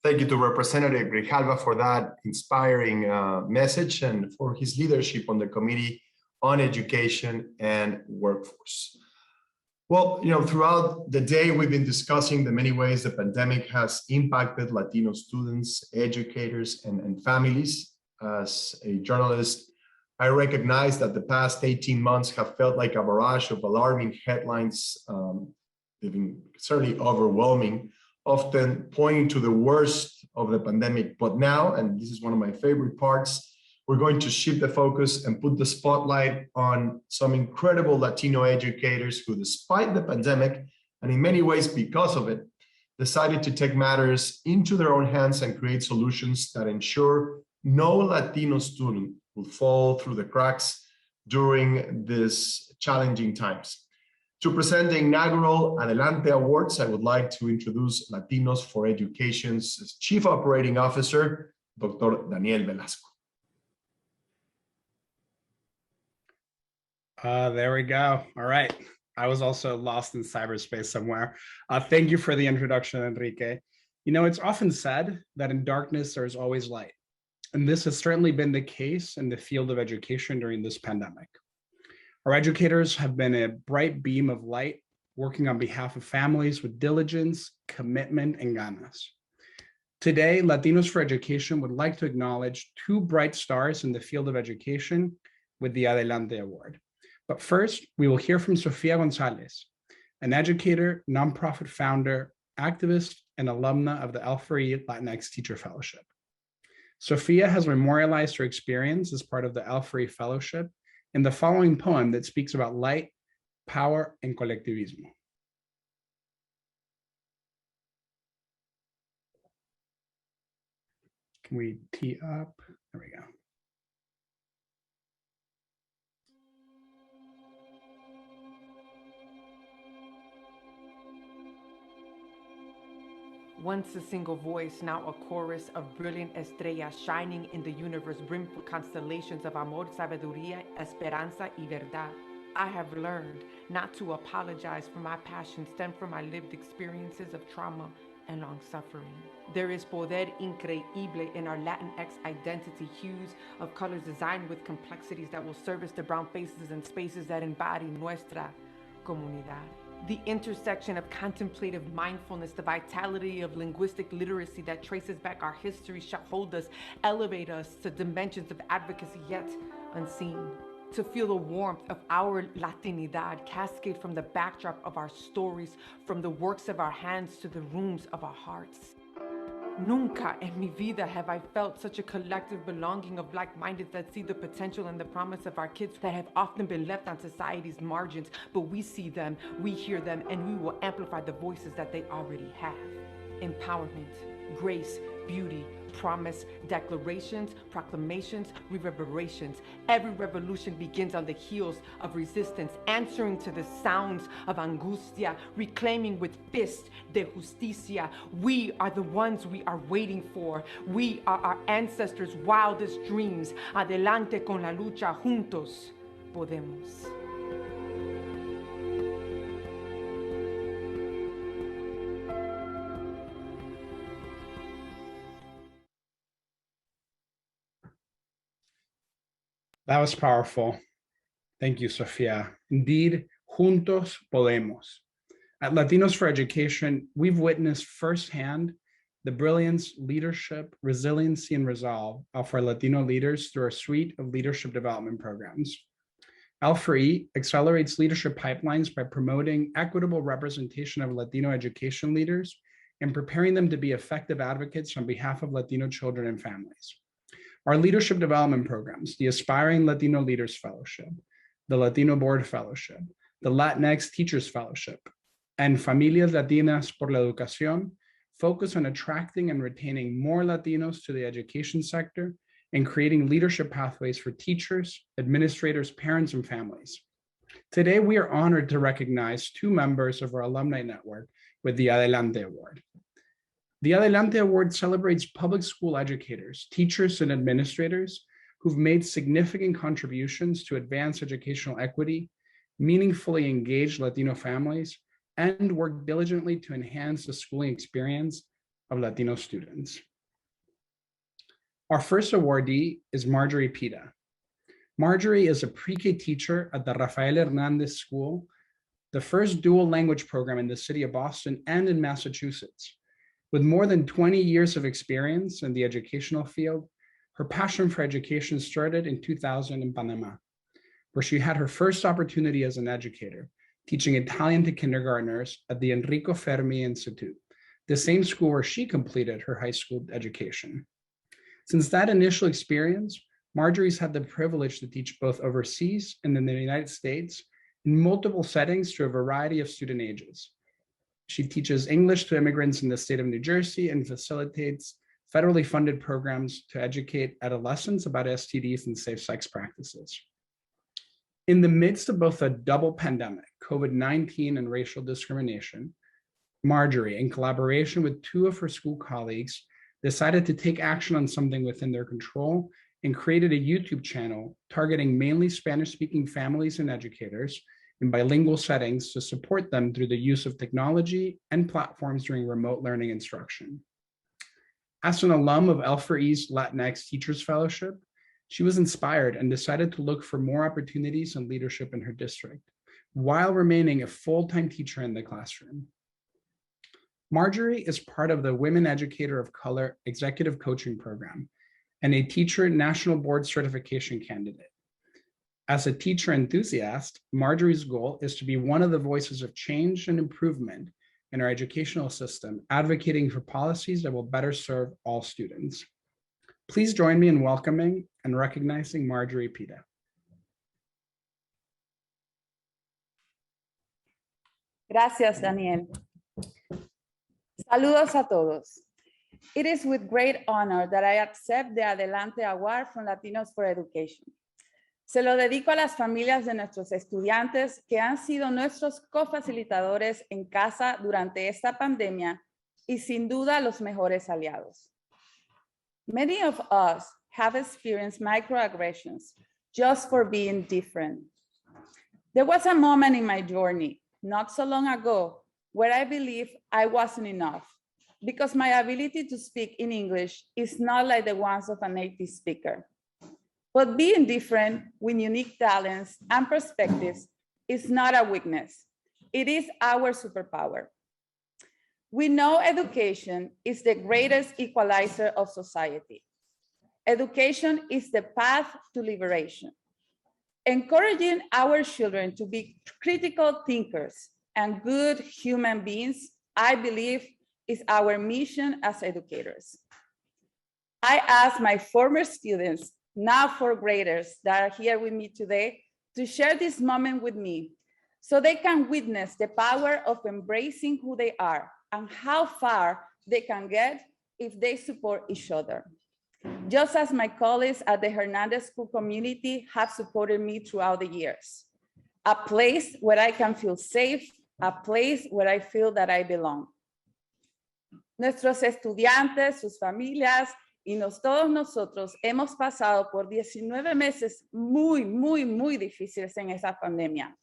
Speaker 6: Thank you to Representative Grijalva for that inspiring message and for his leadership on the Committee on Education and Workforce. Well, throughout the day, we've been discussing the many ways the pandemic has impacted Latino students, educators, and families. As a journalist, I recognize that the past 18 months have felt like a barrage of alarming headlines, they've been certainly overwhelming, often pointing to the worst of the pandemic. But now, and this is one of my favorite parts, we're going to shift the focus and put the spotlight on some incredible Latino educators who, despite the pandemic, and in many ways because of it, decided to take matters into their own hands and create solutions that ensure no Latino student will fall through the cracks during these challenging times. To present the inaugural Adelante Awards, I would like to introduce Latinos for Education's Chief Operating Officer, Dr. Daniel Velasco.
Speaker 14: There we go. All right. I was also lost in cyberspace somewhere. Thank you for the introduction, Enrique. It's often said that in darkness, there's always light. And this has certainly been the case in the field of education during this pandemic. Our educators have been a bright beam of light, working on behalf of families with diligence, commitment, and ganas. Today, Latinos for Education would like to acknowledge two bright stars in the field of education with the Adelante Award. But first, we will hear from Sofia Gonzalez, an educator, nonprofit founder, activist, and alumna of the L4E Latinx Teacher Fellowship. Sofia has memorialized her experience as part of the L4E Fellowship in the following poem that speaks about light, power, and collectivismo. Can we tee up? There we go.
Speaker 15: Once a single voice, now a chorus of brilliant estrellas shining in the universe, brimful constellations of amor, sabiduría, esperanza y verdad. I have learned not to apologize for my passion stemmed from my lived experiences of trauma and long suffering. There is poder increíble in our Latinx identity, hues of colors designed with complexities that will service the brown faces and spaces that embody nuestra comunidad. The intersection of contemplative mindfulness, the vitality of linguistic literacy that traces back our history shall hold us, elevate us to dimensions of advocacy yet unseen. To feel the warmth of our Latinidad cascade from the backdrop of our stories, from the works of our hands to the rooms of our hearts. Nunca en mi vida have I felt such a collective belonging of like-minded that see the potential and the promise of our kids that have often been left on society's margins, but we see them, we hear them, and we will amplify the voices that they already have. Empowerment, grace, beauty, promise, declarations, proclamations, reverberations. Every revolution begins on the heels of resistance, answering to the sounds of angustia, reclaiming with fist de justicia. We are the ones we are waiting for. We are our ancestors' wildest dreams. Adelante con la lucha, juntos podemos.
Speaker 14: That was powerful. Thank you, Sofia. Indeed, juntos podemos. At Latinos for Education, we've witnessed firsthand the brilliance, leadership, resiliency, and resolve of our Latino leaders through our suite of leadership development programs. L4E accelerates leadership pipelines by promoting equitable representation of Latino education leaders and preparing them to be effective advocates on behalf of Latino children and families. Our leadership development programs, the Aspiring Latino Leaders Fellowship, the Latino Board Fellowship, the Latinx Teachers Fellowship, and Familias Latinas por la Educación, focus on attracting and retaining more Latinos to the education sector and creating leadership pathways for teachers, administrators, parents, and families. Today, we are honored to recognize two members of our alumni network with the Adelante Award. The Adelante Award celebrates public school educators, teachers, and administrators who've made significant contributions to advance educational equity, meaningfully engage Latino families, and work diligently to enhance the schooling experience of Latino students. Our first awardee is Marjorie Pita. Marjorie is a pre-K teacher at the Rafael Hernandez School, the first dual language program in the city of Boston and in Massachusetts. With more than 20 years of experience in the educational field, her passion for education started in 2000 in Panama, where she had her first opportunity as an educator, teaching Italian to kindergartners at the Enrico Fermi Institute, the same school where she completed her high school education. Since that initial experience, Marjorie's had the privilege to teach both overseas and in the United States in multiple settings to a variety of student ages. She teaches English to immigrants in the state of New Jersey and facilitates federally funded programs to educate adolescents about STDs and safe sex practices. In the midst of both a double pandemic, COVID-19 and racial discrimination, Marjorie, in collaboration with two of her school colleagues, decided to take action on something within their control and created a YouTube channel targeting mainly Spanish-speaking families and educators in bilingual settings to support them through the use of technology and platforms during remote learning instruction. As an alum of L4E's Latinx Teachers Fellowship, she was inspired and decided to look for more opportunities and leadership in her district, while remaining a full-time teacher in the classroom. Marjorie is part of the Women Educator of Color Executive Coaching Program and a Teacher National Board Certification candidate. As a teacher enthusiast, Marjorie's goal is to be one of the voices of change and improvement in our educational system, advocating for policies that will better serve all students. Please join me in welcoming and recognizing Marjorie Pita.
Speaker 16: Gracias, Daniel. Saludos a todos. It is with great honor that I accept the Adelante Award from Latinos for Education. Se lo dedico a las familias de nuestros estudiantes que han sido nuestros cofacilitadores en casa durante esta pandemia y sin duda los mejores aliados. Many of us have experienced microaggressions just for being different. There was a moment in my journey, not so long ago, where I believed I wasn't enough because my ability to speak in English is not like the ones of a native speaker. But being different with unique talents and perspectives is not a weakness. It is our superpower. We know education is the greatest equalizer of society. Education is the path to liberation. Encouraging our children to be critical thinkers and good human beings, I believe, is our mission as educators. I ask my former students, now fourth graders that are here with me today, to share this moment with me so they can witness the power of embracing who they are and how far they can get if they support each other. Just as my colleagues at the Hernandez School community have supported me throughout the years. A place where I can feel safe, a place where I feel that I belong. Nuestros estudiantes, sus familias, y todos nosotros hemos pasado por 19 meses muy difíciles en esa pandemia.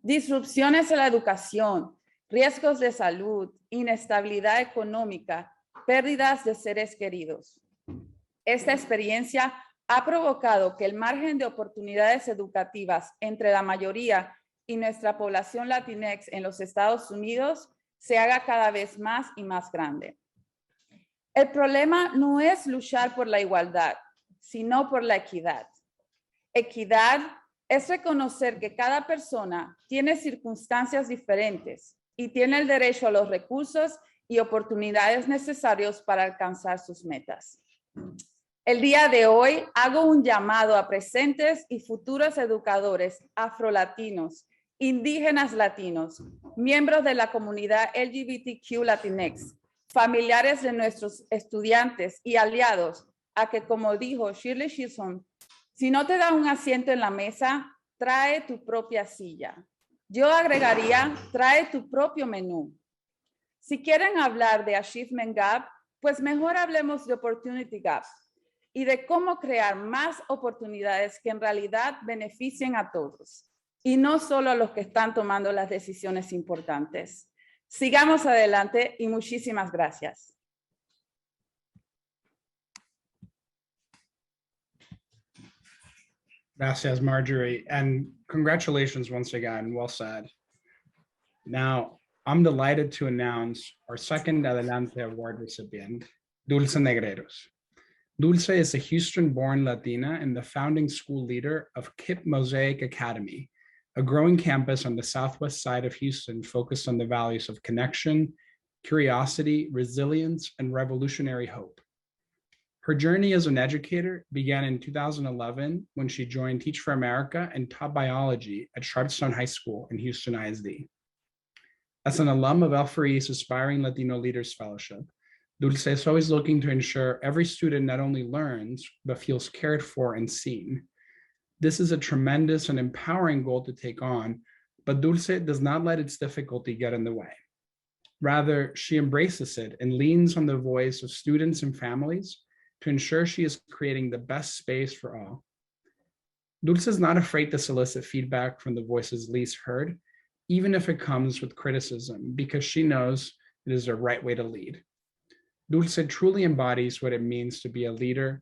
Speaker 16: Disrupciones en la educación, riesgos de salud, inestabilidad económica, pérdidas de seres queridos. Esta experiencia ha provocado que el margen de oportunidades educativas entre la mayoría y nuestra población latinx en los Estados Unidos se haga cada vez más y más grande. El problema no es luchar por la igualdad, sino por la equidad. Equidad es reconocer que cada persona tiene circunstancias diferentes y tiene el derecho a los recursos y oportunidades necesarios para alcanzar sus metas. El día de hoy hago un llamado a presentes y futuros educadores afrolatinos, indígenas latinos, miembros de la comunidad LGBTQ Latinx, familiares de nuestros estudiantes y aliados, a que, como dijo Shirley Chisholm, si no te da un asiento en la mesa, trae tu propia silla. Yo agregaría, trae tu propio menú. Si quieren hablar de Achievement Gap, pues mejor hablemos de Opportunity Gap y de cómo crear más oportunidades que en realidad beneficien a todos y no solo a los que están tomando las decisiones importantes. Sigamos adelante y muchísimas gracias.
Speaker 14: Gracias, Marjorie, and congratulations once again, well said. Now, I'm delighted to announce our second Adelante Award recipient, Dulce Negreros. Dulce is a Houston-born Latina and the founding school leader of KIPP Mosaic Academy, a growing campus on the southwest side of Houston focused on the values of connection, curiosity, resilience, and revolutionary hope. Her journey as an educator began in 2011 when she joined Teach for America and taught biology at Sharpstown High School in Houston ISD. As an alum of L4E's Aspiring Latino Leaders Fellowship, Dulce is always looking to ensure every student not only learns, but feels cared for and seen. This is a tremendous and empowering goal to take on, but Dulce does not let its difficulty get in the way. Rather, she embraces it and leans on the voice of students and families to ensure she is creating the best space for all. Dulce is not afraid to solicit feedback from the voices least heard, even if it comes with criticism, because she knows it is the right way to lead. Dulce truly embodies what it means to be a leader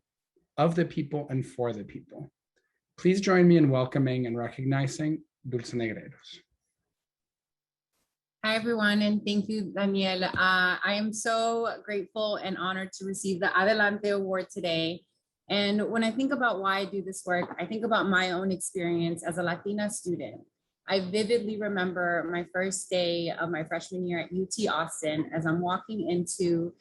Speaker 14: of the people and for the people. Please join me in welcoming and recognizing Dulce Negreiros.
Speaker 17: Hi, everyone, and thank you, Daniel. I am so grateful and honored to receive the Adelante Award today. And when I think about why I do this work, I think about my own experience as a Latina student. I vividly remember my first day of my freshman year at UT Austin as I'm walking into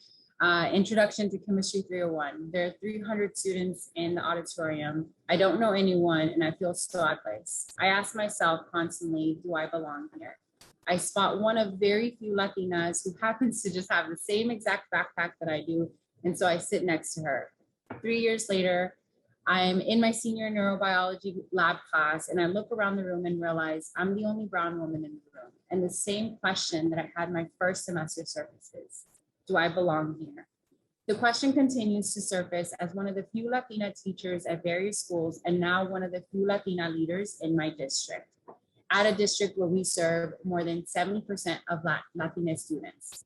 Speaker 17: Introduction to Chemistry 301. There are 300 students in the auditorium. I don't know anyone, and I feel so out of place. I ask myself constantly, do I belong here? I spot one of very few Latinas who happens to just have the same exact backpack that I do, and so I sit next to her. 3 years later, I'm in my senior neurobiology lab class, and I look around the room and realize I'm the only brown woman in the room. And the same question that I had my first semester surfaces: do I belong here? The question continues to surface as one of the few Latina teachers at various schools, and now one of the few Latina leaders in my district, at a district where we serve more than 70% of Latina students.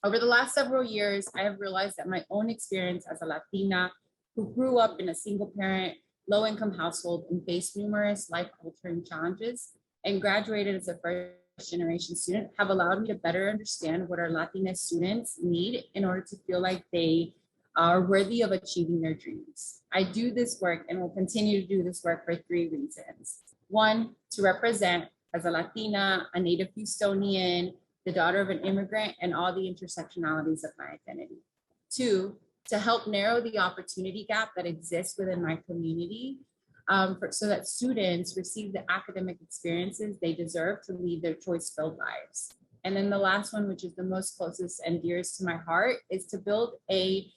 Speaker 17: Over the last several years, I have realized that my own experience as a Latina who grew up in a single parent, low-income household and faced numerous life-altering challenges and graduated as a first-generation student have allowed me to better understand what our Latina students need in order to feel like they are worthy of achieving their dreams. I do this work and will continue to do this work for 3 reasons. 1, to represent as a Latina, a native Houstonian, the daughter of an immigrant, and all the intersectionalities of my identity. 2, to help narrow the opportunity gap that exists within my community so that students receive the academic experiences they deserve to lead their choice-filled lives. And then the last one, which is the most closest and dearest to my heart, is to build a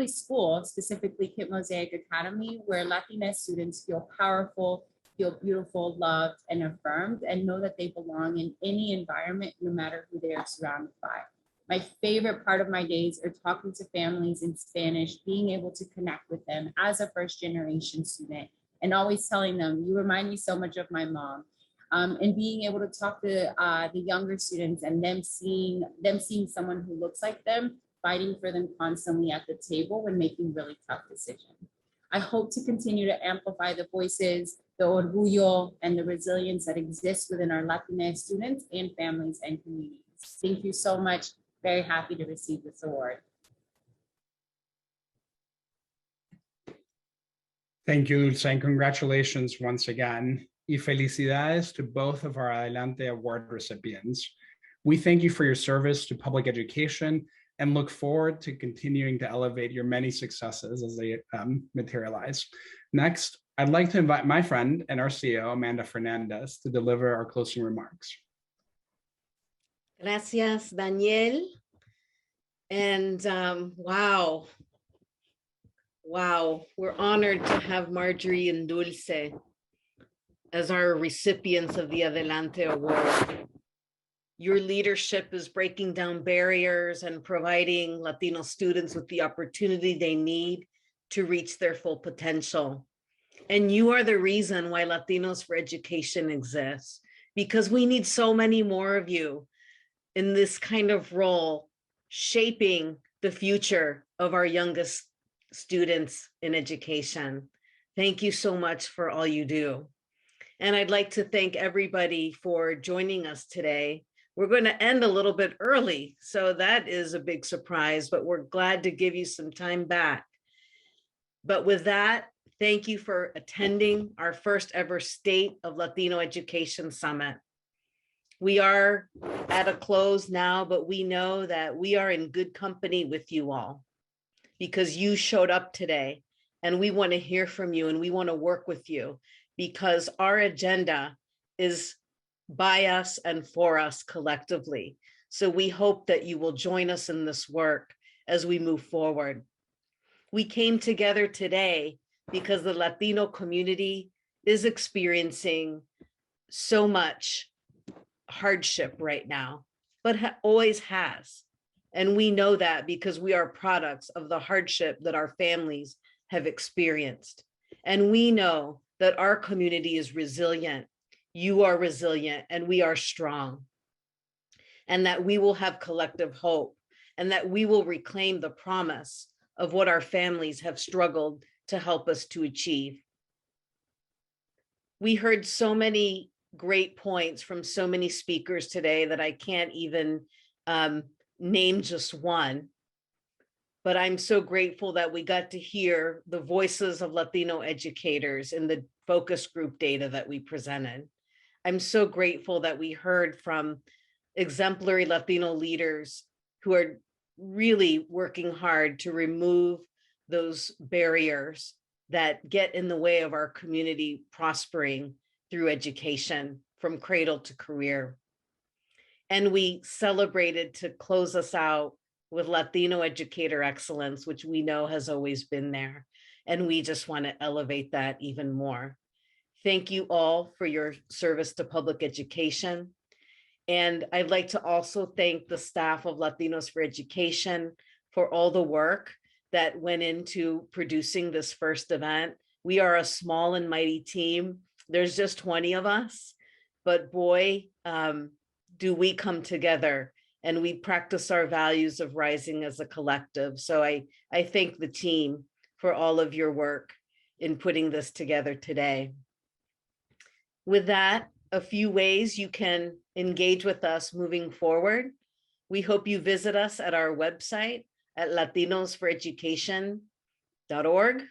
Speaker 17: school, specifically Kit Mosaic Academy, where Latina students feel powerful, feel beautiful, loved, and affirmed, and know that they belong in any environment, no matter who they are surrounded by. My favorite part of my days are talking to families in Spanish, being able to connect with them as a first-generation student, and always telling them, you remind me so much of my mom. And being able to talk to the younger students and them seeing someone who looks like them, fighting for them constantly at the table when making really tough decisions. I hope to continue to amplify the voices, the orgullo, and the resilience that exists within our Latina students and families and communities. Thank you so much. Very happy to receive this award.
Speaker 14: Thank you, Dulce, and congratulations once again. Y felicidades to both of our Adelante Award recipients. We thank you for your service to public education and look forward to continuing to elevate your many successes as they materialize. Next, I'd like to invite my friend and our CEO, Amanda Fernandez, to deliver our closing remarks.
Speaker 2: Gracias, Daniel. And wow, we're honored to have Marjorie and Dulce as our recipients of the Adelante Award. Your leadership is breaking down barriers and providing Latino students with the opportunity they need to reach their full potential. And you are the reason why Latinos for Education exists, because we need so many more of you in this kind of role, shaping the future of our youngest students in education. Thank you so much for all you do. And I'd like to thank everybody for joining us today. We're going to end a little bit early, so that is a big surprise, but we're glad to give you some time back. But with that, thank you for attending our first ever State of Latino Education Summit. We are at a close now, but we know that we are in good company with you all because you showed up today and we want to hear from you and we want to work with you because our agenda is by us and for us collectively. So we hope that you will join us in this work as we move forward. We came together today because the Latino community is experiencing so much hardship right now, but always has. And we know that because we are products of the hardship that our families have experienced. And we know that our community is resilient. You are resilient and we are strong. And that we will have collective hope and that we will reclaim the promise of what our families have struggled to help us to achieve. We heard so many great points from so many speakers today that I can't even name just one. But I'm so grateful that we got to hear the voices of Latino educators in the focus group data that we presented. I'm so grateful that we heard from exemplary Latino leaders who are really working hard to remove those barriers that get in the way of our community prospering through education from cradle to career. And we celebrated to close us out with Latino educator excellence, which we know has always been there. And we just want to elevate that even more. Thank you all for your service to public education. And I'd like to also thank the staff of Latinos for Education for all the work that went into producing this first event. We are a small and mighty team. There's just 20 of us, but boy, do we come together and we practice our values of rising as a collective. So I thank the team for all of your work in putting this together today. With that, a few ways you can engage with us moving forward. We hope you visit us at our website at latinosforeducation.org.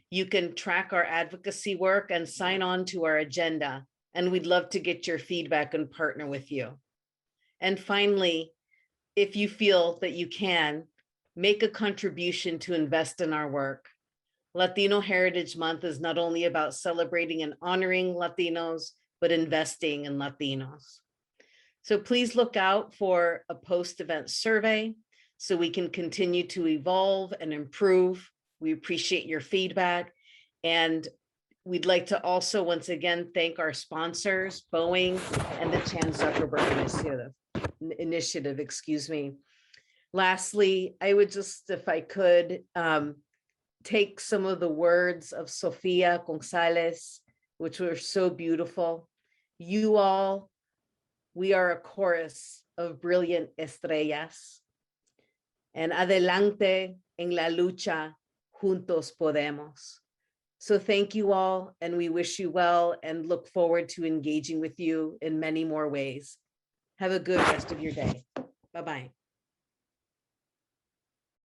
Speaker 2: You can track our advocacy work and sign on to our agenda, and we'd love to get your feedback and partner with you. And finally, if you feel that you can, make a contribution to invest in our work. Latino Heritage Month is not only about celebrating and honoring Latinos, but investing in Latinos. So please look out for a post-event survey so we can continue to evolve and improve. We appreciate your feedback. And we'd like to also, once again, thank our sponsors, Boeing and the Chan Zuckerberg Initiative, excuse me. Lastly, I would just, if I could, take some of the words of Sofia Gonzalez, which were so beautiful. You all, we are a chorus of brilliant estrellas. And adelante en la lucha, juntos podemos. So thank you all, and we wish you well and look forward to engaging with you in many more ways. Have a good rest of your day. Bye-bye.